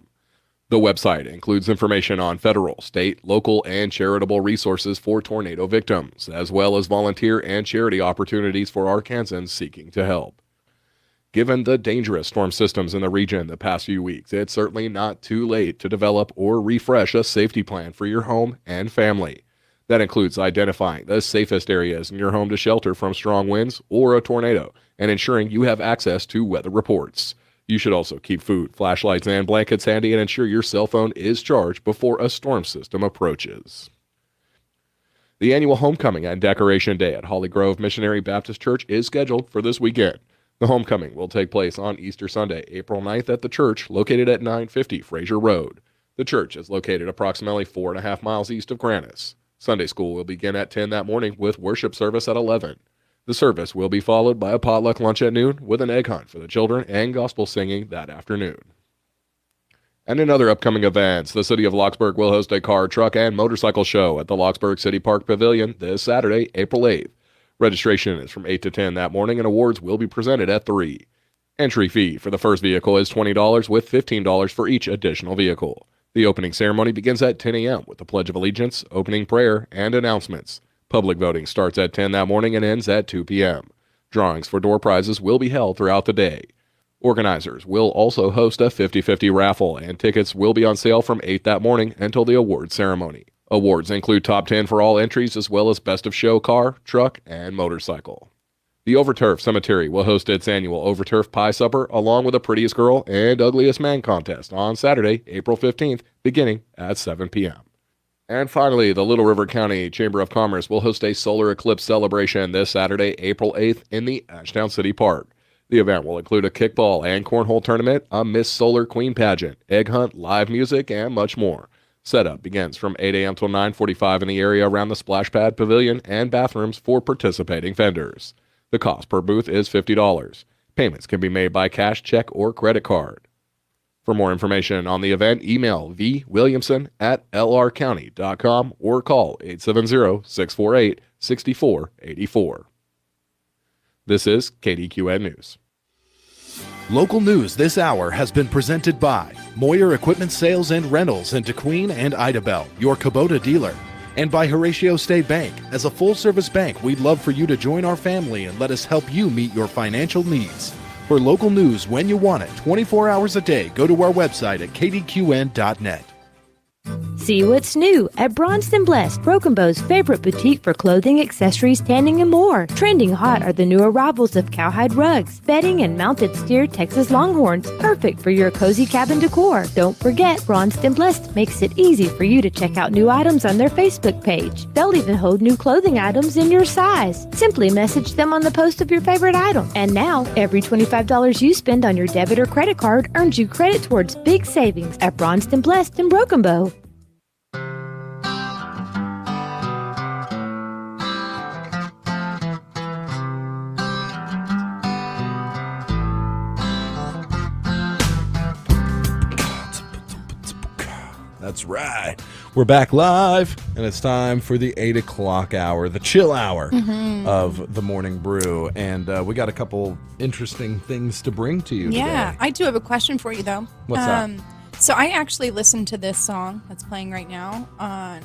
The website includes information on federal, state, local, and charitable resources for tornado victims, as well as volunteer and charity opportunities for Arkansans seeking to help. Given the dangerous storm systems in the region the past few weeks, it's certainly not too late to develop or refresh a safety plan for your home and family. That includes identifying the safest areas in your home to shelter from strong winds or a tornado, and ensuring you have access to weather reports. You should also keep food, flashlights, and blankets handy and ensure your cell phone is charged before a storm system approaches. The annual Homecoming and Decoration Day at Holly Grove Missionary Baptist Church is scheduled for this weekend. The homecoming will take place on Easter Sunday, April 9th at the church located at 950 Fraser Road. The church is located approximately 4.5 miles east of Grannis. Sunday school will begin at 10 that morning with worship service at 11. The service will be followed by a potluck lunch at noon with an egg hunt for the children and gospel singing that afternoon. And in other upcoming events, the city of Locksburg will host a car, truck, and motorcycle show at the Locksburg City Park Pavilion this Saturday, April 8th. Registration is from 8 to 10 that morning, and awards will be presented at 3. Entry fee for the first vehicle is $20 with $15 for each additional vehicle. The opening ceremony begins at 10 a.m. with the Pledge of Allegiance, opening prayer, and announcements. Public voting starts at 10 that morning and ends at 2 p.m. Drawings for door prizes will be held throughout the day. Organizers will also host a 50-50 raffle, and tickets will be on sale from 8 that morning until the award ceremony. Awards include top 10 for all entries, as well as best of show car, truck, and motorcycle. The Overturf Cemetery will host its annual Overturf Pie Supper, along with the Prettiest Girl and Ugliest Man contest on Saturday, April 15th, beginning at 7 p.m. And finally, the Little River County Chamber of Commerce will host a solar eclipse celebration this Saturday, April 8th, in the Ashtown City Park. The event will include a kickball and cornhole tournament, a Miss Solar Queen pageant, egg hunt, live music, and much more. Setup begins from 8 a.m. till 9:45 in the area around the splash pad, pavilion, and bathrooms for participating vendors. The cost per booth is $50. Payments can be made by cash, check, or credit card. For more information on the event, email vwilliamson@lrcounty.com or call 870-648-6484. This is Kdqn News. Local news this hour has been presented by Moyer Equipment Sales and Rentals in Kdqn and Idabel, your Kubota dealer, and by Horatio State Bank. As a full-service bank, we'd love for you to join our family and let us help you meet your financial needs. For local news when you want it, 24 hours a day, go to our website at kdqn.net. See what's new at Bronson Blessed, Broken Bow's favorite boutique for clothing, accessories, tanning, and more. Trending hot are the new arrivals of cowhide rugs, bedding, and mounted steer Texas Longhorns, perfect for your cozy cabin decor. Don't forget, Bronson Blessed makes it easy for you to check out new items on their Facebook page. They'll even hold new clothing items in your size. Simply message them on the post of your favorite item. And now, every $25 you spend on your debit or credit card earns you credit towards big savings at Bronson Blessed in Broken Bow. That's right. We're back live, and it's time for the 8 o'clock hour, the chill hour of the Morning Brew. And we got a couple interesting things to bring to you Yeah, today. I do have a question for you, though. What's that? So I actually listen to this song that's playing right now on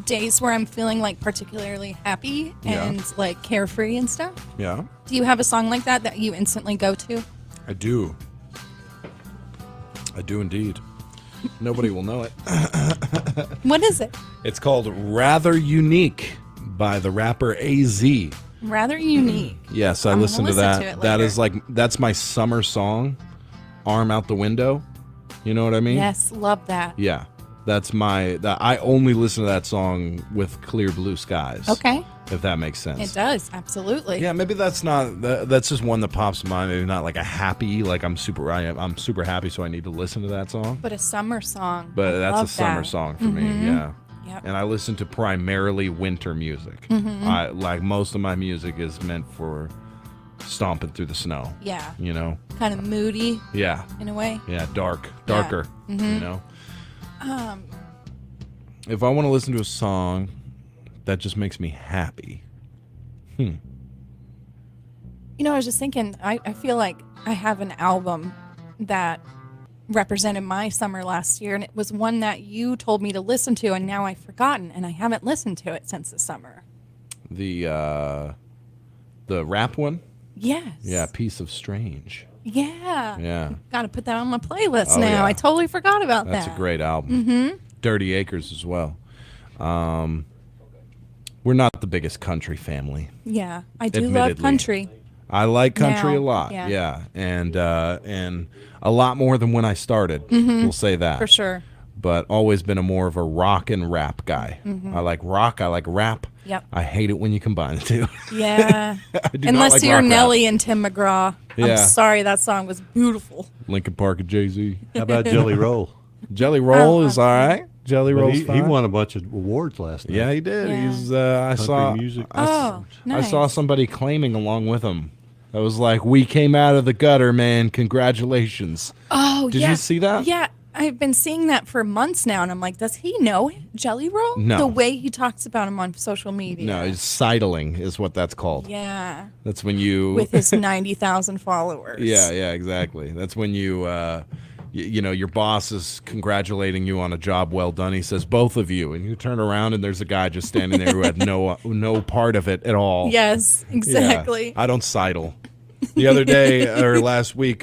days where I'm feeling like particularly happy and like carefree and stuff. Yeah. Do you have a song like that you instantly go to? I do. I do indeed. Nobody will know it. What is it? It's called Rather Unique by the rapper AZ. Rather Unique. Yes, I I'm gonna listened to listen that. to it That later. is that's my summer song. Arm out the window. You know what I mean? Yes, love that. Yeah. I only listen to that song with clear blue skies. Okay. If that makes sense. It does, absolutely. Yeah, maybe that's just one that pops to mind. Maybe not like a happy, like I'm super happy, so I need to listen to that song. But a summer song. But I that's love a summer that. song for me, yeah. Yep. And I listen to primarily winter music. Like most of my music is meant for stomping through the snow. Yeah. You know? Kind of moody. Yeah. In a way. Yeah, darker. Mhm. You know? If I want to listen to a song that just makes me happy. You know, I was just thinking, I feel like I have an album that represented my summer last year, and it was one that you told me to listen to, and now I've forgotten, and I haven't listened to it since the summer. The rap one? Yes. Yeah, Piece of Strange. Yeah. Yeah. Got to put that on my playlist Oh, now. yeah. I totally forgot about That's that. a great album. Mm-hmm. Dirty Acres as well. We're not the biggest country family. Yeah. I do love Admittedly. country. I like country Now, a lot. yeah. Yeah. And a lot more than when I started. Mhm. We'll say that. For sure. But always been more of a rock and rap guy. Mhm. I like rock. I like rap. Yep. I hate it when you combine the two. Yeah. I do not Unless like you're rock rap. Nelly and Tim McGraw. Yeah. I'm sorry, that song was beautiful. Linkin Park and Jay-Z. How about Jelly Roll? Jelly Roll is all right. Jelly But Roll's he fine. won a bunch of awards last night. Yeah, he did. Yeah. He's I saw music. I nice. saw somebody claiming along with him. I was like, "We came out of the gutter, man. Congratulations." Oh, Did yeah. you see that? Yeah. I've been seeing that for months now, and I'm like, does he know Jelly Roll? No. The way he talks about him on social media. No, it's sidling is what that's called. Yeah. That's when you With his 90,000 followers. Yeah, exactly. That's when you you know, your boss is congratulating you on a job well done. He says, "Both of you," and you turn around and there's a guy just standing there who had no part of it at all. Yes, exactly. Yeah, I don't sidle. The other day or last week,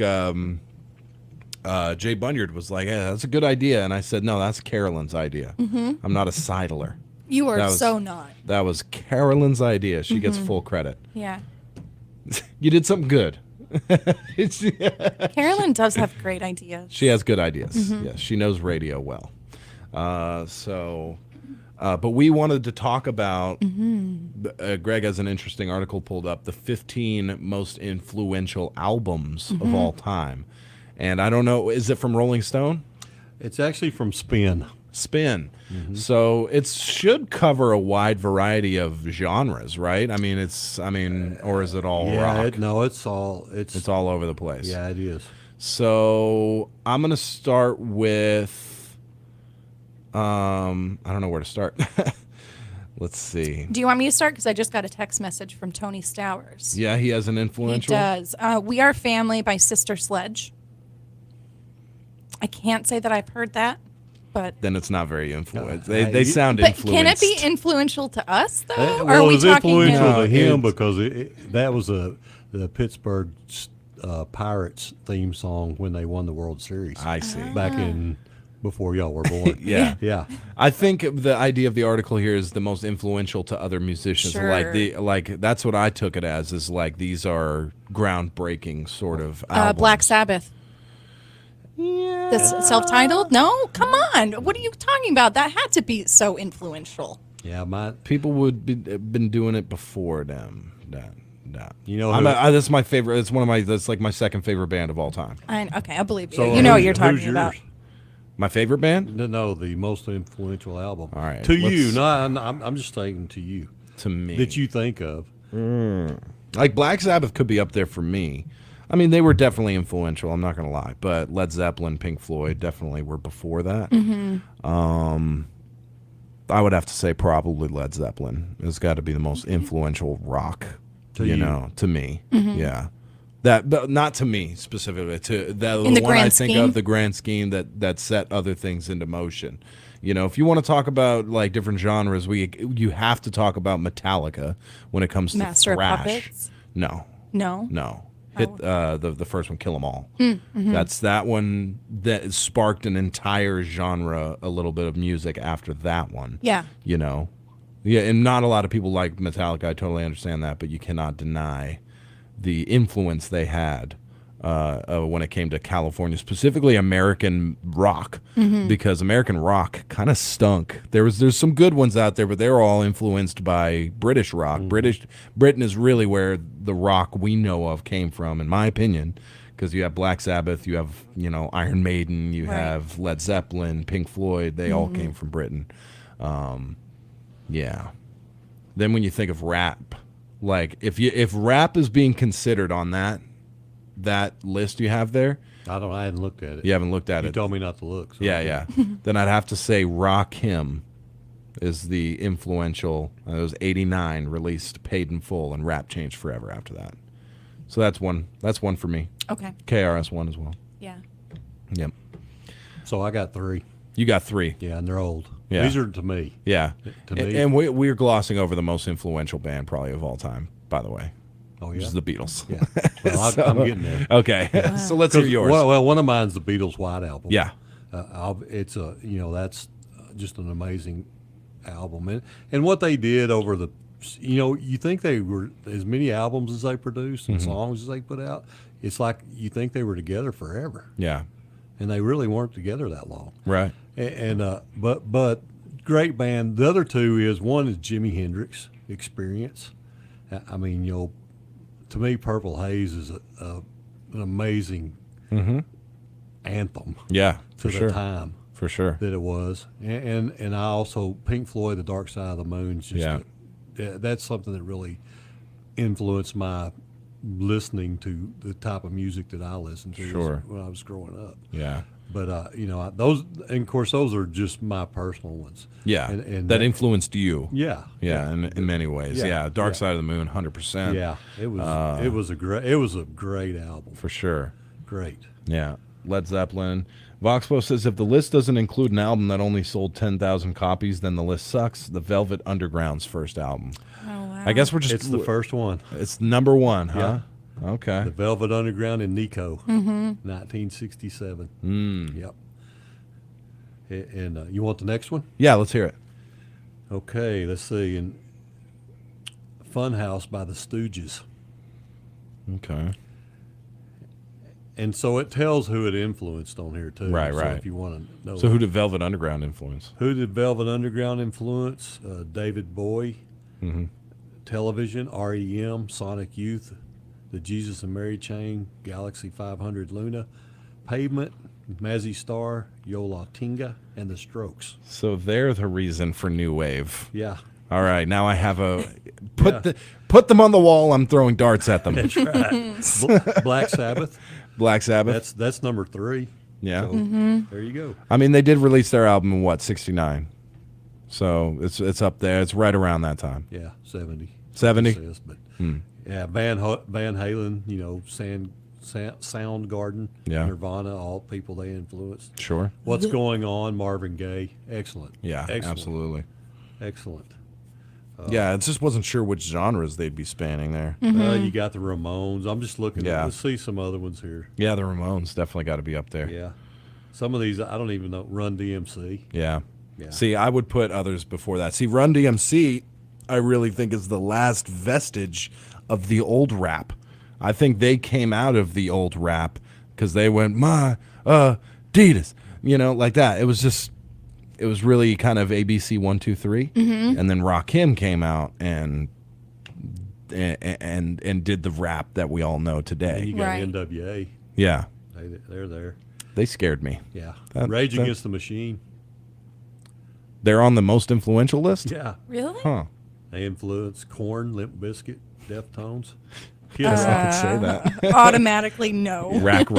Jay Bunyard was like, "Hey, that's a good idea," and I said, "No, that's Carolyn's idea. Mhm. I'm not a sidler." You are That was- so not. That was Carolyn's idea. She gets Mhm. full credit. Yeah. You did something good. Carolyn does have great ideas. She has good ideas. Mhm. Yes, she knows radio well. But we wanted to talk about. Greg has an interesting article pulled up: the 15 most influential albums of Mhm. all time. And I don't know, is it from Rolling Stone? It's actually from Spin. Spin. So it should cover a wide variety of genres, right? I mean, or is it all rock? it's all over the place. Yeah, it is. So I'm gonna start with I don't know where to start. Let's see. Do you want me to start? Because I just got a text message from Tony Stowers. Yeah, he has an influential. He does. We Are Family by Sister Sledge. I can't say that I've heard that, but Then it's not very influential. They sound but influenced. can it be influential to us though? Or Well, are it we was talking? influential to him it's- because that was the Pittsburgh Pirates theme song when they won the World Series. I see. Back in before y'all were born. Yeah. yeah. I think the idea of the article here is the most influential to other musicians. Sure. Like that's what I took it as, is like these are groundbreaking sort of albums. Black Sabbath. Yeah. This self-titled? No, come on. What are you talking about? That had to be so influential. Yeah, people would been doing it before them. You know, that's my favorite. It's that's like my second favorite band of all time. Okay, I believe you. So, You know what you're who's talking yours? about. My favorite band? No, the most influential album. All right, To you, let's- no, I'm just saying to you. To me. That you think of. Like Black Sabbath could be up there for me. I mean, they were definitely influential. I'm not gonna lie, but Led Zeppelin, Pink Floyd definitely were before that. I would have to say probably Led Zeppelin has got to be the most influential rock. To you you. know, to me, Mhm. yeah. That, but not to me specifically. To the In the one I grand think scheme? of, the grand scheme that set other things into motion. You know, if you want to talk about like different genres, you have to talk about Metallica when it comes to Master of thrash. Puppets? No, No. no. Hit the first one, Kill 'Em All. Mhm. That's that one that sparked an entire genre, a little bit of music after that one. Yeah. You know, yeah, and not a lot of people like Metallica. I totally understand that, but you cannot deny the influence they had when it came to California, specifically American rock, because American rock kind of stunk. There's some good ones out there, but they were all influenced by British rock. Britain is really where the rock we know of came from, in my opinion, because you have Black Sabbath, you have Iron Maiden, you have Led Zeppelin, Pink Floyd. They all came from Britain. Yeah. Then when you think of rap, like if rap is being considered on that list you have there, I hadn't looked at it. You haven't looked at it. You told me not to look. So Yeah. Then I'd have to say Rakim is the influential. It was 89, released Paid in Full, and rap changed forever after that. So that's one for me. Okay. KRS-One as well. Yeah. Yep. So I got 3. You got 3. Yeah, and they're old. Yeah. These are to me. Yeah. To me. And we're glossing over the most influential band probably of all time, by the way. Oh, yeah? Which is the Beatles. Yeah. Well, I'm getting there. Okay. Yeah. So let's hear yours. Well, one of mine's the Beatles' White Album. Yeah. It's that's just an amazing album. And what they did over the, you think they were, as many albums as they produced and songs as they put out, it's like you think they were together forever. Yeah. And they really weren't together that long. Right. But great band. The other two one is Jimi Hendrix Experience. I mean, to me, Purple Haze is an amazing anthem. Yeah, to the time. For sure. That it was. And I also, Pink Floyd, The Dark Side of the Moon, is just that's something that really influenced my listening to the type of music that I listened to when I was growing up. Yeah. But those, and of course, those are just my personal ones. Yeah, and that influenced you. Yeah, in many ways. Yeah, Dark Side of the Moon, 100%. Yeah, it was a great album for sure. Great. Yeah, Led Zeppelin. Voxpo says if the list doesn't include an album that only sold 10,000 copies, then the list sucks. The Velvet Underground's first album. Oh wow! I guess it's the first one. It's number 1, huh? Yeah. Okay. The Velvet Underground in Nico, 1967. Yep. And you want the next one? Yeah, let's hear it. Okay, let's see. In Funhouse by the Stooges. Okay. And so it tells who it influenced on here too. Right. So if you want to know. So who did Velvet Underground influence? Who did Velvet Underground influence? David Bowie. Television, REM, Sonic Youth, the Jesus and Mary Chain, Galaxy 500 Luna, Pavement, Mazzy Star, Yo La Tinga, and the Strokes. So they're the reason for New Wave. Yeah. All right, now I have put them on the wall. I'm throwing darts at them. That's right. Black Sabbath. Black Sabbath. That's number 3. Yeah. So there you go. I mean, they did release their album in what, 69? So it's up there. It's right around that time. Yeah, 70. 70. But yeah, Van Halen, Soundgarden, Nirvana, all people they influenced. Sure. What's Going On, Marvin Gaye, excellent. Yeah, excellent. Absolutely. Excellent. Yeah, it just wasn't sure which genres they'd be spanning there. You got the Ramones. I'm just looking. Yeah. Let's see some other ones here. Yeah, the Ramones definitely got to be up there. Yeah. Some of these I don't even know. Run DMC. Yeah. See, I would put others before that. See, Run DMC, I really think is the last vestige of the old rap. I think they came out of the old rap because they went, my Adidas, like that. It was really kind of ABC 1, 2, 3, and then Rakim came out and did the rap that we all know today. And you got NWA. Yeah, they're there. They scared me. Yeah, Rage Against the Machine. They're on the most influential list? Yeah. Really? Huh. They influenced Korn, Limp Bizkit, Deftones. I could say that. Automatically no. Rap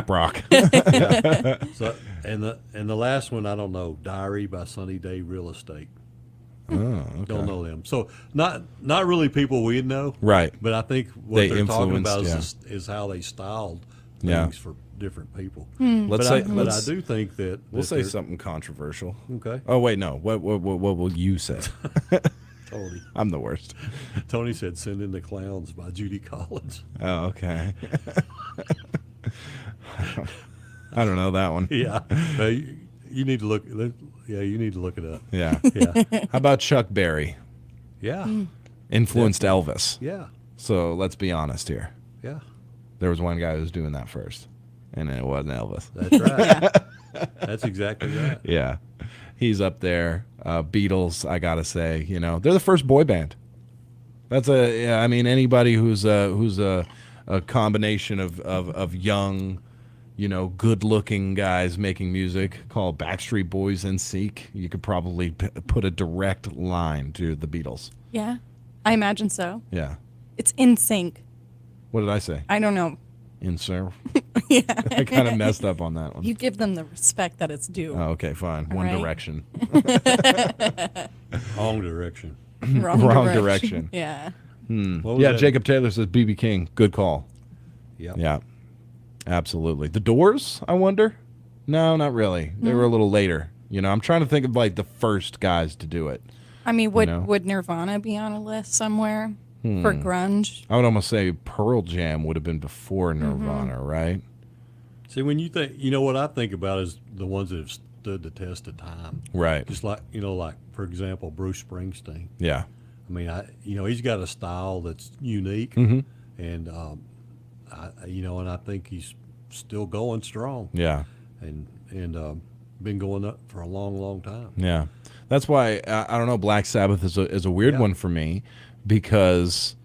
rock. Yeah. So, and the last one, I don't know, Diary by Sunny Day Real Estate. Oh, okay. Don't know them. So not really people we'd know. Right. But I think what they're talking about is how they styled things for different people. But I do think that we'll say something controversial. Okay. Oh wait, no. What will you say? Tony. I'm the worst. Tony said "Send in the Clowns" by Judy Collins. Oh, okay. I don't know that one. Yeah. You need to look. Yeah, you need to look it up. Yeah. Yeah. How about Chuck Berry? Yeah. Influenced Elvis. Yeah. So let's be honest here. Yeah. There was one guy who was doing that first, and it wasn't Elvis. That's right. That's exactly right. Yeah. He's up there. Beatles, I gotta say, they're the first boy band. That's anybody who's a combination of young, good-looking guys making music called Backstreet Boys and Seek. You could probably put a direct line to the Beatles. Yeah, I imagine so. Yeah. It's in sync. What did I say? I don't know. In sync. Yeah. I kind of messed up on that one. You give them the respect that it's due. Oh, okay, fine. All One right. Direction. Wrong direction. Wrong direction. Yeah. What was Yeah, that? Jacob Taylor says B.B. King. Good call. Yep. Yeah. Absolutely. The Doors, I wonder? No, not really. They were a little later. I'm trying to think of like the first guys to do it. I mean, would Nirvana be on a list somewhere for grunge? I would almost say Pearl Jam would have been before Nirvana, right? See, when you think, what I think about is the ones that have stood the test of time. Right. Just like, like, for example, Bruce Springsteen. Yeah. I mean, he's got a style that's unique, Mhm. and and I think he's still going strong. Yeah. And been going up for a long, long time. Yeah. That's why, I don't know, Black Sabbath is a weird one for me because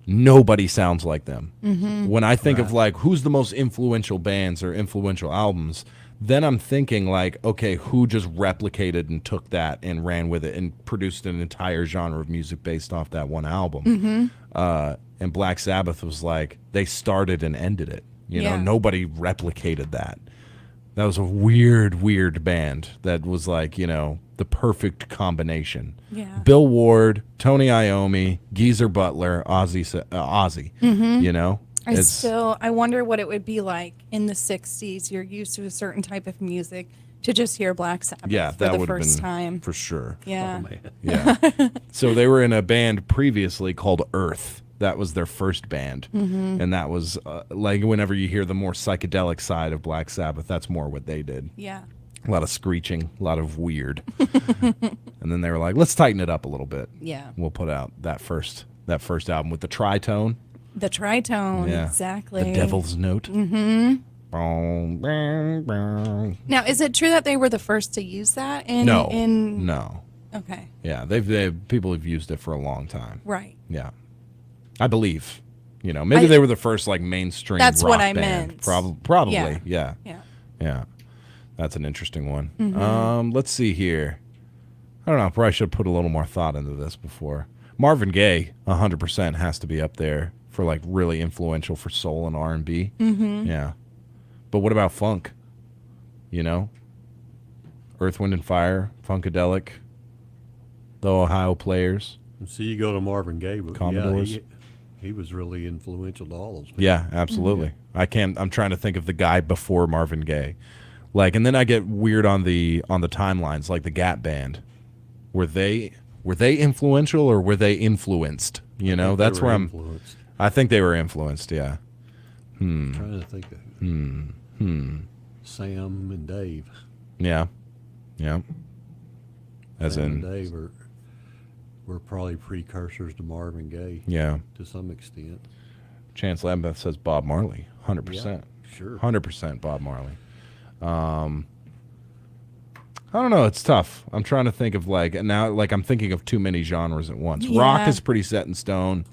nobody sounds like them. Mm-hmm. When I think of like who's the most influential bands or influential albums, then I'm thinking like, okay, who just replicated and took that and ran with it and produced an entire genre of music based off that one album. Mm-hmm. And Black Sabbath was like, they started and ended it. Yeah. Nobody replicated that. That was a weird band that was like, the perfect combination. Yeah. Bill Ward, Tony Iommi, Geezer Butler, Ozzy. Mm-hmm. I wonder what it would be like in the 60s. You're used to a certain type of music to just hear Black Sabbath Yeah, for that the would have first been time. for sure. Yeah. Yeah. So they were in a band previously called Earth. That was their first band. Mhm. And that was like whenever you hear the more psychedelic side of Black Sabbath, that's more what they did. Yeah. A lot of screeching, a lot of weird. And then they were like, let's tighten it up a little bit. Yeah. We'll put out that first album with the tritone. The tritone, Yeah. exactly. The Devil's Note. Mm-hmm. No. Now, is it true that they were the first to use that? No. Okay. Yeah, people have used it for a long time. Right. Yeah, I believe. Maybe they were the first like mainstream. That's rock what I band. meant. Probably. Yeah. Yeah. That's an interesting one. Mhm. Let's see here. I don't know. Probably should have put a little more thought into this before. Marvin Gaye, 100% has to be up there for like really influential for soul and R&B. Mhm. Yeah. But what about funk? Earth, Wind and Fire, Funkadelic, the Ohio Players. And so you go to Marvin Gaye, but Commodores. yeah, he was really influential to all those people. Yeah, absolutely. I'm trying to think of the guy before Marvin Gaye. Like, and then I get weird on the timelines, like the Gap Band. Were they influential or were they influenced? That's where influenced. I think they were influenced, yeah. I'm trying to think of Sam and Dave. Yeah. Yeah. As Sam in and Dave were probably precursors to Marvin Gaye. Yeah. To some extent. Chance Lambeth says Bob Marley, 100%. Yeah, sure. 100% Bob Marley. I don't know. It's tough. I'm trying to think of I'm thinking of too many genres at once. Yeah. Rock is pretty set in stone.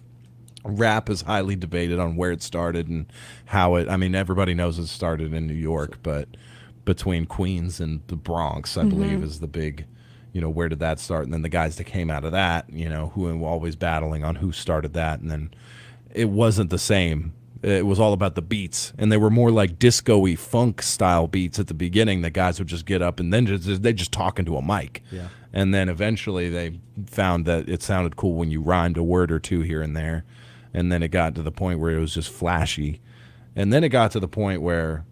Rap is highly debated on where it started and how everybody knows it started in New York, but between Queens and the Bronx, I believe, is the big, where did that start? And then the guys that came out of that, who were always battling on who started that. And then it wasn't the same. It was all about the beats, and they were more like disco-y funk style beats at the beginning that guys would just get up and then they just talk into a mic. Yeah. And then eventually they found that it sounded cool when you rhymed a word or two here and there. And then it got to the point where it was just flashy. And then it got to the point where,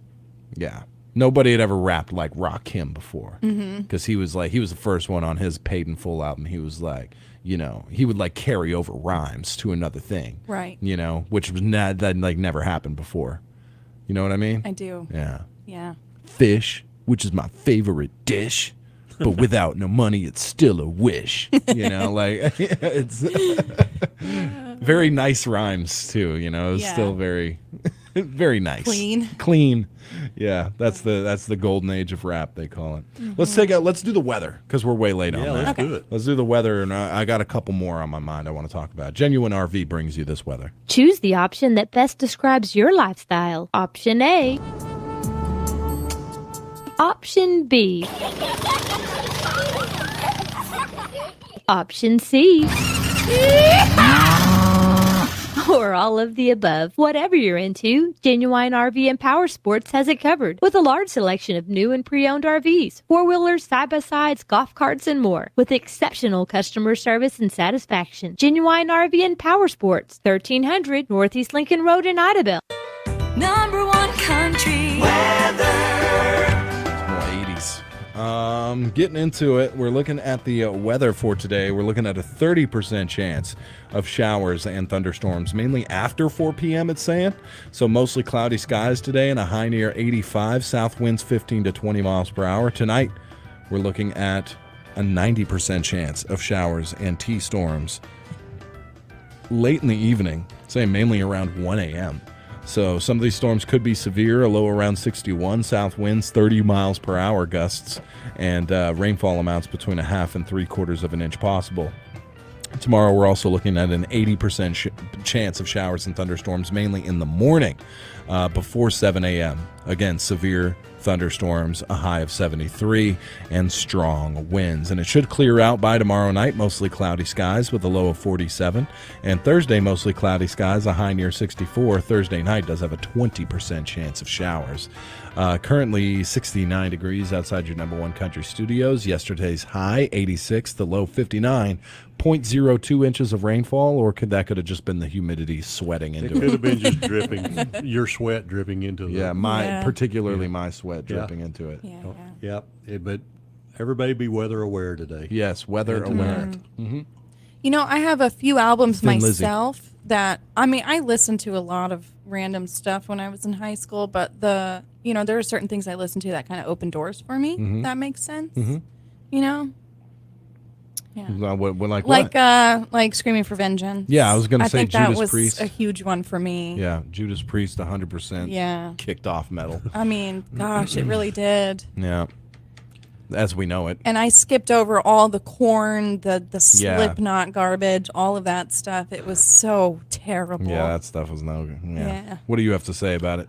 nobody had ever rapped like Rakim before. Because he was the first one on his Paid in Full album. He was like, he would like carry over rhymes to another thing. Right. Which was that like never happened before. You know what I mean? I do. Yeah. Yeah. Fish, which is my favorite dish. But without no money, it's still a wish. It's very nice rhymes too. It's still very. Very nice. Clean. Yeah, that's the golden age of rap, they call it. Let's do the weather because we're way late on that. Let's do it. Let's do the weather, and I got a couple more on my mind I want to talk about. Genuine RV brings you this weather. Choose the option that best describes your lifestyle. Option A. Option B. Option C. Or all of the above. Whatever you're into, Genuine RV and Power Sports has it covered with a large selection of new and pre-owned RVs, four-wheelers, side-by-sides, golf carts, and more with exceptional customer service and satisfaction. Genuine RV and Power Sports, 1300 Northeast Lincoln Road in Idabel. Number one country weather. More 80s. Getting into it, we're looking at the weather for today. We're looking at a 30% chance of showers and thunderstorms, mainly after 4 p.m. it's saying. So mostly cloudy skies today and a high near 85, south winds 15 to 20 miles per hour. Tonight, we're looking at a 90% chance of showers and T-storms late in the evening, saying mainly around 1 a.m. So some of these storms could be severe, a low around 61, south winds 30 miles per hour gusts, and rainfall amounts between 1/2 and 3/4 of an inch possible. Tomorrow we're also looking at an 80% chance of showers and thunderstorms, mainly in the morning before 7 a.m. Again, severe thunderstorms, a high of 73, and strong winds. And it should clear out by tomorrow night, mostly cloudy skies with a low of 47. And Thursday, mostly cloudy skies, a high near 64. Thursday night does have a 20% chance of showers. Currently 69 degrees outside your number one country studios. Yesterday's high, 86, the low 59. 0.02 inches of rainfall, or could have just been the humidity sweating into it? It could have been just dripping, your sweat dripping into the... particularly my sweat dripping into it. But everybody be weather aware today. Yes, weather aware. Mm-hmm. You know, I have a few albums Thin Lizzy. myself that, I listened to a lot of random stuff when I was in high school, but there are certain things I listened to that kind of opened doors for me. Mhm. That makes sense. Mm-hmm. You know? Yeah. Like Screaming for Vengeance. Yeah, I was going to say think Judas that was Priest. a huge one for me. Yeah, Judas Priest, 100% Yeah. kicked off metal. Gosh, it really did. Yeah, as we know it. And I skipped over all the Korn, the Yeah. Slipknot garbage, all of that stuff. It was so terrible. Yeah, that stuff was no good. Yeah. What do you have to say about it?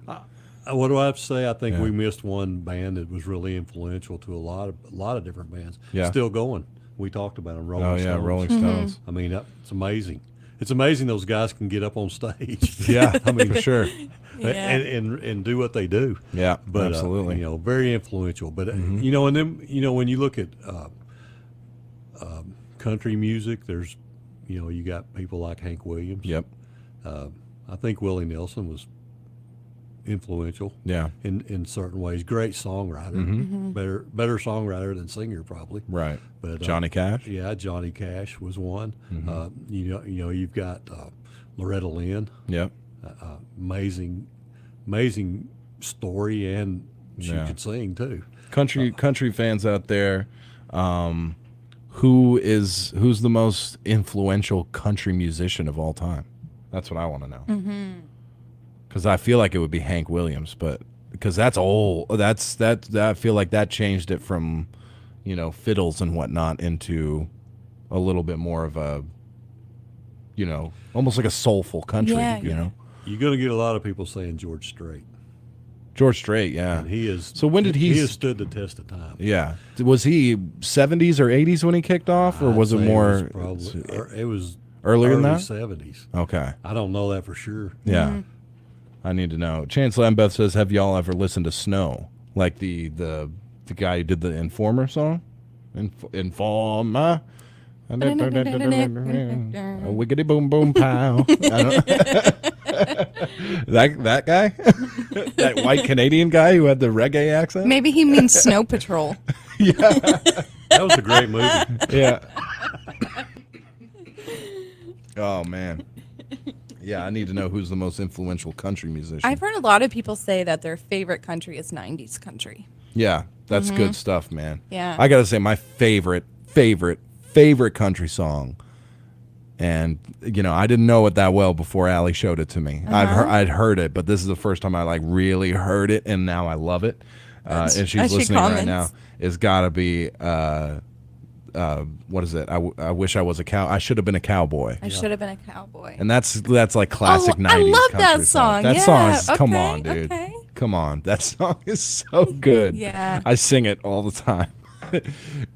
What do I have to say? I think Yeah. we missed one band that was really influential to a lot of different bands. Yeah. Still going. We talked about them, Rolling Stones. Rolling Stones. I mean, it's amazing. It's amazing those guys can get up on stage. Yeah, for sure. And do what they do. Yeah, but, absolutely. very influential. But, and then, when you look at country music, there's, you got people like Hank Williams. Yep. I think Willie Nelson was influential. Yeah. In certain ways. Great songwriter. Mhm. Better songwriter than singer, probably. Right. But Johnny Cash? Yeah, Johnny Cash was one. Mhm. You've got Loretta Lynn. Yep. Amazing story, and she could sing too. Country fans out there, who's the most influential country musician of all time? That's what I want to know. Mm-hmm. Because I feel like it would be Hank Williams, but because that's old. I feel like that changed it from, fiddles and whatnot into a little bit more of a, almost like a soulful country. Yeah. You're going to get a lot of people saying George Strait. George Strait, yeah. And he is. So when did he has stood the test of time. Yeah. Was he 70s or 80s when he kicked off, or was it more? It was earlier than that. 70s. Okay. I don't know that for sure. Yeah. Mm-hmm. I need to know. Chance Lambeth says, "Have y'all ever listened to Snow? Like the guy who did the Informer song, Informer." A wiggity boom boom pow. that guy, that white Canadian guy who had the reggae accent. Maybe he means Snow Patrol. Yeah, that was a great movie. Yeah. Oh man. Yeah, I need to know who's the most influential country musician. I've heard a lot of people say that their favorite country is 90s country. Yeah, that's good stuff, man. Yeah. I got to say my favorite country song And I didn't know it that well before Allie showed it to me. I'd heard it, but this is the first time I like really heard it, and now I love it. And she's listening right now. It's got to be what is it? I wish I was a cow. I should have been a cowboy. I should have been a cowboy. And that's like classic 90s. I love country that song. That yeah. song is, okay, come on, dude. Okay. Come on. That song is so good. Yeah. I sing it all the time.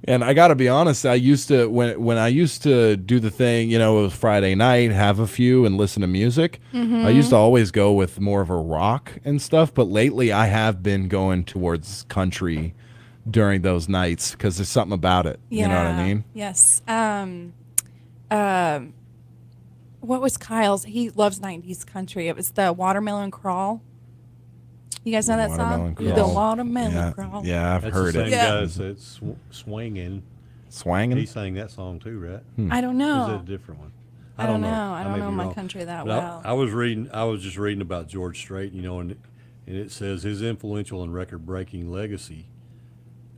And I got to be honest, I used to when I used to do the thing, it was Friday night, have a few and listen to music. I used to always go with more of a rock and stuff, but lately I have been going towards country during those nights because there's something about it. Yeah. You know what I mean? Yes. What was Kyle's? He loves 90s country. It was the Watermelon Crawl. You guys know that song? Crawl. The Watermelon Crawl. Yeah, I've heard the it. same guy that's Swinging. Swangin'? He sang that song too, right? I don't know. Or is that a different one? I don't know. I don't may know be my wrong. country that But well. I was just reading about George Strait, and it says his influential and record-breaking legacy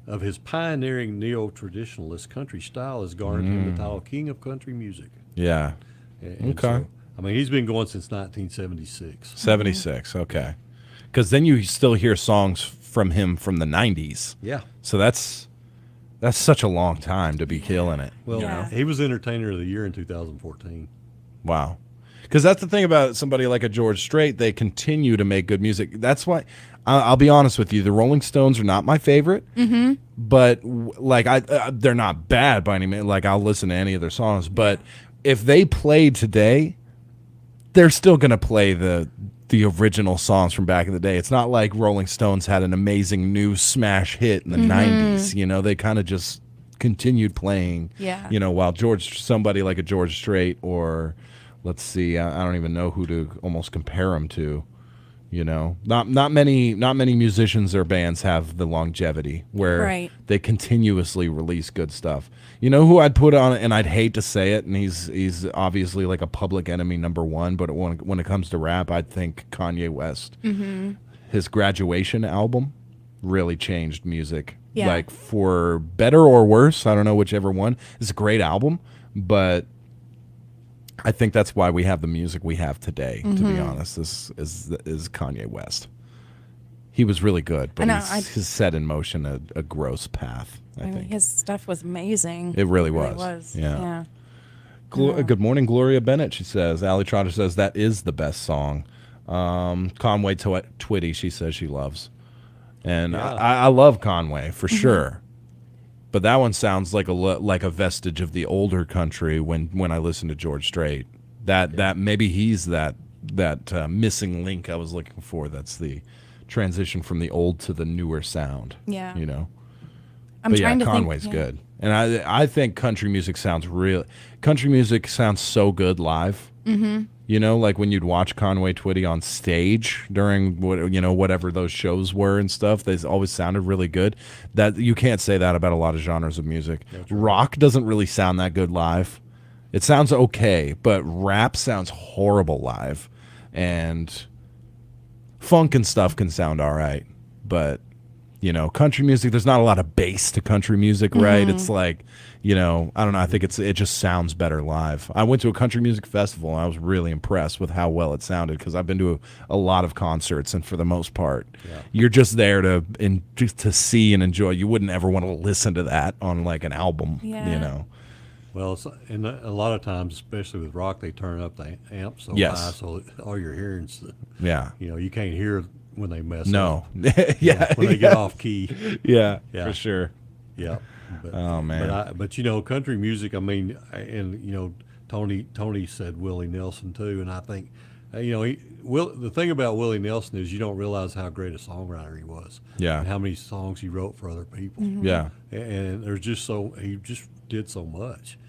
of his pioneering neo-traditionalist country style has garnered him the title King of Country Music. Yeah. And Okay. so, he's been going since 1976. 76, okay. Because then you still hear songs from him from the 90s. Yeah. So that's such a long time to be killing it. Well, he was Entertainer of the Year in 2014. Wow. Because that's the thing about somebody like a George Strait, they continue to make good music. That's why, I'll be honest with you, the Rolling Stones are not my favorite, but they're not bad by any means. Like, I'll listen to any of their songs, but if they played today, they're still going to play the original songs from back in the day. It's not like Rolling Stones had an amazing new smash hit in the 90s. They kind of just continued playing. Yeah. While somebody like a George Strait, or let's see, I don't even know who to almost compare him to. Not many musicians or bands have the longevity where they continuously release good stuff. Who I'd put on, and I'd hate to say it, and he's obviously like a public enemy #1, but when it comes to rap, I'd think Kanye West. His Graduation album really changed music, like for better or worse. I don't know whichever one. It's a great album, but I think that's why we have the music we have today. To be honest, this is Kanye West. He was really good, but he's set in motion a gross path. I think his stuff was amazing. It really was. Yeah. Good morning, Gloria Bennett. She says. Allie Trotter says that is the best song. Conway Twitty, she says she loves, and I love Conway for sure. But that one sounds like a vestige of the older country when I listen to George Strait. That maybe he's that missing link I was looking for. That's the transition from the old to the newer sound. Yeah. But Conway's good. And I think country music sounds so good live. Like when you'd watch Conway Twitty on stage during whatever those shows were and stuff, they always sounded really good. That you can't say that about a lot of genres of music. Rock doesn't really sound that good live. It sounds okay, but rap sounds horrible live. And funk and stuff can sound all right, but country music, there's not a lot of bass to country music, right? It's like, I don't know, I think it just sounds better live. I went to a country music festival and I was really impressed with how well it sounded, because I've been to a lot of concerts, and for the most part, you're just there to see and enjoy. You wouldn't ever want to listen to that on like an album, Well, and a lot of times, especially with rock, they turn up the amp so high, so all you're hearing is, you can't hear when they mess up. When they get off key. For sure. Yeah. But, oh man. But country music. Tony said Willie Nelson too, and I think, the thing about Willie Nelson is you don't realize how great a songwriter he was. Yeah. And how many songs he wrote for other people. Yeah. And he just did so much.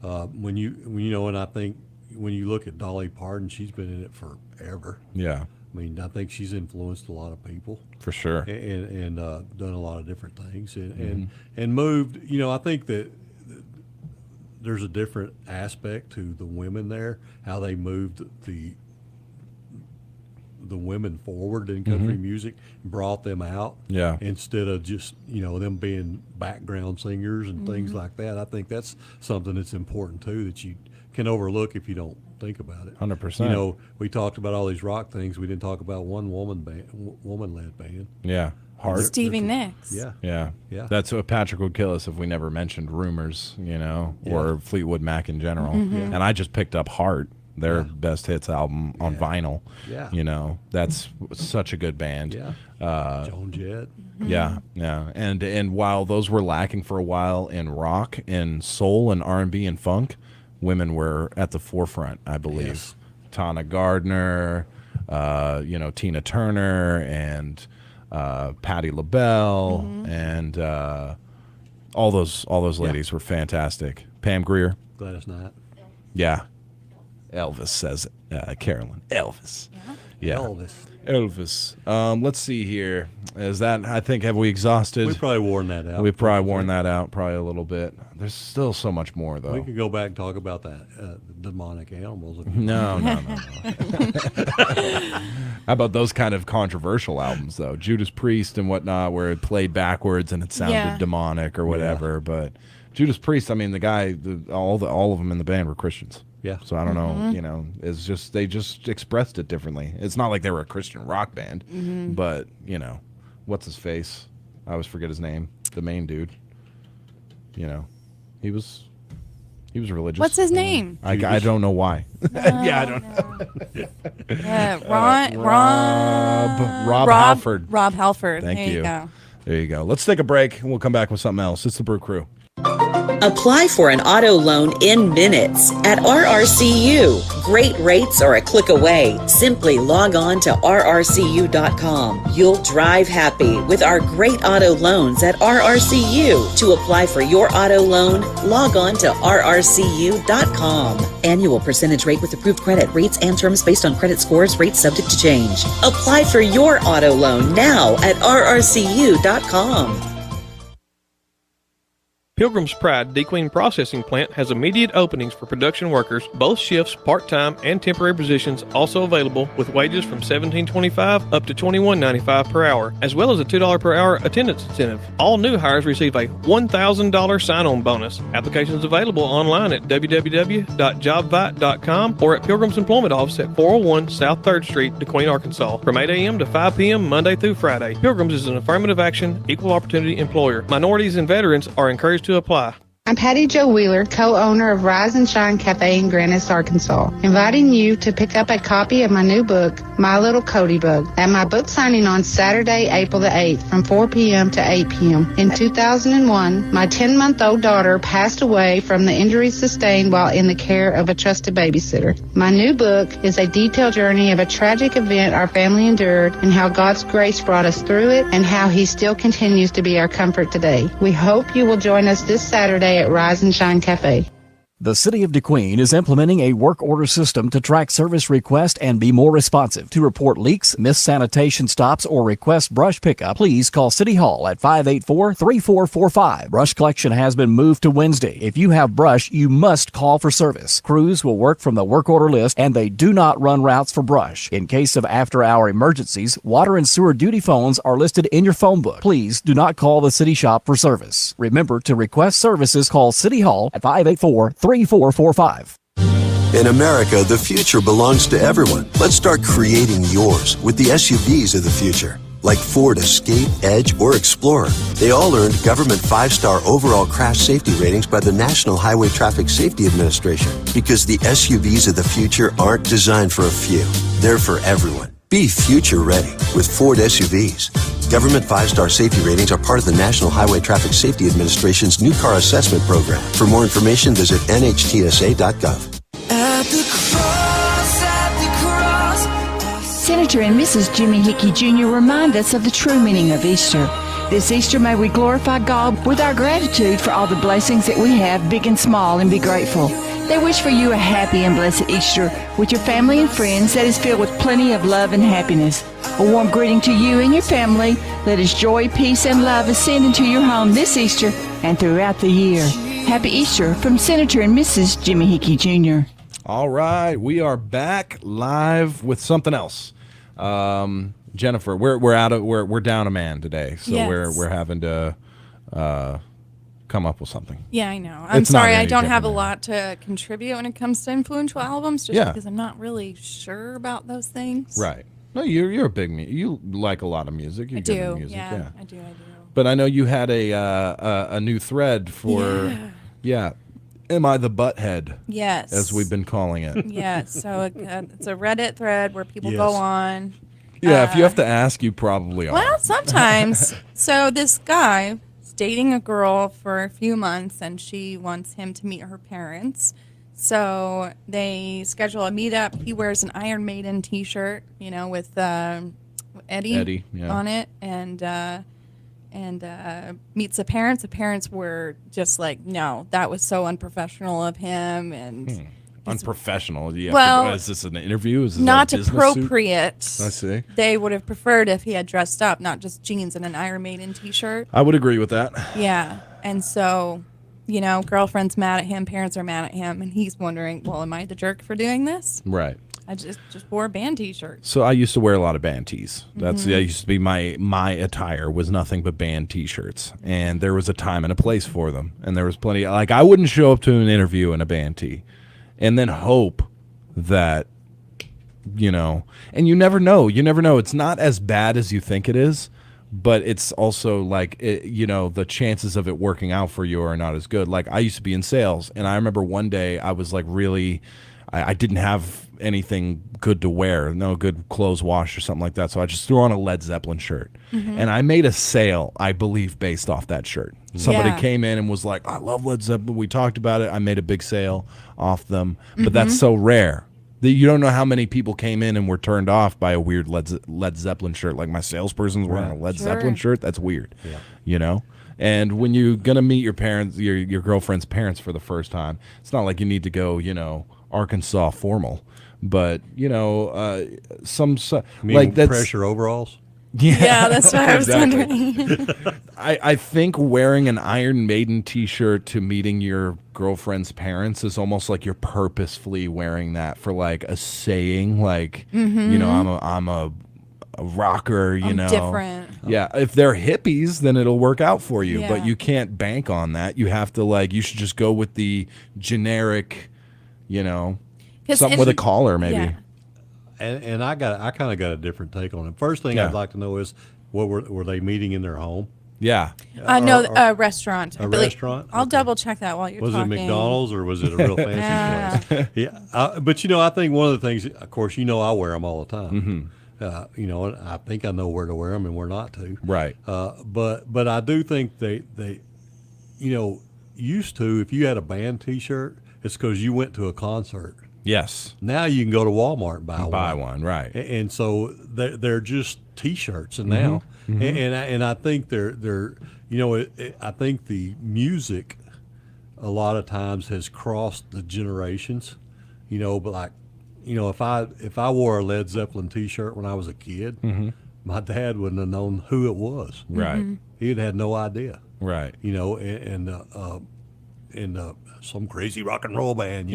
And I think when you look at Dolly Parton, she's been in it forever. Yeah. I think she's influenced a lot of people for sure, and done a lot of different things, and moved. I think that there's a different aspect to the women there, how they moved the women forward in country music, brought them out, instead of just them being background singers and things like that. I think that's something that's important too, that you can overlook if you don't think about it. 100%. You know, we talked about all these rock things. We didn't talk about one woman-led band. Yeah. Heart. Stevie Nicks. Yeah. That's what Patrick would kill us if we never mentioned Rumors, you know, or Fleetwood Mac in general. Mm-hmm. And I just picked up Heart, their best hits album on vinyl. Yeah. You know, that's such a good band. Yeah. Joan Jett. Yeah, yeah. And while those were lacking for a while in rock, in soul and R&B and funk, women were at the forefront, I believe. Yes. Tana Gardner, you know, Tina Turner, and Patti LaBelle, and all those ladies were fantastic. Pam Grier. Gladys Knight. Yeah. Elvis says Carolyn. Elvis. Yeah. Elvis. Let's see here. Is that, I think, have we exhausted? We've probably worn that out. We've probably worn that out probably a little bit. There's still so much more, though. We could go back and talk about that, demonic animals. No. How about those kind of controversial albums, though? Judas Priest and whatnot, where it played backwards and it sounded demonic or whatever. Yeah. But Judas Priest, I mean, the guy, all of them in the band were Christians. Yeah. So I don't know, you know, it's just, they just expressed it differently. It's not like they were a Christian rock band, but, you know, what's his face? I always forget his name. The main dude. You know, he was religious. What's his name? I don't know why. I don't know. Rob Halford. Rob Halford. Thank you. Go. There you go. Let's take a break and we'll come back with something else. It's the Brew Crew. Apply for an auto loan in minutes at RRCU. Great rates are a click away. Simply log on to rrcu.com. You'll drive happy with our great auto loans at RRCU. To apply for your auto loan, log on to rrcu.com. Annual percentage rate with approved credit. Rates and terms based on credit scores. Rates subject to change. Apply for your auto loan now at rrcu.com. Pilgrim's Pride Kdqn Processing Plant has immediate openings for production workers, both shifts, part-time and temporary positions also available with wages from $17.25 up to $21.95 per hour, as well as a $2 per hour attendance incentive. All new hires receive a $1,000 sign-on bonus. Applications available online at www.jobvite.com or at Pilgrim's Employment Office at 401 South 3rd Street, Kdqn, Arkansas, from 8 a.m. to 5 p.m. Monday through Friday. Pilgrim's is an affirmative action, equal opportunity employer. Minorities and veterans are encouraged to apply. I'm Patty Jo Wheeler, co-owner of Rise and Shine Cafe in Grandis, Arkansas, inviting you to pick up a copy of my new book, My Little Cody Bug, at my book signing on Saturday, April the 8th from 4 p.m. to 8 p.m. In 2001, my 10-month-old daughter passed away from the injuries sustained while in the care of a trusted babysitter. My new book is a detailed journey of a tragic event our family endured and how God's grace brought us through it and how He still continues to be our comfort today. We hope you will join us this Saturday at Rise and Shine Cafe. The City of Kdqn is implementing a work order system to track service requests and be more responsive. To report leaks, missed sanitation stops, or request brush pickup, please call City Hall at 584-3445. Brush collection has been moved to Wednesday. If you have brush, you must call for service. Crews will work from the work order list, and they do not run routes for brush. In case of after-hour emergencies, water and sewer duty phones are listed in your phone book. Please do not call the city shop for service. Remember, to request services, call City Hall at 584-3445. In America, the future belongs to everyone. Let's start creating yours with the SUVs of the future. Like Ford Escape, Edge, or Explorer. They all earned government 5-star overall crash safety ratings by the National Highway Traffic Safety Administration. Because the SUVs of the future aren't designed for a few. They're for everyone. Be future ready with Ford SUVs. Government 5-star safety ratings are part of the National Highway Traffic Safety Administration's new car assessment program. For more information, visit nhtsa.gov. Senator and Mrs. Jimmy Hickey Jr. remind us of the true meaning of Easter. This Easter, may we glorify God with our gratitude for all the blessings that we have, big and small, and be grateful. They wish for you a happy and blessed Easter with your family and friends that is filled with plenty of love and happiness. A warm greeting to you and your family. Let His joy, peace, and love ascend into your home this Easter and throughout the year. Happy Easter from Senator and Mrs. Jimmy Hickey Jr. All right, we are back live with something else. Jennifer, we're down a man today, so yes. we're having to come up with something. Yeah, I know. I'm It's not sorry, I any don't have a different lot to contribute when it comes to influential albums, just Yeah. because I'm not really sure about those things. Right. No, you're a big you like a lot of music. You're I good at do. music. Yeah, I do. But I know you had a new thread for Am I the Butthead? Yes. As we've been calling it. Yeah, so it's a Reddit thread where people go on. Yeah, if you have to ask, you probably are. Well, sometimes. So this guy is dating a girl for a few months, and she wants him to meet her parents. So they schedule a meetup. He wears an Iron Maiden T-shirt, with Eddie on it, and meets the parents. The parents were just like, no, that was so unprofessional of him, and unprofessional. Yeah. Well, Is this an interview? Is this not a business appropriate. suit? I see. They would have preferred if he had dressed up, not just jeans and an Iron Maiden T-shirt. I would agree with that. Yeah, and so, girlfriend's mad at him, parents are mad at him, and he's wondering, well, am I the jerk for doing this? Right. I just wore a band T-shirt. So I used to wear a lot of band tees. That Mhm. used to be my attire was nothing but band T-shirts, and there was a time and a place for them, and there was plenty. Like I wouldn't show up to an interview in a band tee, and then hope that, and you never know. You never know. It's not as bad as you think it is, but it's also like the chances of it working out for you are not as good. Like I used to be in sales, and I remember one day I was like really. I didn't have anything good to wear, no good clothes wash or something like that. So I just threw on a Led Zeppelin shirt. Mhm. And I made a sale, I believe, based off that shirt. Somebody Yeah. came in and was like, I love Led Zeppelin. We talked about it. I made a big sale off them. But that's Mhm. so rare. That you don't know how many people came in and were turned off by a weird Led Zeppelin shirt. Like my salesperson's wearing a Led Zeppelin shirt. That's weird. Yeah. And when you're going to meet your parents, your girlfriend's parents for the first time, it's not like you need to go, Arkansas formal, but some like that's pressure overalls. Yeah, that's what I was wondering. I think wearing an Iron Maiden T-shirt to meeting your girlfriend's parents is almost like you're purposefully wearing that for like a saying, like I'm a rocker, I'm different. Yeah, if they're hippies, then it'll work out for you, Yeah. but you can't bank on that. You have to you should just go with the generic. Something with a collar, maybe. Yeah. And I kind of got a different take on it. First thing I'd like to know is what were they meeting in their home? Yeah. No, a restaurant. A restaurant? I'll double check that while you're Was talking. it McDonald's or was it a real fancy place? Yeah. But I think one of the things, of course, I wear them all the time. And I think I know where to wear them and where not to. Right. But I do think they used to, if you had a band T-shirt, it's because you went to a concert. Yes. Now you can go to Walmart and buy one, right? And so they're just T-shirts, and now, and I think they're I think the music a lot of times has crossed the generations, but if I wore a Led Zeppelin T-shirt when I was a kid, my dad wouldn't have known who it was. Right. He'd had no idea. Right. And some crazy rock and roll band,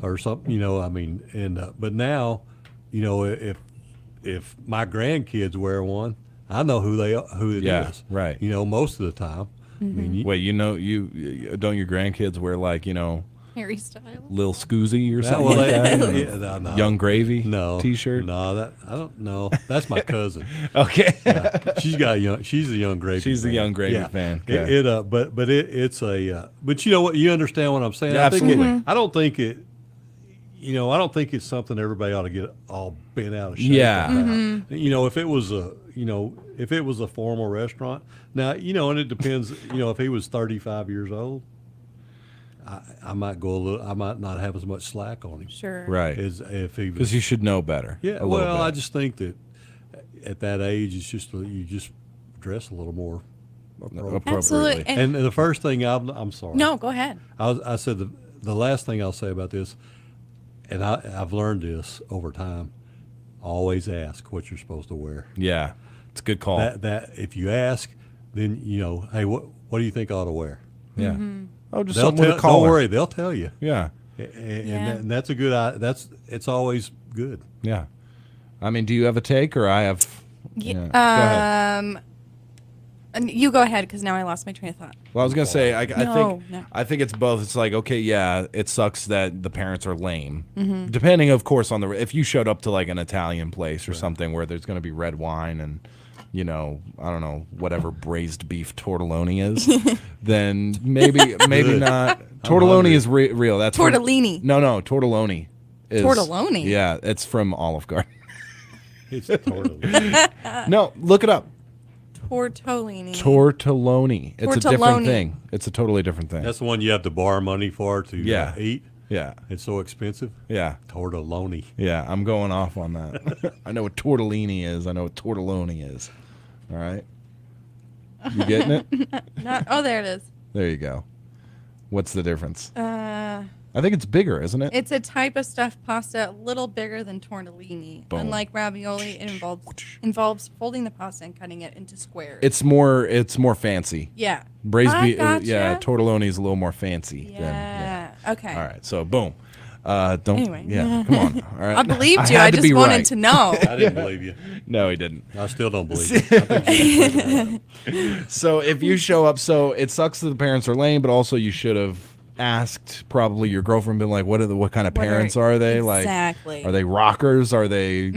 or something, but now, if my grandkids wear one, I know who it is. Right. Most of the time. I mean, Wait, you don't your grandkids wear Harry Styles, Lil Scoozy or something like that? no. Young Gravy T-shirt? No, I don't know. That's my cousin. Okay. She's a Young Gravy. She's a Young Gravy fan. Okay. But you know what? You understand what I'm saying? Yeah, absolutely. I don't think it's something everybody ought to get all bent out of shape. Yeah. About. If it was a formal restaurant, now and it depends. If he was 35 years old. I might go a little. I might not have as much slack on him. Sure. Right. As if he was, because you should know better. Yeah. Well, I just think that at that age, it's just you just dress a little more appropriately. Absolutely. And the first thing I'm sorry. No, go ahead. I said the last thing I'll say about this, and I've learned this over time. Always ask what you're supposed to wear. Yeah, it's a good call. That if you ask, then hey, what do you think I ought to wear? Yeah. Oh, just They'll something with a collar. Don't worry, they'll tell you. Yeah. And that's a good. It's always good. Yeah. I mean, do you have a take, or I have? Yeah. Go ahead. And you go ahead because now I lost my train of thought. Well, I was gonna say, I No. think it's both. It's like, okay, yeah, it sucks that the parents are lame. Mhm. Depending, of course, on if you showed up to like an Italian place or something where there's gonna be red wine and, I don't know, whatever braised beef tortelloni is, then maybe not. Tortelloni is real. That's Tortellini. No, tortelloni. Tortelloni? Yeah, it's from Olive Garden. It's tortellini. No, look it up. Tortellini. Tortelloni. It's a different Tortelloni. thing. It's a totally different thing. That's the one you have to borrow money for to eat. Yeah. It's so expensive. Yeah. Tortelloni. Yeah, I'm going off on that. I know what tortellini is. I know what tortelloni is. All right. You getting it? Oh, there it is. There you go. What's the difference? I think it's bigger, isn't it? It's a type of stuffed pasta a little bigger than tortellini. Boom. Unlike ravioli, it involves folding the pasta and cutting it into squares. It's more fancy. Yeah. Braised I beef. gotcha. Yeah, tortelloni is a little more fancy. Yeah. Okay. All right. So boom. Don't. Anyway. Yeah. Come on. All right. I believed you. had I to just be wanted right. to know. I didn't believe you. No, he didn't. I still don't believe you. I think So if you show up, so it sucks that the parents are lame, but also you should have asked probably your girlfriend, been like, what kind of parents are they? Exactly. Like, are they rockers? Are they,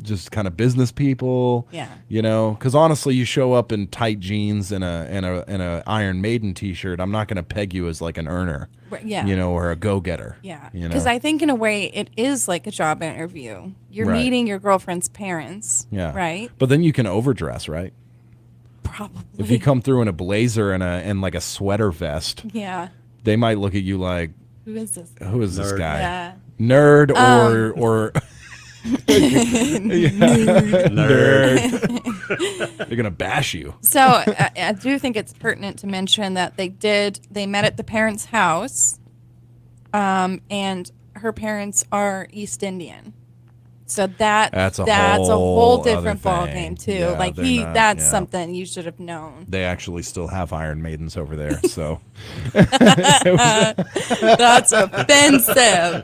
just kind of business people? Yeah. Because honestly, you show up in tight jeans and a Iron Maiden T-shirt. I'm not going to peg you as like an earner, Yeah. or a go-getter. Yeah. You know? Because I think in a way it is like a job interview. You're Right. meeting your girlfriend's parents. Yeah. Right? But then you can overdress, right? Probably. If you come through in a blazer and like a sweater vest, Yeah. they might look at you like, Who is this? who is this Nerd. guy? Yeah. Nerd or nerd. They're gonna bash you. So I do think it's pertinent to mention that they met at the parents' house, and her parents are East Indian. So that's a whole different ball thing. game too. Yeah, like they're not- that's yeah. something you should have known. They actually still have Iron Maidens over there, so That's offensive.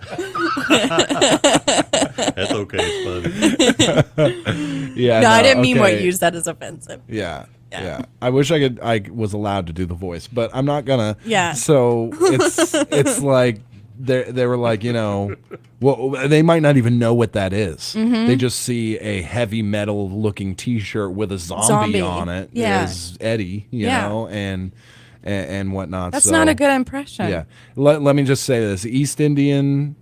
That's okay. It's funny. yeah. No, I didn't mean what okay. you said is offensive. Yeah. Yeah. I wish I was allowed to do the voice, but I'm not gonna. Yeah. So it's like they were like, well, they might not even know what that is. Mhm. They just see a heavy metal looking T-shirt with a zombie on it. Yeah. As Eddie, Yeah. and whatnot. That's So, not a good impression. Yeah. Let me just say this: East Indian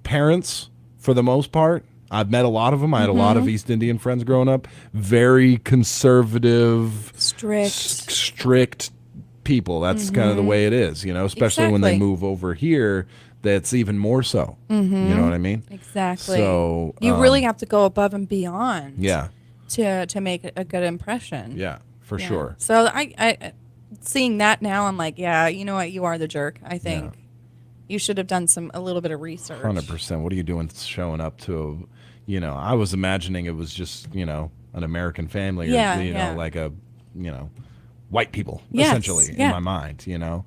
parents, for the most part, I've met a lot of them. I had a lot of Mhm. East Indian friends growing up. Very conservative, strict people. That's kind of the Mhm. way it is, especially when they Exactly. move over here. That's even more so. Mhm. You know what I mean? Exactly. So you really have to go above and beyond. Yeah. To make a good impression. Yeah, for sure. So I seeing that now, I'm like, yeah, you know what, you are the jerk. I think you should have done a little bit of research. 100%. What are you doing showing up to? I was imagining it was just an American family, or Yeah, like a white people Yes, essentially yeah. in my mind.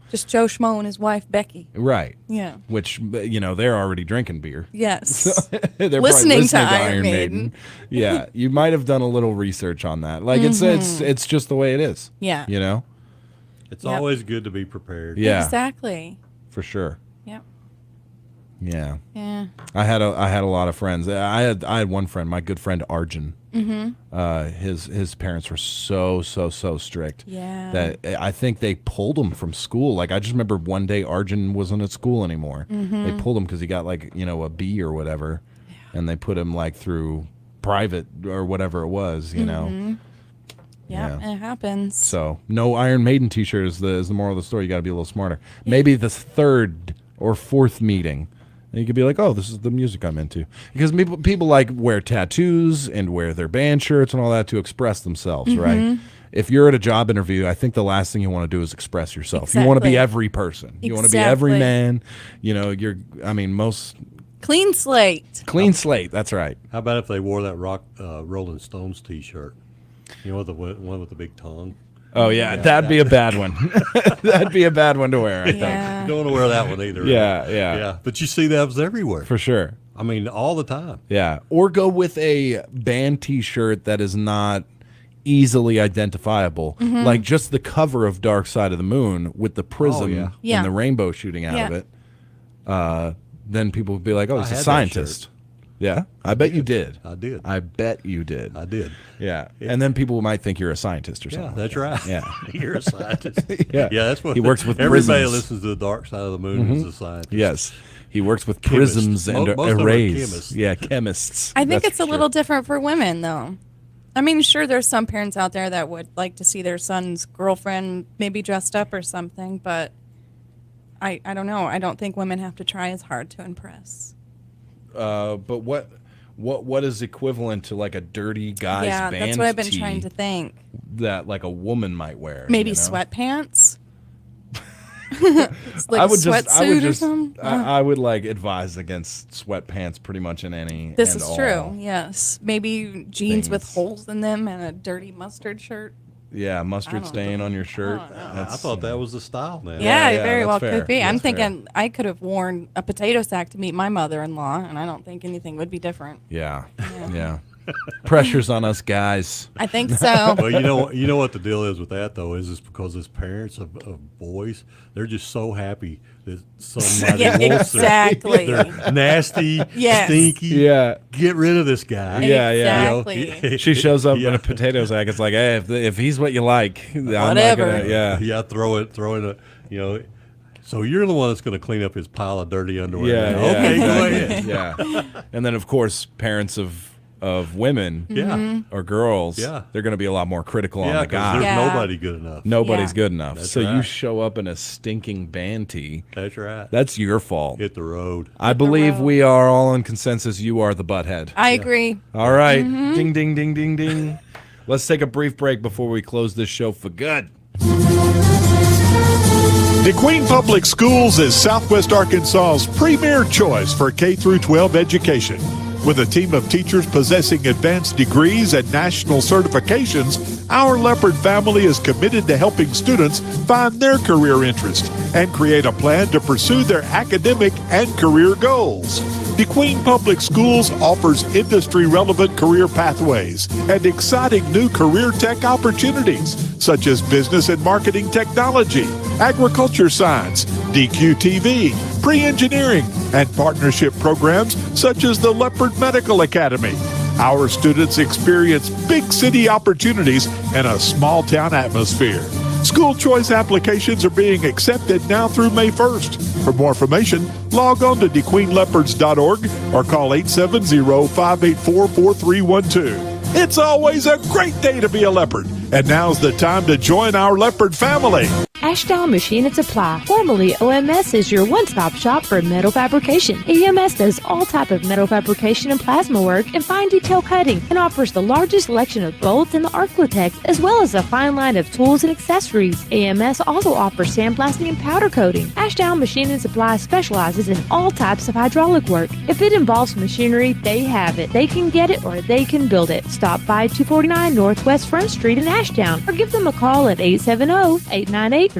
Just Joe Schmo and his wife Becky. Right. Yeah. Which they're already drinking beer. Yes. So they're probably Listening to Iron Maiden. Yeah, you might have done a little research on that. Like it's just the way it is. Yeah. It's Yep. always good to be prepared. Yeah. Exactly. For sure. Yep. Yeah. Yeah. I had a lot of friends. I had one friend, my good friend Arjun. Mhm. His parents were so strict. Yeah. That I think they pulled him from school. Like I just remember one day Arjun wasn't at school anymore. Mhm. They pulled him because he got like a B or whatever, and they put him like through private or whatever it was. Mhm. Yeah, it happens. So no Iron Maiden T-shirt is the moral of the story. You got to be a little smarter. Maybe the third or fourth meeting, and you could be like, "Oh, this is the music I'm into," because people like wear tattoos and wear their band shirts and all that to express themselves, right? Mhm. If you're at a job interview, I think the last thing you want to do is express yourself. You want to be Exactly. every person. You want to be every Exactly. man. Most Clean slate. clean slate. That's right. How about if they wore that Rolling Stones T-shirt? The one with the big tongue. Oh yeah, that'd be a bad one. That'd be a bad one to wear. I think. You don't want to wear that one either. Yeah, right? yeah. Yeah. But you see those everywhere. For sure. I mean, all the time. Yeah. Or go with a band T-shirt that is not easily identifiable. Mhm. Like just the cover of Dark Side of the Moon with the prism yeah. Yeah. and the rainbow shooting out of it. Then people would be like, "Oh, I he's had a that scientist." shirt. Yeah, I bet you did. I did. I bet you did. I did. Yeah, and then people might think you're a scientist or something. Yeah, that's right. Yeah, You're a scientist. yeah, that's what he works with everybody prisms. listens to the Dark Side of the Moon is Mhm. a scientist. Yes, he works with Chemist. prisms and Most of them are arrays. chemists. Yeah, chemists. I think That's it's a for little sure. different for women, though. I mean, sure, there's some parents out there that would like to see their son's girlfriend maybe dressed up or something, but I don't know. I don't think women have to try as hard to impress. But what is equivalent to like a dirty guy's Yeah, band that's what I've been tee trying to think. that like a woman might wear? Maybe you know? sweatpants. It's like I a would sweatsuit or something. I would like advise against sweatpants pretty much in any. This and is all. true. Yes, maybe jeans with things. holes in them and a dirty mustard shirt. Yeah, mustard stain on your shirt. I thought that was the style now. Yeah, it very well that's fair. could be. I'm That's fair. thinking I could have worn a potato sack to meet my mother-in-law, and I don't think anything would be different. Yeah, yeah. Pressure's on us guys. I think so. Well, you know what the deal is with that though is because as parents of boys, they're just so happy that somebody Yeah, wants exactly. their nasty, Yes. stinky. Yeah. Get rid of this guy. Yeah, yeah. Exactly. She shows up in a potato sack. It's like, hey, if he's what you like, I'm not Whatever. gonna, yeah. Yeah. Throw in a So you're the one that's going to clean up his pile of dirty underwear. Yeah, now. yeah, Okay, go exactly. ahead. Yeah. And then of course parents of women Yeah. or girls, Yeah. they're going to be a lot more critical on Yeah, the 'cause guy. there's Yeah. nobody good enough. Nobody's Yeah. good enough. That's So you right. show up in a stinking band tee. That's right. That's your fault. Hit the road. I believe we are all in consensus. You are the butthead. I agree. All right. Mhm. Ding, ding, ding, ding, ding. Let's take a brief break before we close this show for good. Kdqn Public Schools is Southwest Arkansas's premier choice for K through 12 education. With a team of teachers possessing advanced degrees and national certifications, our Leopard family is committed to helping students find their career interest and create a plan to pursue their academic and career goals. Kdqn Public Schools offers industry-relevant career pathways and exciting new career tech opportunities, such as business and marketing technology, agriculture science, DQTV, pre-engineering, and partnership programs such as the Leopard Medical Academy. Our students experience big city opportunities in a small town atmosphere. School choice applications are being accepted now through May 1st. For more information, log on to DeQueenLeopards.org or call 870-584-4312. It's always a great day to be a Leopard, and now's the time to join our Leopard family. Ashdown Machine and Supply, formerly OMS, is your one-stop shop for metal fabrication. EMS does all type of metal fabrication and plasma work and fine detail cutting, and offers the largest selection of bolts and the Arclotex, as well as a fine line of tools and accessories. EMS also offers sandblasting and powder coating. Ashdown Machine and Supply specializes in all types of hydraulic work. If it involves machinery, they have it. They can get it or they can build it. Stop by 249 Northwest Front Street in Ashdown or give them a call at 870-898-3882.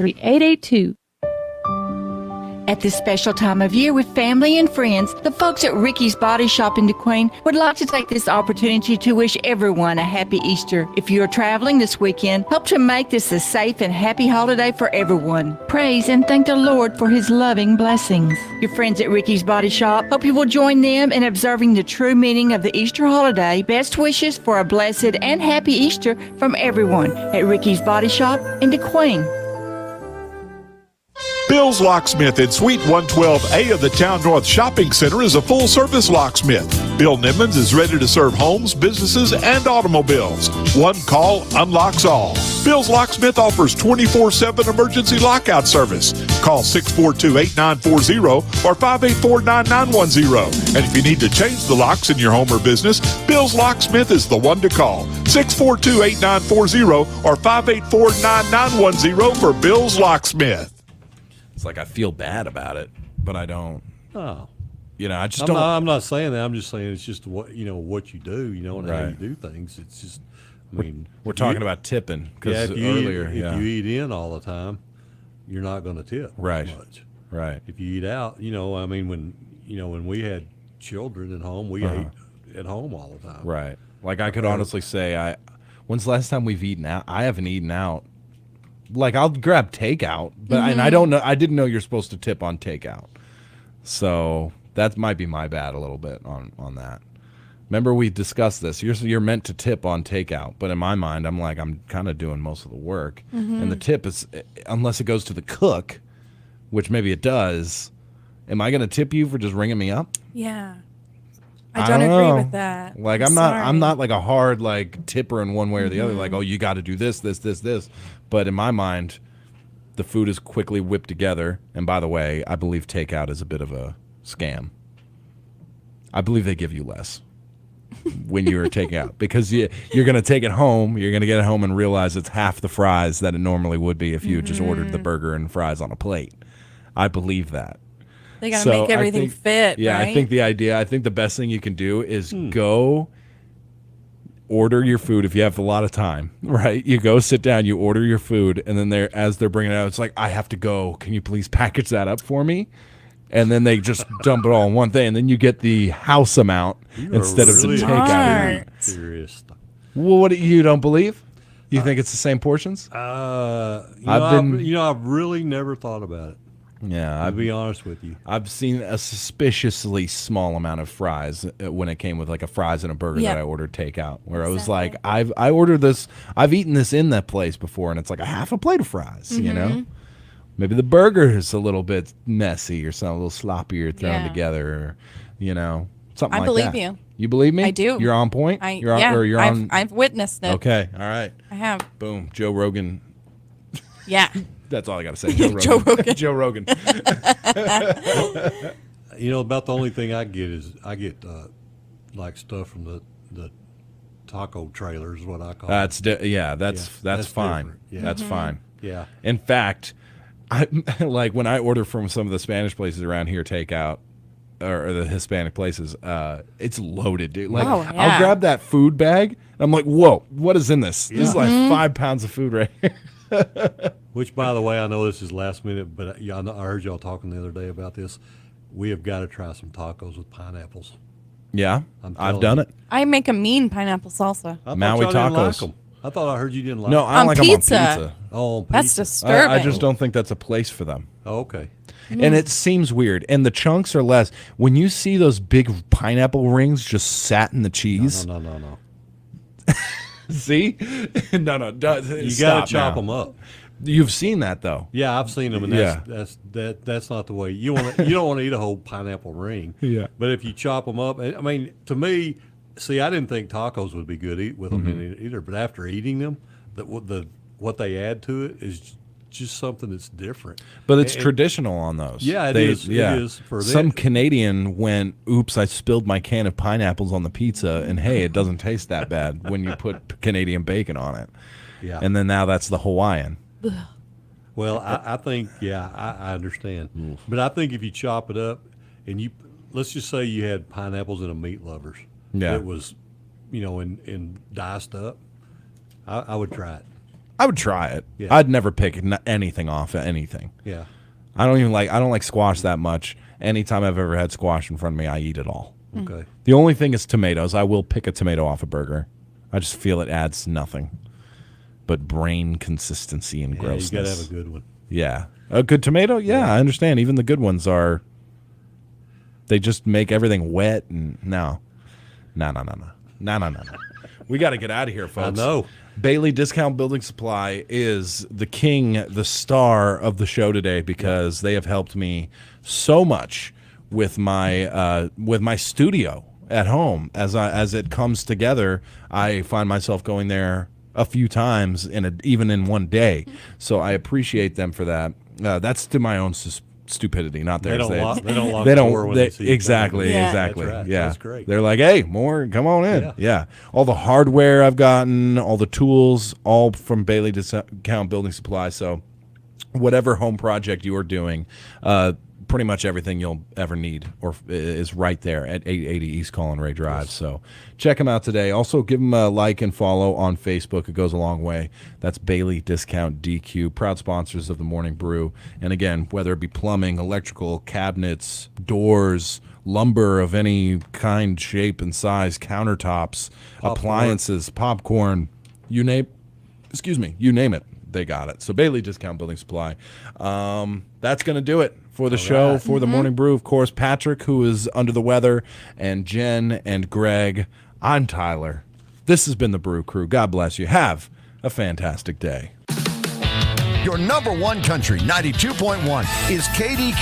At this special time of year with family and friends, the folks at Ricky's Body Shop in Kdqn would like to take this opportunity to wish everyone a happy Easter. If you are traveling this weekend, help to make this a safe and happy holiday for everyone. Praise and thank the Lord for His loving blessings. Your friends at Ricky's Body Shop hope you will join them in observing the true meaning of the Easter holiday. Best wishes for a blessed and happy Easter from everyone at Ricky's Body Shop in Kdqn. Bill's Locksmith in Suite 112A of the Town North Shopping Center is a full-service locksmith. Bill Nimmons is ready to serve homes, businesses, and automobiles. One call unlocks all. Bill's Locksmith offers 24/7 emergency lockout service. Call 642-8940 or 584-9910. And if you need to change the locks in your home or business, Bill's Locksmith is the one to call. 642-8940 or 584-9910 for Bill's Locksmith. It's like I feel bad about it, but I don't. Oh. You know, I just I'm don't. Not, I'm not saying that. I'm just saying it's just what you do, and how Right. you do things. It's just, I mean, We're if talking you- about tipping Yeah, because if you earlier, eat, if you eat in all the time, you're not going to tip Right. much. Right. If you eat out, I mean, when we had children at home, we ate at home all the time. Right. Like I could honestly say When's the last time we've eaten out? I haven't eaten out. Like, I'll grab takeout, but and I don't know. I didn't know you're supposed to tip on takeout. So that might be my bad a little bit on that. Remember, we discussed this. You're meant to tip on takeout, but in my mind, I'm kind of doing most of the work. And the tip is, unless it goes to the cook, which maybe it does, am I going to tip you for just ringing me up? Yeah. I don't agree with that. Like, I'm not like a hard like tipper in one way or the other. Like, oh, you got to do this. But in my mind, the food is quickly whipped together. And by the way, I believe takeout is a bit of a scam. I believe they give you less when you're taking out, because you're going to take it home. You're going to get it home and realize it's half the fries that it normally would be if you just ordered the burger and fries on a plate. I believe that. They got to make everything fit. Yeah, right? I think the best thing you can do is go order your food if you have a lot of time, right? You go sit down, you order your food, and then as they're bringing it out, it's like, I have to go. Can you please package that up for me? And then they just dump it all in one thing, and then you get the house amount instead of the takeout. Serious. Well, what you don't believe? You think it's the same portions? I've really never thought about it. Yeah, I'll be honest with you. I've seen a suspiciously small amount of fries when it came with like a fries and a burger that I ordered takeout, where I was like, I ordered this, I've eaten this in that place before, and it's like a half a plate of fries, you know? Maybe the burger is a little bit messy or something, a little sloppier thrown together, or, you know, something like that. I believe you. You believe me? I do. You're on point? I've witnessed it. Okay, all right. I have. Boom, Joe Rogan. Yeah. That's all I got to say. Joe Rogan. Joe Rogan. About the only thing I get is like stuff from the taco trailers, is what I call that's fine. Yeah. That's fine. Yeah. In fact, I like when I order from some of the Spanish places around here, takeout, or the Hispanic places, it's loaded, dude. Like, I'll grab that food bag, and I'm like, whoa, what is in this? This is like 5 pounds of food right here. Which, by the way, I know this is last minute, but I heard y'all talking the other day about this. We have got to try some tacos with pineapples. Yeah, I've done it. I make a mean pineapple salsa. Maui tacos. Like I thought I heard you didn't like them. No, I like them on pizza. Oh, on pizza. That's disturbing. I just don't think that's a place for them. Oh, okay. And it seems weird. And the chunks are less. When you see those big pineapple rings just sat in the cheese. No. See? No. You got to chop them up. You've seen that, though. Yeah, I've seen them, and that's not the way. You don't want to eat a whole pineapple ring. Yeah. But if you chop them up, I mean, to me, I didn't think tacos would be good with them in it either. But after eating them, what they add to it is just something that's different. But it's traditional on those. Yeah, it is. Yeah. It is for some Canadian went, oops, I spilled my can of pineapples on the pizza, and hey, it doesn't taste that bad when you put Canadian bacon on it. Yeah. And then now that's the Hawaiian. Well, I think, I understand. Oof. But I think if you chop it up and let's just say you had pineapples in a meat lovers. Yeah. It was, in diced up. I would try it. I would try it. Yeah. I'd never pick anything off of anything. Yeah. I don't like squash that much. Anytime I've ever had squash in front of me, I eat it all. Okay. The only thing is tomatoes. I will pick a tomato off a burger. I just feel it adds nothing but brain consistency and grossness. You got to have a good one. Yeah. A good tomato? Yeah, I understand. Even the good ones they just make everything wet and no. We got to get out of here, folks. I know. Bailey Discount Building Supply is the star of the show today because they have helped me so much with my studio at home. As it comes together, I find myself going there a few times even in one day. So I appreciate them for that. That's to my own stupidity, not theirs. They don't lock the door when they see you. Exactly. That's right. Yeah. That's great. They're like, hey, more, come on in. Yeah. All the hardware I've gotten, all the tools, all from Bailey Discount Building Supply. So whatever home project you are doing, pretty much everything you'll ever need is right there at 880 East Colin Ray Drive. Yes. So check them out today. Also, give them a like and follow on Facebook. It goes a long way. That's Bailey Discount DQ, proud sponsors of the Morning Brew. And again, whether it be plumbing, electrical, cabinets, doors, lumber of any kind, shape, and size, countertops, appliances, popcorn, you name it, they got it. So Bailey Discount Building Supply. That's going to do it for the show, for the Morning Brew. Of course, Patrick, who is under the weather, and Jen and Greg. I'm Tyler. This has been the Brew Crew. God bless you. Have a fantastic day. Your number one country, 92.1, is KDQ.